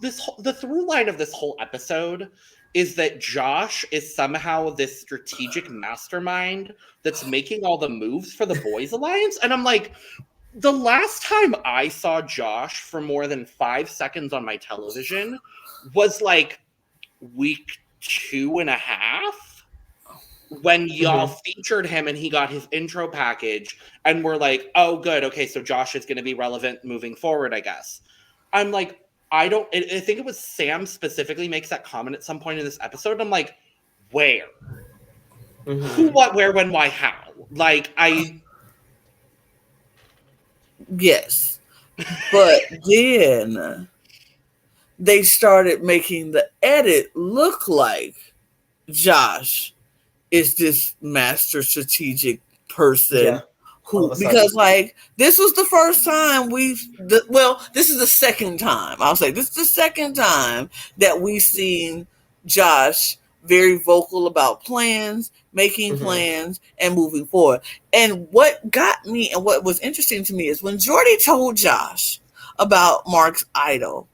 the through line of this whole episode is that Josh is somehow this strategic mastermind that's making all the moves for the Boys Alliance. And I'm like, the last time I saw Josh for more than 5 seconds on my television was like week 2.5 when y'all featured him and he got his intro package and we're like, oh, good. Okay, so Josh is going to be relevant moving forward, I guess. I'm like, I think it was Sam specifically makes that comment at some point in this episode. I'm like, where? Who, what, where, when, why, how? Like, Yes. But then they started making the edit look like Josh is this master strategic person because like this was the first time this is the second time. I'll say this is the second time that we've seen Josh very vocal about plans, making plans, and moving forward. And what got me and what was interesting to me is when Jordy told Josh about Mark's idol,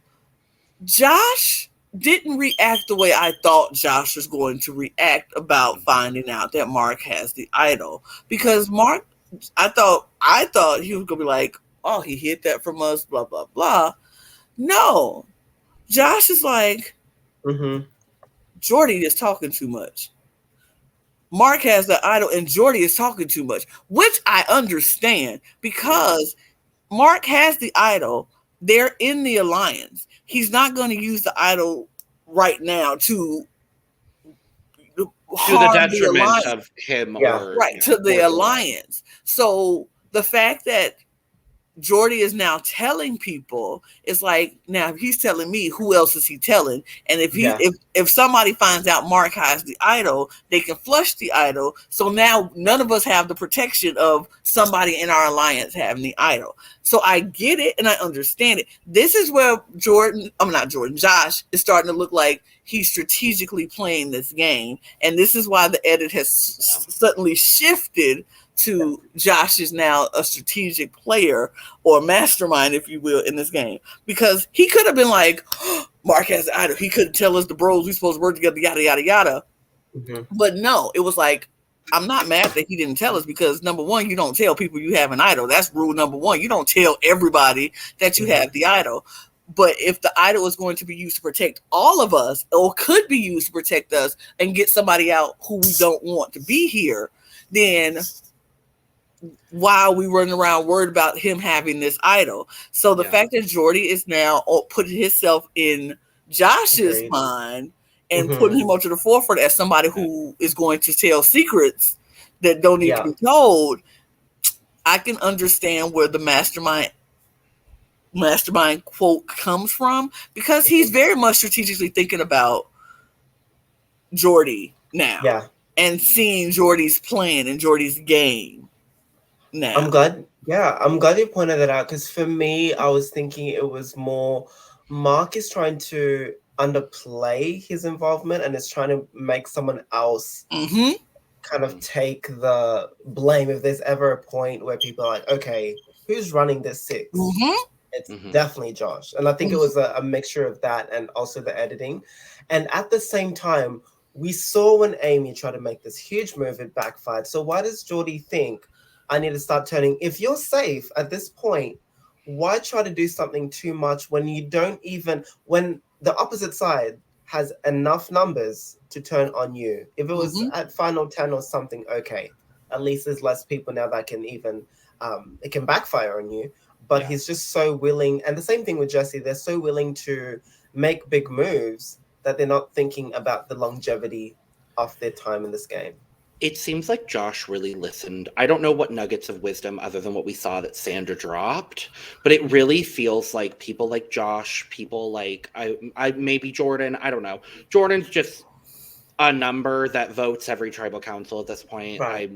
Josh didn't react the way I thought Josh was going to react about finding out that Mark has the idol. Because Mark, I thought he was going to be like, oh, he hid that from us, blah, blah, blah. No. Josh is like, Jordy is talking too much. Mark has the idol and Jordy is talking too much, which I understand because Mark has the idol. They're in the alliance. He's not going to use the idol right now to the detriment of him. To the alliance. So the fact that Jordy is now telling people, it's like, now if he's telling me, who else is he telling? And if somebody finds out Mark has the idol, they can flush the idol. So now none of us have the protection of somebody in our alliance having the idol. So I get it and I understand it. This is where Josh is starting to look like he's strategically playing this game. And this is why the edit has suddenly shifted to Josh is now a strategic player or mastermind, if you will, in this game. Because he could have been like, oh, Mark has the idol. He couldn't tell us the bros, we supposed to work together, yada, yada, yada. But no, it was like, I'm not mad that he didn't tell us because, number one, you don't tell people you have an idol. That's rule number one. You don't tell everybody that you have the idol. But if the idol is going to be used to protect all of us or could be used to protect us and get somebody out who we don't want to be here, then why are we running around worried about him having this idol? So the fact that Jordy is now putting himself in Josh's mind and putting him up to the forefront as somebody who is going to tell secrets that don't need to be told, I can understand where the mastermind quote comes from, because he's very much strategically thinking about Jordy and seeing Jordy's plan and Jordy's game now. I'm glad you pointed that out, because for me, I was thinking it was more Mark is trying to underplay his involvement and is trying to make someone else kind of take the blame if there's ever a point where people are like, okay, who's running this 6? It's definitely Josh. And I think it was a mixture of that and also the editing. And at the same time, we saw when Amy tried to make this huge move, it backfired. So why does Geordie think I need to start turning? If you're safe at this point, why try to do something too much when you don't even, when the opposite side has enough numbers to turn on you? If it was at final 10 or something, okay. At least there's less people now that can even, it can backfire on you. But he's just so willing. And the same thing with Jesse. They're so willing to make big moves that they're not thinking about the longevity of their time in this game. It seems like Josh really listened. I don't know what nuggets of wisdom other than what we saw that Sandra dropped, but it really feels like people like Josh, people like I maybe Jordan, I don't know. Jordan's just a number that votes every tribal council at this point. Right.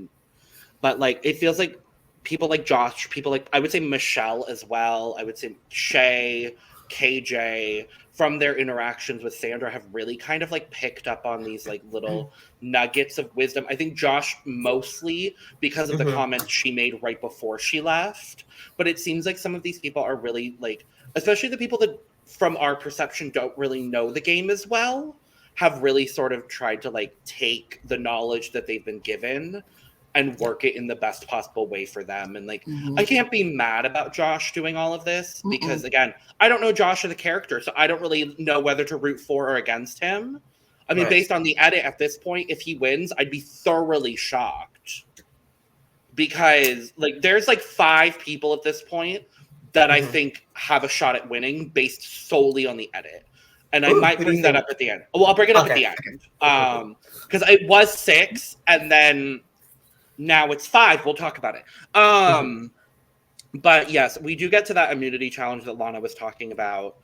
But like it feels like people like Josh, people like I would say Michelle as well. I would say Shay, KJ, from their interactions with Sandra have really kind of like picked up on these like little nuggets of wisdom. I think Josh mostly because of the comments she made right before she left. But it seems like some of these people are really like, especially the people that from our perception don't really know the game as well, have really sort of tried to like take the knowledge that they've been given and work it in the best possible way for them. And like, I can't be mad about Josh doing all of this because again, I don't know Josh as a character, so I don't really know whether to root for or against him. I mean, based on the edit at this point, if he wins, I'd be thoroughly shocked because like, there's like 5 people at this point that I think have a shot at winning based solely on the edit. And I might bring that up at the end. Well, I'll bring it up at the end. Because it was 6 and then now it's 5. We'll talk about it. But yes, we do get to that immunity challenge that Lana was talking about.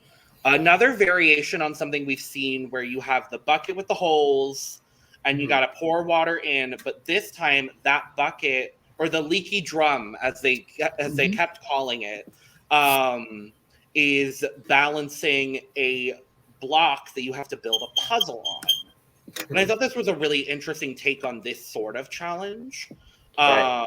Another variation on something we've seen where you have the bucket with the holes and you got to pour water in. But this time that bucket or the leaky drum, as they kept calling it, is balancing a block that you have to build a puzzle on. And I thought this was a really interesting take on this sort of challenge. I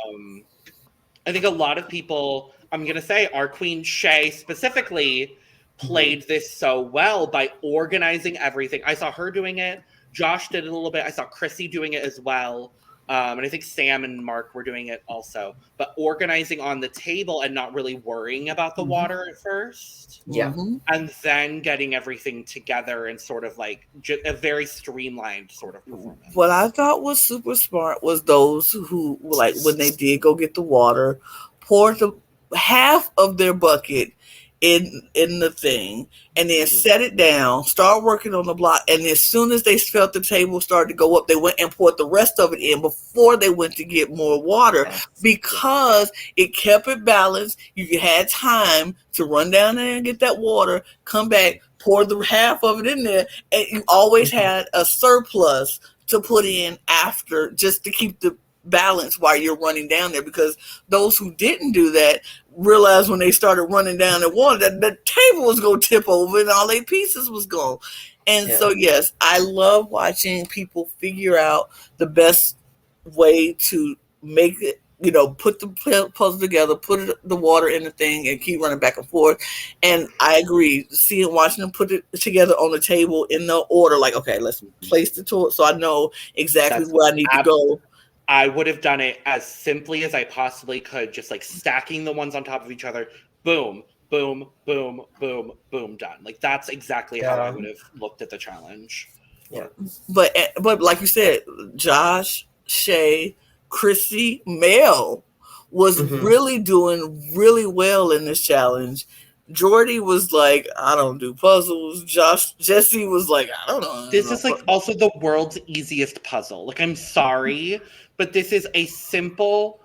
think a lot of people, I'm going to say our queen Shay specifically played this so well by organizing everything. I saw her doing it. Josh did it a little bit. I saw Chrissy doing it as well. And I think Sam and Mark were doing it also. But organizing on the table and not really worrying about the water at first. And then getting everything together and sort of like a very streamlined sort of performance. What I thought was super smart was those who, like, when they did go get the water, poured half of their bucket in the thing and then set it down, start working on the block, and as soon as they felt the table started to go up, they went and poured the rest of it in before they went to get more water because it kept it balanced. You had time to run down there and get that water, come back, pour the half of it in there, and you always had a surplus to put in after just to keep the balance while you're running down there, because those who didn't do that realized when they started running down the water that the table was going to tip over and all their pieces was gone. And so, yes, I love watching people figure out the best way to make it, you know, put the puzzle together, put the water in the thing and keep running back and forth. And I agree, watching them put it together on the table in the order, like, okay, let's place the tool so I know exactly where I need to go. I would have done it as simply as I possibly could, just like stacking the ones on top of each other. Boom, boom, boom, boom, boom, done. Like that's exactly how I would have looked at the challenge. Yeah. But like you said, Josh, Shay, Chrissy, Mel was really doing really well in this challenge. Jordy was like, I don't do puzzles. Jesse was like, I don't know. This is like also the world's easiest puzzle. Like, I'm sorry, but this is a simple,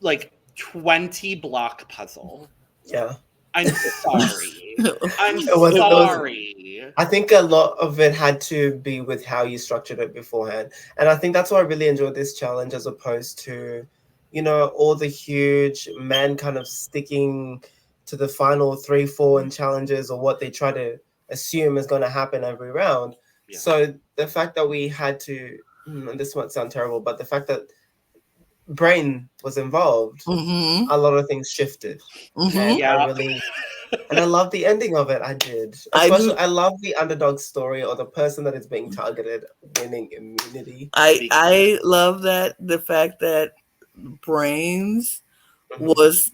like 20 block puzzle. Yeah. I'm sorry. I'm sorry. I think a lot of it had to be with how you structured it beforehand. And I think that's why I really enjoyed this challenge as opposed to, you know, all the huge men kind of sticking to the final 3-4 in challenges or what they try to assume is going to happen every round. So the fact that we had to, this might sound terrible, but the fact that Brain was involved, a lot of things shifted. And I love the ending of it. I did. Especially, I love the underdog story or the person that is being targeted winning immunity. I love that, the fact that brains was,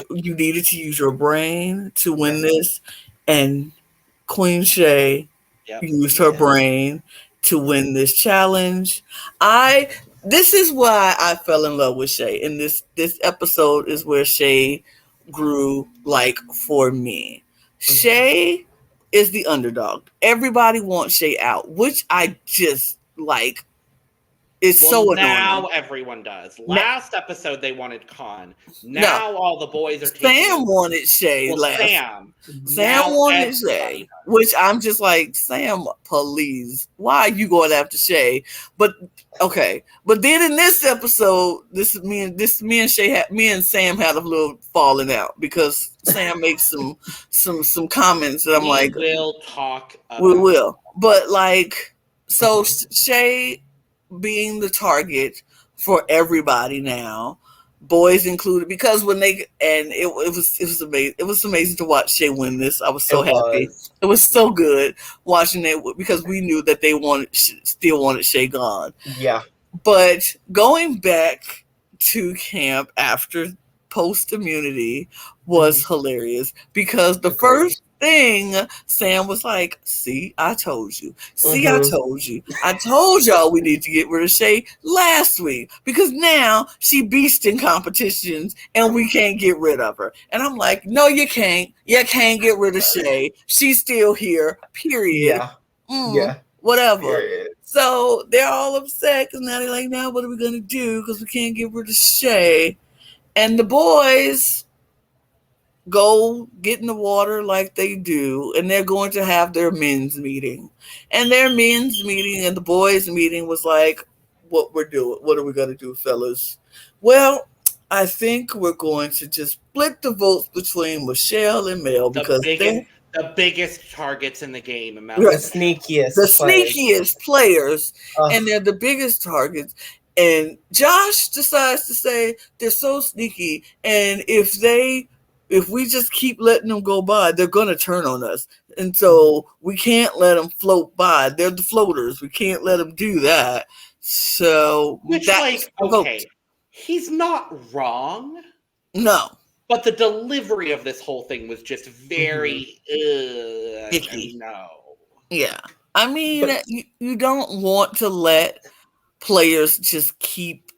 you needed to use your brain to win this, and Queen Shay used her brain to win this challenge. This is why I fell in love with Shay, and this episode is where Shay grew, like, for me. Shay is the underdog. Everybody wants Shay out, which I just like. It's so annoying. Now everyone does. Last episode they wanted Khan. Now all the boys are Sam wanted Shay. Sam wanted Shay, which I'm just like, Sam, please. Why are you going after Shay? But okay. But then in this episode, me and Sam had a little falling out because Sam makes some comments that I'm like, we'll talk about. We will. But like, so Shay being the target for everybody now, boys included, because when it was amazing. It was amazing to watch Shay win this. I was so happy. It was so good watching it because we knew that they still wanted Shay gone. Yeah. But going back to camp after post immunity was hilarious because the first thing Sam was like, see, I told you. I told you. I told y'all we need to get rid of Shay last week because now she beast in competitions and we can't get rid of her. And I'm like, no, you can't. You can't get rid of Shay. She's still here, period. Whatever. Period. So they're all upset because now they're like, now what are we going to do because we can't get rid of Shay? And the boys go get in the water like they do, and they're going to have their men's meeting. And their men's meeting and the boys' meeting was like, what we're doing. What are we going to do, fellas? Well, I think we're going to just split the votes between Michelle and Mel because they're the biggest targets in the game. The sneakiest players. And they're the biggest targets. And Josh decides to say they're so sneaky, and if we just keep letting them go by, they're going to turn on us. And so we can't let them float by. They're the floaters. We can't let them do that. So he's not wrong. No. But the delivery of this whole thing was just very icky. No. Yeah. I mean, you don't want to let players just keep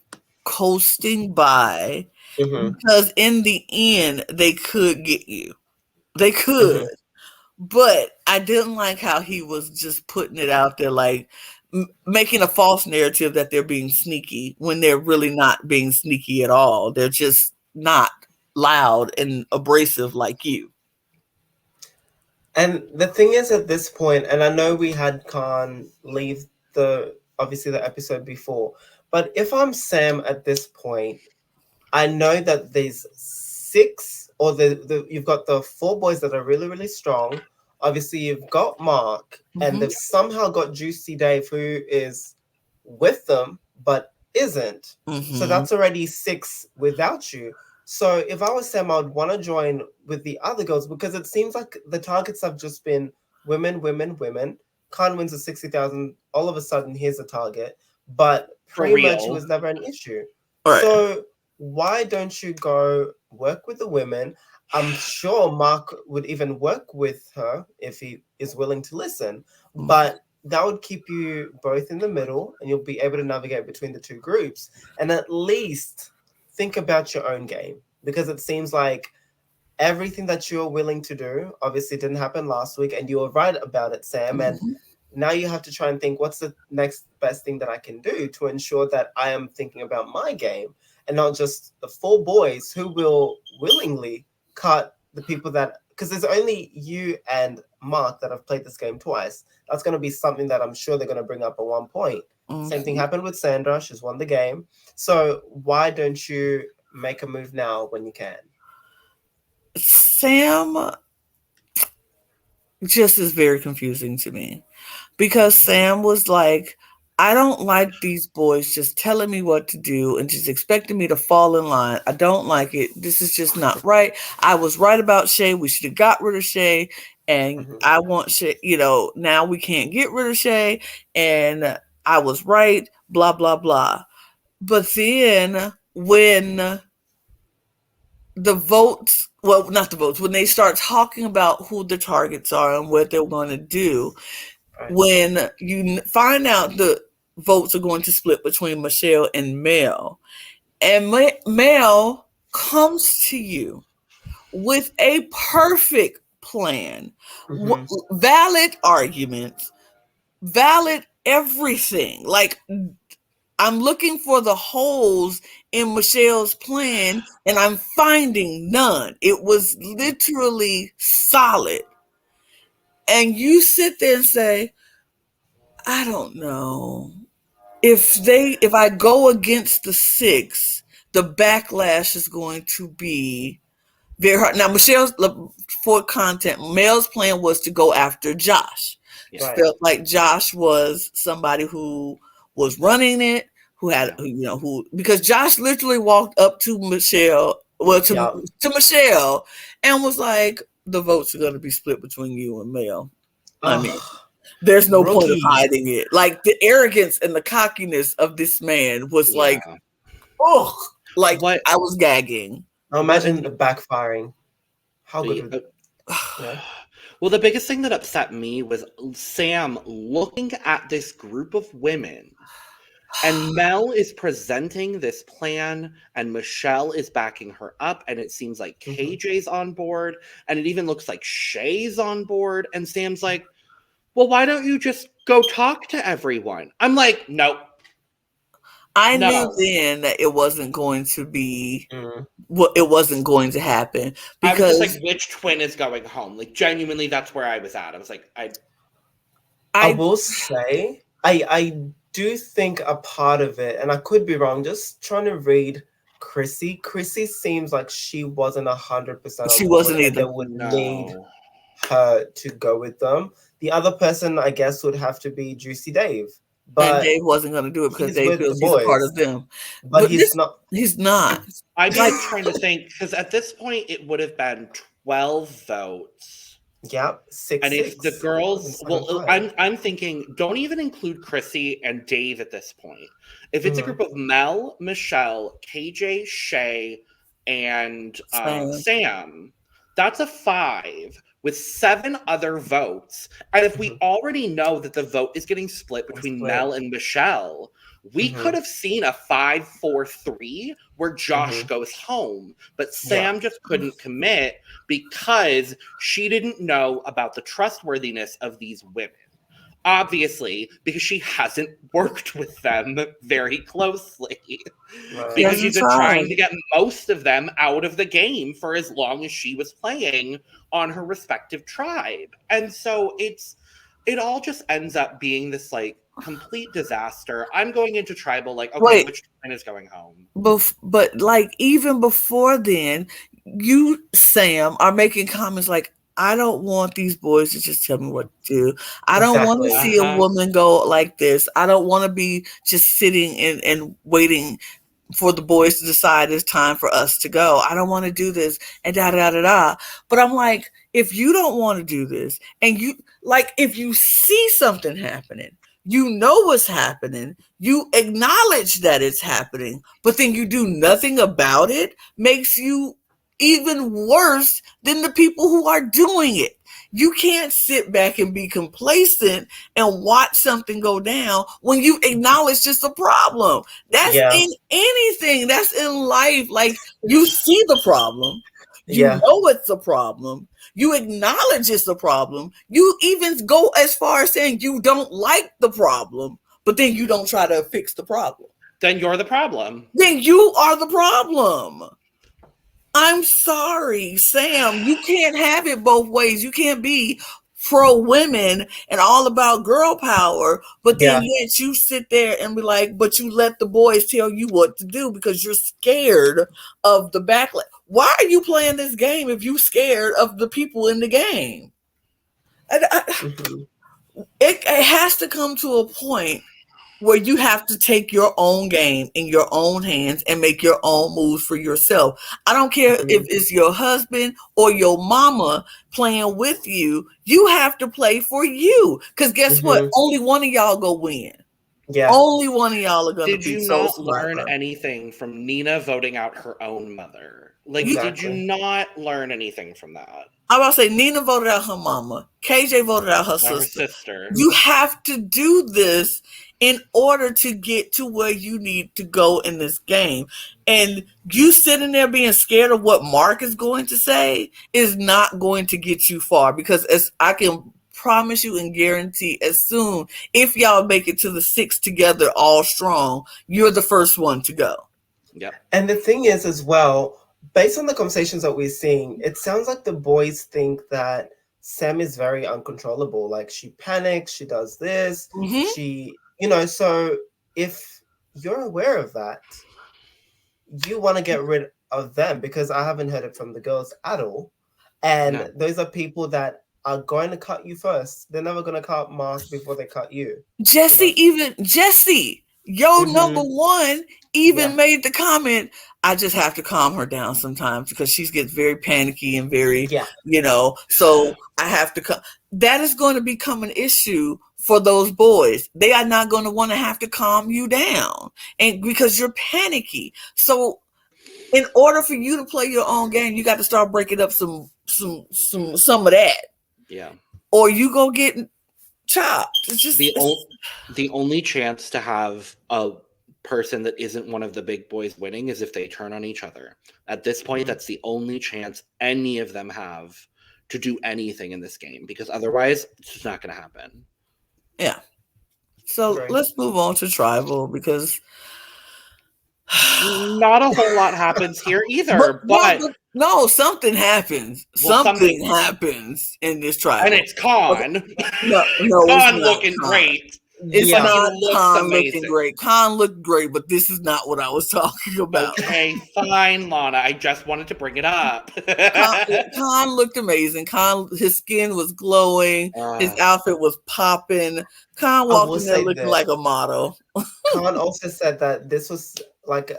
coasting by. Because in the end, they could get you. They could. But I didn't like how he was just putting it out there, like making a false narrative that they're being sneaky when they're really not being sneaky at all. They're just not loud and abrasive like you. And the thing is, at this point, and I know we had Khan leave the episode before, but if I'm Sam at this point, I know that there's 6, or you've got the 4 boys that are really, really strong. Obviously, you've got Mark, and they've somehow got Juicy Dave, who is with them, but isn't. So that's already 6 without you. So if I was Sam, I would want to join with the other girls because it seems like the targets have just been women. Khan wins the 60,000. All of a sudden, here's a target. But pretty much it was never an issue. Right. So why don't you go work with the women? I'm sure Mark would even work with her if he is willing to listen. But that would keep you both in the middle and you'll be able to navigate between the 2 groups. And at least think about your own game. Because it seems like everything that you're willing to do obviously didn't happen last week. And you were right about it, Sam. And now you have to try and think, what's the next best thing that I can do to ensure that I am thinking about my game and not just the 4 boys who will willingly cut the people that, because there's only you and Mark that have played this game twice. That's going to be something that I'm sure they're going to bring up at one point. Same thing happened with Sandra. She's won the game. So why don't you make a move now when you can? Sam just is very confusing to me because Sam was like, I don't like these boys just telling me what to do and just expecting me to fall in line. I don't like it. This is just not right. I was right about Shay. We should have got rid of Shay. And I want Shay, now we can't get rid of Shay. And I was right, blah, blah, blah. But then when the votes, well, not the votes, when they start talking about who the targets are and what they're going to do, when you find out the votes are going to split between Michelle and Mel, and Mel comes to you with a perfect plan, valid arguments, valid everything. Like, I'm looking for the holes in Michelle's plan, and I'm finding none. It was literally solid. And you sit there and say, I don't know. If I go against the 6, the backlash is going to be very hard. Now, Michelle's, for content, Mel's plan was to go after Josh. It felt like Josh was somebody who was running it, because Josh literally walked up to Michelle, to Michelle, and was like, the votes are going to be split between you and Mel. I mean, there's no point of hiding it. Like, the arrogance and the cockiness of this man was I was gagging. Imagine the backfiring. How good. Well, the biggest thing that upset me was Sam looking at this group of women, and Mel is presenting this plan, and Michelle is backing her up, and it seems like KJ's on board, and it even looks like Shay's on board, and Sam's like, well, why don't you just go talk to everyone? I'm like, nope. I knew then that it wasn't going to be, it wasn't going to happen. Because I was just like, which twin is going home? Like, genuinely, that's where I was at. I was like, I will say, I do think a part of it, and I could be wrong, just trying to read Chrissy. Chrissy seems like she wasn't 100%. She wasn't either. They would need her to go with them. The other person, I guess, would have to be Juicy Dave. But and Dave wasn't going to do it because Dave feels he's a part of them. But he's not. He's not. I'm just trying to think, because at this point, it would have been 12 votes. Yep, 6. And if the girls, I'm thinking, don't even include Chrissy and Dave at this point. If it's a group of Mel, Michelle, KJ, Shay, and Sam, that's a 5 with 7 other votes. And if we already know that the vote is getting split between Mel and Michelle, we could have seen a 5-4-3 where Josh goes home. But Sam just couldn't commit because she didn't know about the trustworthiness of these women. Obviously, because she hasn't worked with them very closely. Right. Because she's been trying to get most of them out of the game for as long as she was playing on her respective tribe. And so it all just ends up being this like complete disaster. I'm going into tribal like, okay, which twin is going home? But like even before then, you, Sam, are making comments like, I don't want these boys to just tell me what to do. I don't want to see a woman go like this. I don't want to be just sitting and waiting for the boys to decide it's time for us to go. I don't want to do this and da-da-da-da-da. But I'm like, if you don't want to do this and you, like, if you see something happening, you know what's happening, you acknowledge that it's happening, but then you do nothing about it, makes you even worse than the people who are doing it. You can't sit back and be complacent and watch something go down when you acknowledge just a problem. That's in anything. That's in life. Like, you see the problem. You know it's a problem. You acknowledge it's a problem. You even go as far as saying you don't like the problem, but then you don't try to fix the problem. Then you're the problem. Then you are the problem. I'm sorry, Sam, you can't have it both ways. You can't be pro women and all about girl power, but then yet you sit there and be like, but you let the boys tell you what to do because you're scared of the backlash. Why are you playing this game if you're scared of the people in the game? It has to come to a point where you have to take your own game in your own hands and make your own moves for yourself. I don't care if it's your husband or your mama playing with you. You have to play for you. Because guess what? Only one of y'all go win. Yeah. Only one of y'all are going to be. Did you not learn anything from Nina voting out her own mother? Like, did you not learn anything from that? I was about to say, Nina voted out her mama. KJ voted out her sister. You have to do this in order to get to where you need to go in this game. And you sitting there being scared of what Mark is going to say is not going to get you far. Because as I can promise you and guarantee, as soon, if y'all make it to the 6 together all strong, you're the first one to go. Yeah. And the thing is as well, based on the conversations that we're seeing, it sounds like the boys think that Sam is very uncontrollable. Like, she panics, she does this, she, so if you're aware of that, you want to get rid of them, because I haven't heard it from the girls at all. And those are people that are going to cut you first. They're never going to cut Mark before they cut you. Jesse, number one, made the comment, I just have to calm her down sometimes because she gets very panicky and very, so I have to that is going to become an issue for those boys. They are not going to want to have to calm you down, and because you're panicky. So in order for you to play your own game, you got to start breaking up some of that. Yeah. Or you go get chopped. It's just the only chance to have a person that isn't one of the big boys winning is if they turn on each other. At this point, that's the only chance any of them have to do anything in this game, because otherwise it's just not going to happen. Yeah. So let's move on to tribal, because not a whole lot happens here either. But no, something happens. Something happens in this tribal, and it's Khan. No, Khan looking great. It's not Khan looking great. Khan looked great, but this is not what I was talking about. Okay, fine, Lana. I just wanted to bring it up. Khan looked amazing. His skin was glowing. His outfit was popping. Khan walked in there looking like a model. Khan also said that this was like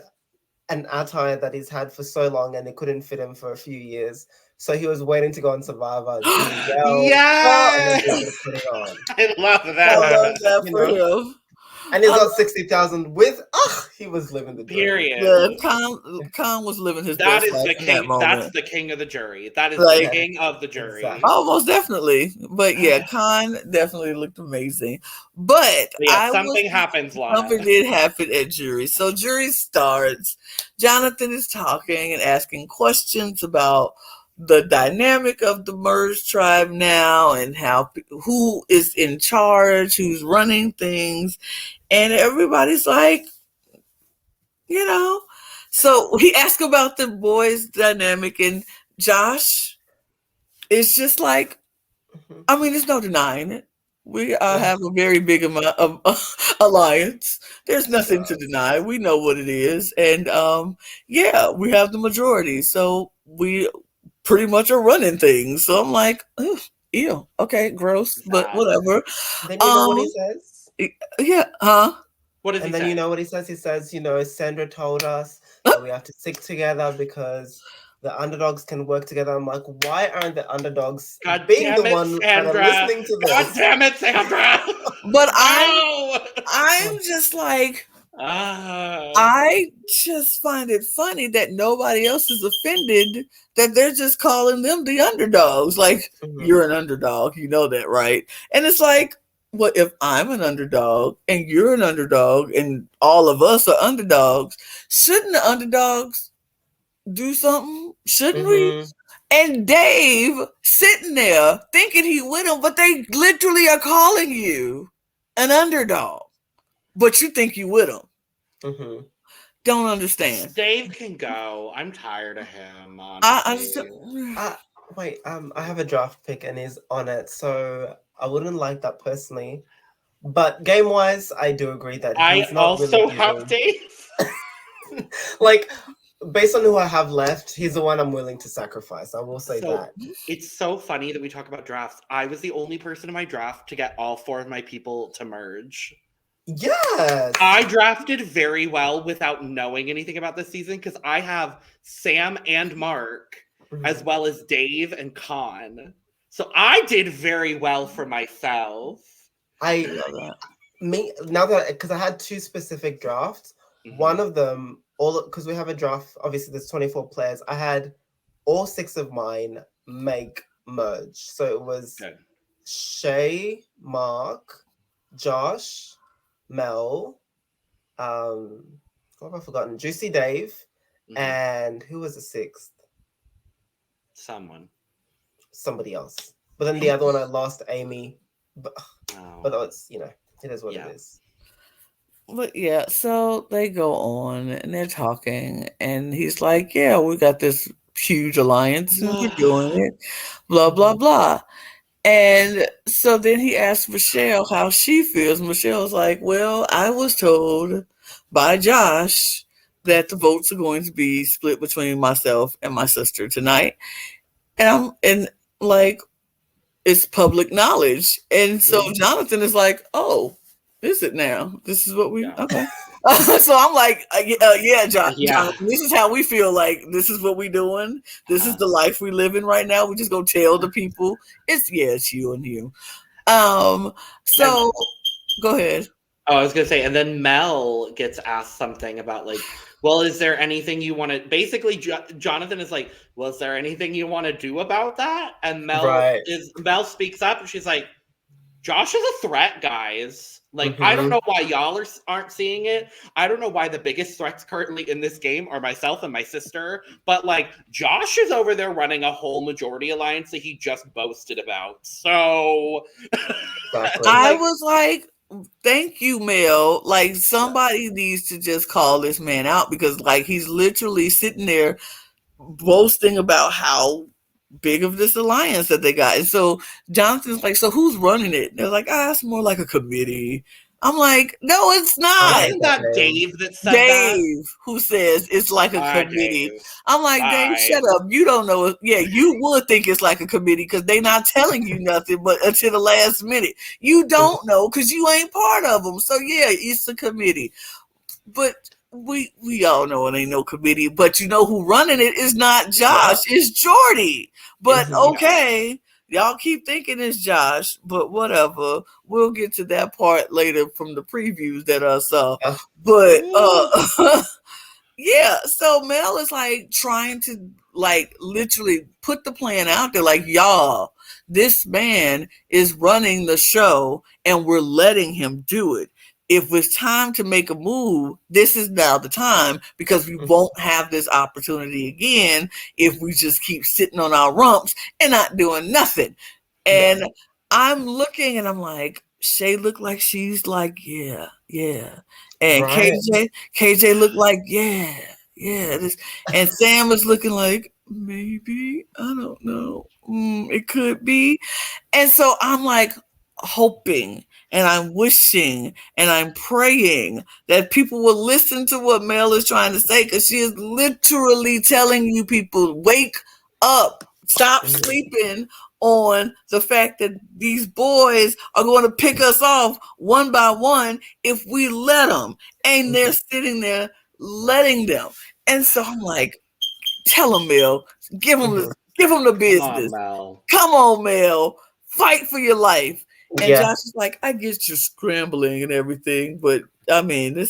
an attire that he's had for so long, and it couldn't fit him for a few years. So he was waiting to go on Survivor. Yeah, I love that. I love that for him. And he's got 60,000 with. He was living the dream. Period. Yeah, Khan was living his best life the king. That's the king of the jury. That is like, the king of the jury. Exactly. Oh, most definitely. But yeah, Khan definitely looked amazing. But something happens. Something did happen at jury. So jury starts. Jonathan is talking and asking questions about the dynamic of the merged tribe now, and who is in charge, who's running things, and everybody's like, So he asked about the boys' dynamic, and Josh is just like, I mean, there's no denying it. We have a very big amount of alliance. There's nothing to deny. We know what it is, and we have the majority, so we pretty much are running things. So I'm like, ew, okay, gross, but whatever. Then you know what he says? Yeah, huh? What does he say? And then you know what he says? He says, Sandra told us that we have to stick together because the underdogs can work together. I'm like, why aren't the underdogs being the one kind of listening to this? God damn it, Sandra! But I'm just like, I just find it funny that nobody else is offended that they're just calling them the underdogs. Like, you're an underdog, you know that, right? And it's like, what if I'm an underdog and you're an underdog and all of us are underdogs? Shouldn't the underdogs do something? Shouldn't we? And Dave sitting there thinking he with him, but they literally are calling you an underdog, but you think you with him. Don't understand. Dave can go. I'm tired of him. Wait, I have a draft pick and he's on it, so I wouldn't like that personally. But game wise, I do agree that he's not also really have Dave. Like, based on who I have left, he's the one I'm willing to sacrifice. I will say that. It's so funny that we talk about drafts. I was the only person in my draft to get all 4 of my people to merge. Yes. I drafted very well without knowing anything about this season because I have Sam and Mark, as well as Dave and Con. So I did very well for myself. I love that. Now that because I had two specific drafts. One of them, because we have a draft. Obviously, there's 24 players. I had all 6 of mine make merge. So it was Shay, Mark, Josh, Mel, what have I forgotten? Juicy Dave, and who was the 6th? Somebody else. But then the other one I lost, Amy. But it's, it is what it is. But yeah, so they go on and they're talking, and he's like, "Yeah, we got this huge alliance and we're doing it, blah blah blah." And so then he asked Michelle how she feels. Michelle's like, "Well, I was told by Josh that the votes are going to be split between myself and my sister tonight," and it's public knowledge. And so Jonathan is like, "Oh, is it now? This is what we okay." So I'm like, Jonathan, this is how we feel. Like, this is what we doing. This is the life we live in right now. We just go tell the people it's you and you. So go ahead. Oh, I was gonna say, and then Mel gets asked something about like, well, is there anything you want to? Basically, Jonathan is like, well, is there anything you want to do about that? And Mel speaks up, and she's like, Josh is a threat, guys. Like, I don't know why y'all aren't seeing it. I don't know why the biggest threats currently in this game are myself and my sister. But, like, Josh is over there running a whole majority alliance that he just boasted about. So... I was like, thank you, Mel. Like, somebody needs to just call this man out because, like, he's literally sitting there boasting about how big of this alliance that they got. And so Jonathan's like, so who's running it? They're like, it's more like a committee. I'm like, no, it's not. Isn't that Dave that said that? Dave, who says it's like a committee. Dave. I'm like, Dave, shut up. You don't know. Yeah, you would think it's like a committee because they're not telling you nothing but until the last minute. You don't know because you ain't part of them. So yeah, it's a committee. But we all know it ain't no committee, but you know who running it is not Josh, it's Jordy. But okay, y'all keep thinking it's Josh, but whatever. We'll get to that part later from the previews that I saw. But yeah, so Mel is like trying to like literally put the plan out there, like, y'all, this man is running the show and we're letting him do it. If it's time to make a move, this is now the time because we won't have this opportunity again if we just keep sitting on our rumps and not doing nothing. And I'm looking and I'm like, Shay looked like she's like, yeah. And KJ looked like, yeah. And Sam was looking like, maybe, I don't know. It could be. And so I'm like hoping and I'm wishing and I'm praying that people will listen to what Mel is trying to say, because she is literally telling you people, wake up, stop sleeping on the fact that these boys are going to pick us off one by one if we let them. And they're sitting there letting them. And so I'm like, tell them, Mel, give them the business. Come on, Mel, fight for your life. And Josh is like, I get you scrambling and everything, but I mean,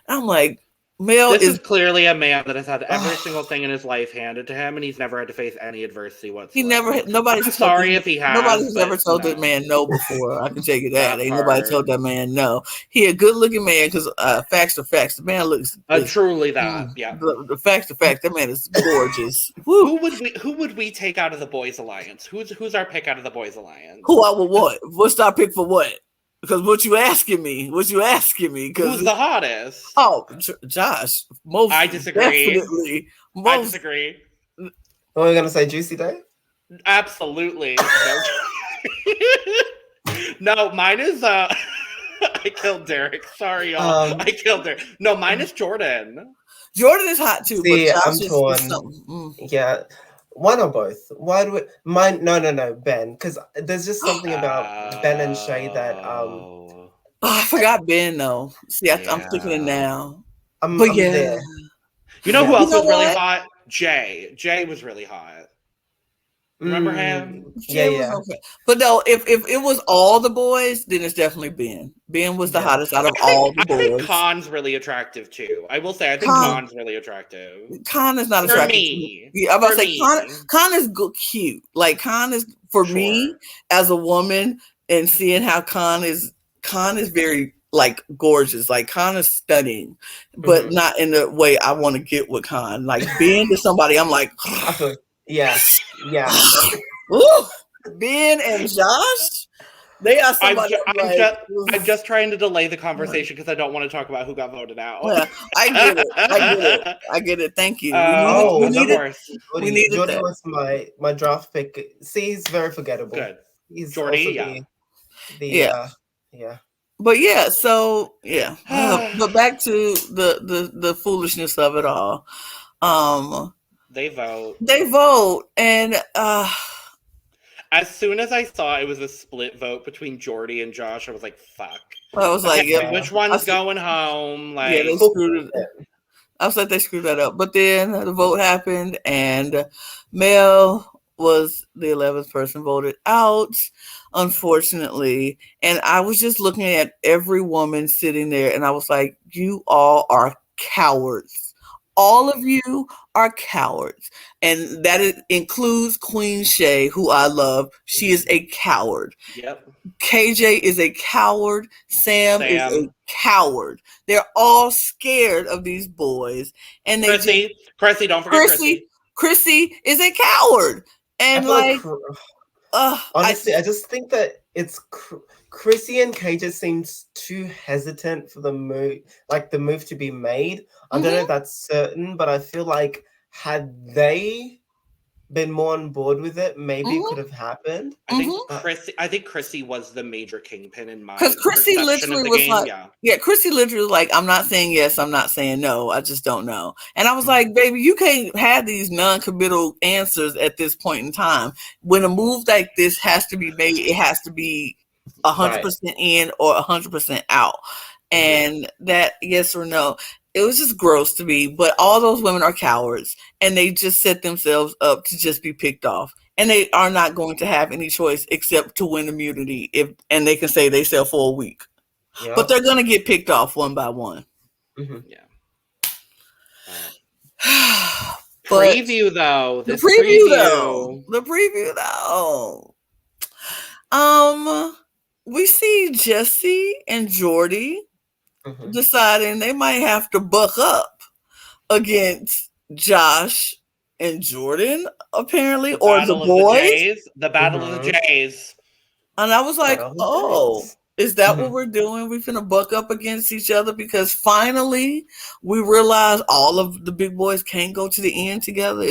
I'm like, Mel is clearly a man that has had every single thing in his life handed to him, and he's never had to face any adversity whatsoever. Nobody's sorry if he has. Nobody's ever told that man no before. I can tell you that. Ain't nobody told that man no. He a good looking man because facts are facts. The man looks truly that. Yeah. The facts are facts. That man is gorgeous. Who would we take out of the boys alliance? Who's our pick out of the boys alliance? Who I would what? What's our pick for what? Because what you asking me? Who's the hottest? Oh, Josh. I disagree. Definitely. I disagree. What are we gonna say, Juicy Day? Absolutely. No, mine is I killed Derrick. Sorry, y'all. I killed Derrick. No, mine is Jordan. Jordan is hot too. See, but I'm torn. Yeah. One or both? Why do we? Mine? No, Ben. Because there's just something about Ben and Shay that I forgot Ben though. See, I'm thinking it now. I'm yeah, there. You know who else was really what? hot? Jay. Jay was really hot. Remember him? Jay was okay. But no, if it was all the boys, then it's definitely Ben. Ben was the hottest out of all the boys. I think Khan's really attractive too. I will say, I think Khan's really attractive. Khan is not attractive to me. Yeah, I'm about to say Khan is good, cute. Like Khan is for me as a woman, and seeing how Khan is very like gorgeous. Like Khan is stunning, but not in the way I want to get with Khan. Like being to somebody, I'm like, yeah. Ooh, Ben and Josh. They are somebody. I'm just trying to delay the conversation because I don't want to talk about who got voted out. Yeah, I get it. Thank you. We needed Jordy was my draft pick. See, he's very forgettable. Good. He's Jordy, yeah. But yeah, so yeah. But back to the foolishness of it all. They vote, and as soon as I saw it was a split vote between Jordy and Josh, I was like, "Fuck!" I was like, which one's going home?" Like, they screwed it. I was like, they screwed that up. But then the vote happened, and Mel was the 11th person voted out, unfortunately. And I was just looking at every woman sitting there, and I was like, "You all are cowards. All of you are cowards." And that includes Queen Shay, who I love. She is a coward. Yep. KJ is a coward. Sam is a coward. They're all scared of these boys. And Chrissy, don't forget Chrissy. Chrissy is a coward. And honestly, I just think that it's Chrissy and KJ seems too hesitant for the move to be made. I don't know if that's certain, but I feel like had they been more on board with it, maybe it could have happened. I think Chrissy was the major kingpin in my because Chrissy literally was game. like, Chrissy literally was like, "I'm not saying yes, I'm not saying no, I just don't know." And I was like, "Baby, you can't have these non-committal answers at this point in time. When a move like this has to be made, it has to be 100% in or 100% out." And that yes or no. It was just gross to me, but all those women are cowards, and they just set themselves up to just be picked off, and they are not going to have any choice except to win immunity and they can say they sell for a week, but they're going to get picked off one by one. Yeah. Preview though. The preview though. We see Jesse and Jordy deciding they might have to buck up against Josh and Jordan, apparently, or the boys. The Battle of the Jays. And I was like, is that what we're doing? We're finna buck up against each other because finally we realize all of the big boys can't go to the end together.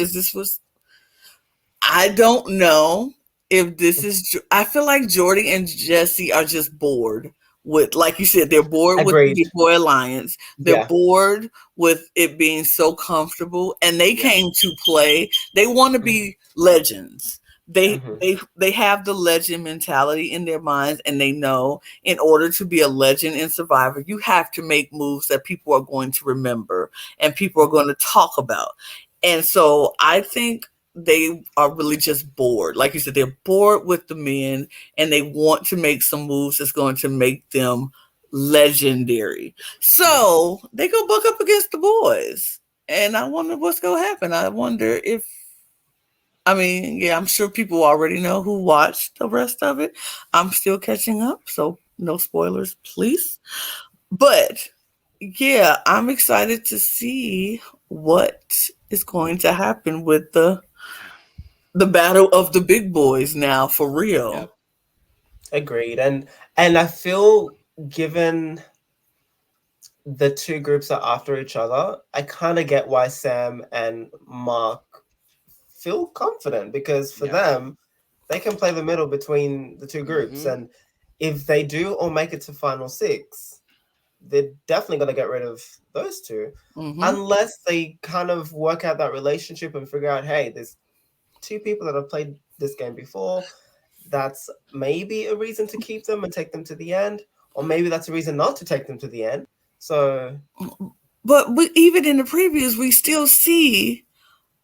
I don't know if this is. I feel like Jordy and Jesse are just bored. With, like you said, they're bored with the Big Boy Alliance. They're bored with it being so comfortable, and they came to play. They want to be legends. They have the legend mentality in their minds, and they know in order to be a legend in Survivor, you have to make moves that people are going to remember and people are going to talk about. And so I think they are really just bored. Like you said, they're bored with the men, and they want to make some moves that's going to make them legendary. So they go buck up against the boys, and I wonder what's going to happen. I wonder if, I'm sure people already know who watched the rest of it. I'm still catching up, so no spoilers, please. But yeah, I'm excited to see what is going to happen with the battle of the big boys now, for real. Yep. Agreed. And I feel, given the two groups are after each other, I kind of get why Sam and Mark feel confident, because for them, they can play the middle between the two groups. And if they do all make it to final six, they're definitely going to get rid of those two, unless they kind of work out that relationship and figure out, hey, there's two people that have played this game before. That's maybe a reason to keep them and take them to the end. or maybe that's a reason not to take them to the end. So, but even in the previews, we still see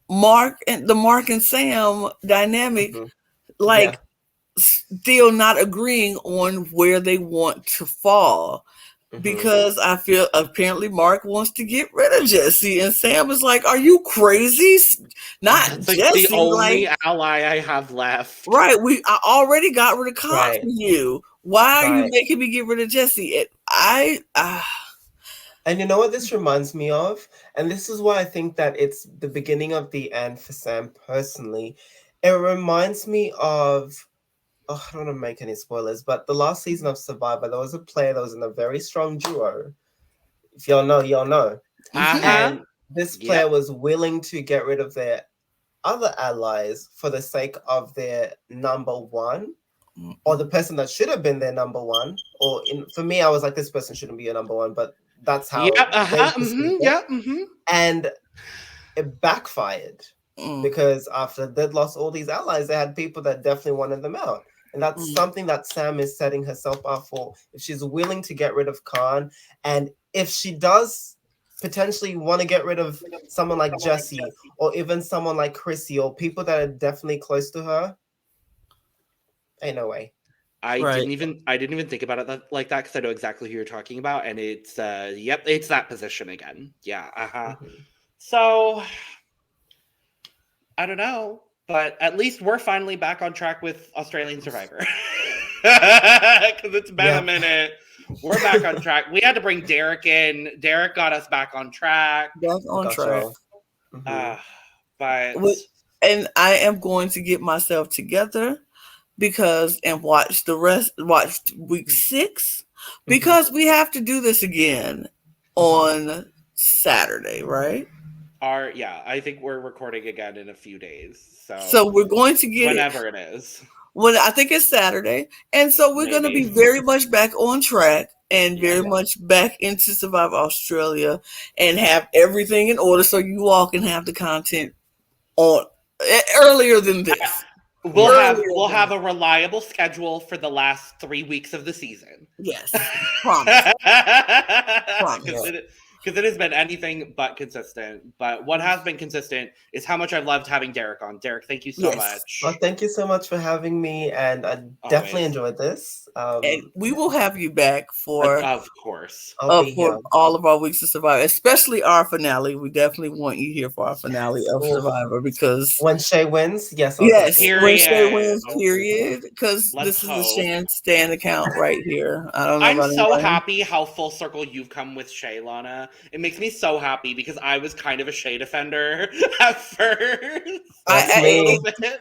Mark and Sam dynamic, like still not agreeing on where they want to fall. Because I feel apparently Mark wants to get rid of Jesse, and Sam is like, "Are you crazy? Not it's Jesse, like the only ally I have left." Right? I already got rid of Cobb for you. Why are you making me get rid of Jesse? And you know what this reminds me of? And this is why I think that it's the beginning of the end for Sam personally. It reminds me of, I don't want to make any spoilers, but the last season of Survivor, there was a player that was in a very strong duo. If y'all know, y'all know. And this player was willing to get rid of their other allies for the sake of their number one, or the person that should have been their number one. For me, I was like, this person shouldn't be your number one, but that's how And it backfired because after they'd lost all these allies, they had people that definitely wanted them out. And that's something that Sam is setting herself up for. If she's willing to get rid of Khan, and if she does potentially want to get rid of someone like Jesse, or even someone like Chrissy, or people that are definitely close to her, ain't no way. I didn't even think about it like that, because I know exactly who you're talking about, and it's it's that position again. Yeah. So I don't know, but at least we're finally back on track with Australian Survivor, because it's been a minute. We're back on track. We had to bring Derrick in. Derrick got us back on track. But and I am going to get myself together and watch week 6, because we have to do this again on Saturday, right? I think we're recording again in a few days. So we're going to get whenever it is. When I think it's Saturday, and so we're going to be very much back on track and very much back into Survivor Australia, and have everything in order so you all can have the content on earlier than this. We'll have a reliable schedule for the last 3 weeks of the season. Yes, promise. Because it has been anything but consistent. But what has been consistent is how much I've loved having Derrick on. Derrick, thank you so much. Well, thank you so much for having me, and I definitely enjoyed this. And we will have you back for, of course, for all of our weeks of Survivor, especially our finale. We definitely want you here for our finale of Survivor, because when Shay wins, when Shay wins, period. Because this is the Shan Stan account right here. I don't know. I'm so happy how full circle you've come with Shay, Lana. It makes me so happy, because I was kind of a Shay defender at first. I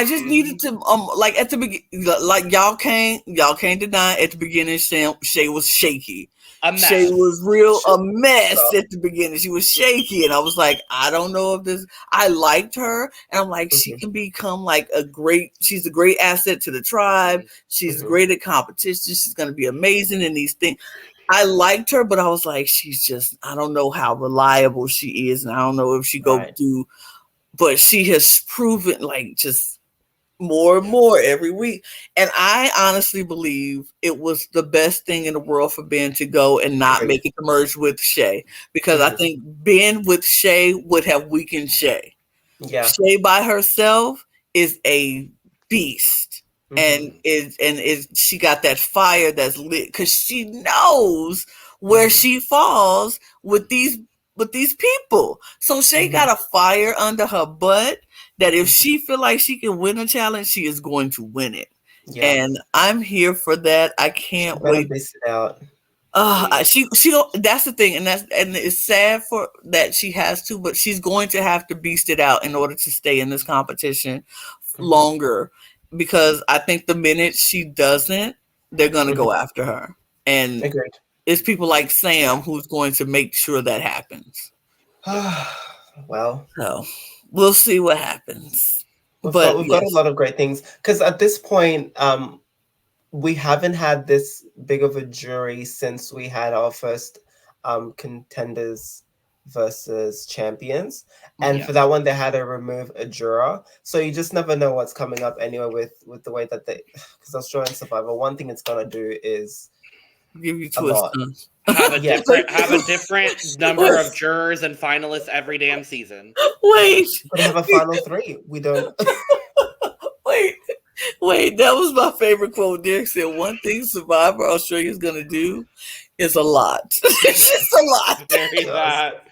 just needed to like at the beginning, like y'all can't deny at the beginning Shay was shaky. Shay was a mess at the beginning. She was shaky, and I was like, I don't know if this. I liked her, and I'm like, she can become like she's a great asset to the tribe. She's great at competition. She's going to be amazing in these things. I liked her, but I was like, I don't know how reliable she is, and I don't know if she do, but she has proven like just more and more every week. And I honestly believe it was the best thing in the world for Ben to go and not make it merge with Shay, because I think Ben with Shay would have weakened Shay. Yeah. Shay by herself is a beast. And she got that fire that's lit, because she knows where she falls with these people. So Shay got a fire under her butt that if she feel like she can win a challenge, she is going to win it. Yeah. And I'm here for that. I can't wait. She that's the thing, and it's sad for that she has to, but she's going to have to beast it out in order to stay in this competition longer. Because I think the minute she doesn't, they're going to go after her. And it's people like Sam who's going to make sure that happens. Well, so we'll see what happens. We've got a lot of great things. Because at this point, we haven't had this big of a jury since we had our first contenders versus champions. And Yeah. for that one, they had to remove a juror. So you just never know what's coming up anyway with the way that because Australian Survivor, one thing it's going to do is give you a lot. twists. Have a different number of jurors and finalists every damn season. Wait. But have a final three. We don't. Wait, that was my favorite quote. Derrick said, one thing Survivor Australia is going to do is a lot. It's just a lot. Very that.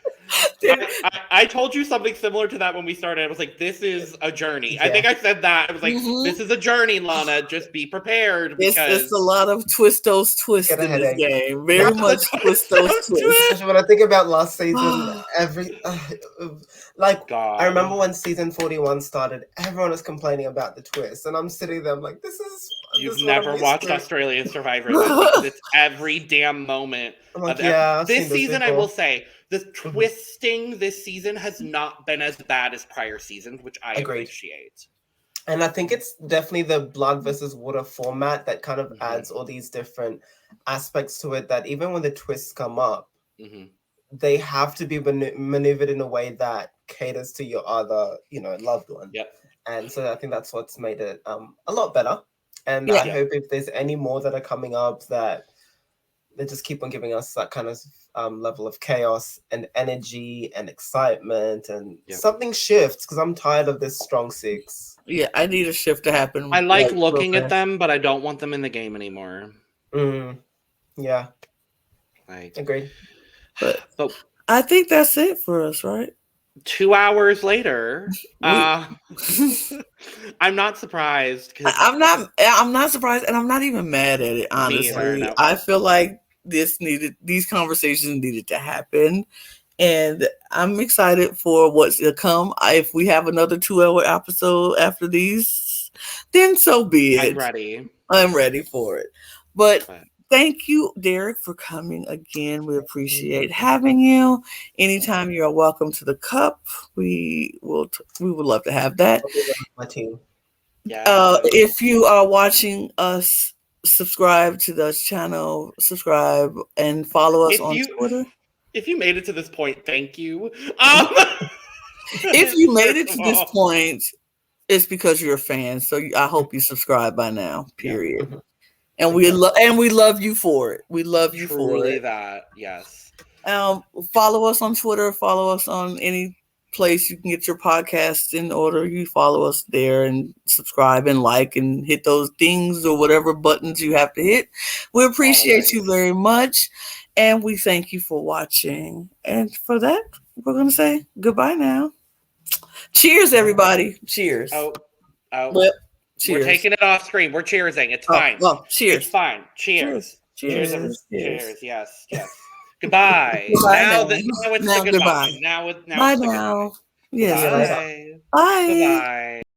I told you something similar to that when we started. I was like, this is a journey. Yeah. I think I said that. I was like, this is a journey, Lana. Just be prepared. Because it's a lot of twists in this game. Very much twists. Especially when I think about last season, I remember when season 41 started, everyone was complaining about the twist. And I'm sitting there, I'm like, You've never watched Australian Survivor. It's every damn moment. I'm like, this season, I will say, the twisting this season has not been as bad as prior seasons, which I appreciate. And I think it's definitely the blood versus water format that kind of adds all these different aspects to it, that even when the twists come up, they have to be maneuvered in a way that caters to your other, loved one. Yep. And so I think that's what's made it a lot better. And I hope if there's any more that are coming up, that they just keep on giving us that kind of level of chaos and energy and excitement, and something shifts, because I'm tired of this strong six. Yeah, I need a shift to happen. I like looking at them, but I don't want them in the game anymore. Yeah. Agreed. But I think that's it for us, right? 2 hours later, I'm not surprised. I'm not surprised, and I'm not even mad at it, honestly. No. I feel like these conversations needed to happen, and I'm excited for what's to come. If we have another 2-hour episode after these, then so be it. I'm ready for it. But thank you, Derrick, for coming again. We appreciate having you. Anytime you're welcome to the Cup, we would love to have that. My team. If you are watching us, subscribe to the channel, subscribe, and follow us on Twitter. If you made it to this point, thank you. If you made it to this point, it's because you're a fan. So I hope you subscribe by now. Period. Yeah. And we love you for it. We love you for it. That, yes. Follow us on Twitter. Follow us on any place you can get your podcasts in order. You follow us there and subscribe and like and hit those dings or whatever buttons you have to hit. We appreciate you very much, and we thank you for watching. And for that, we're going to say goodbye now. Cheers, everybody. Cheers. Well, cheers. We're taking it off screen. We're cheersing. It's fine. Cheers. It's fine. Cheers. Cheers. Yes. Goodbye. Now it's goodbye. Now bye now. Yes. Bye. Bye. Bye.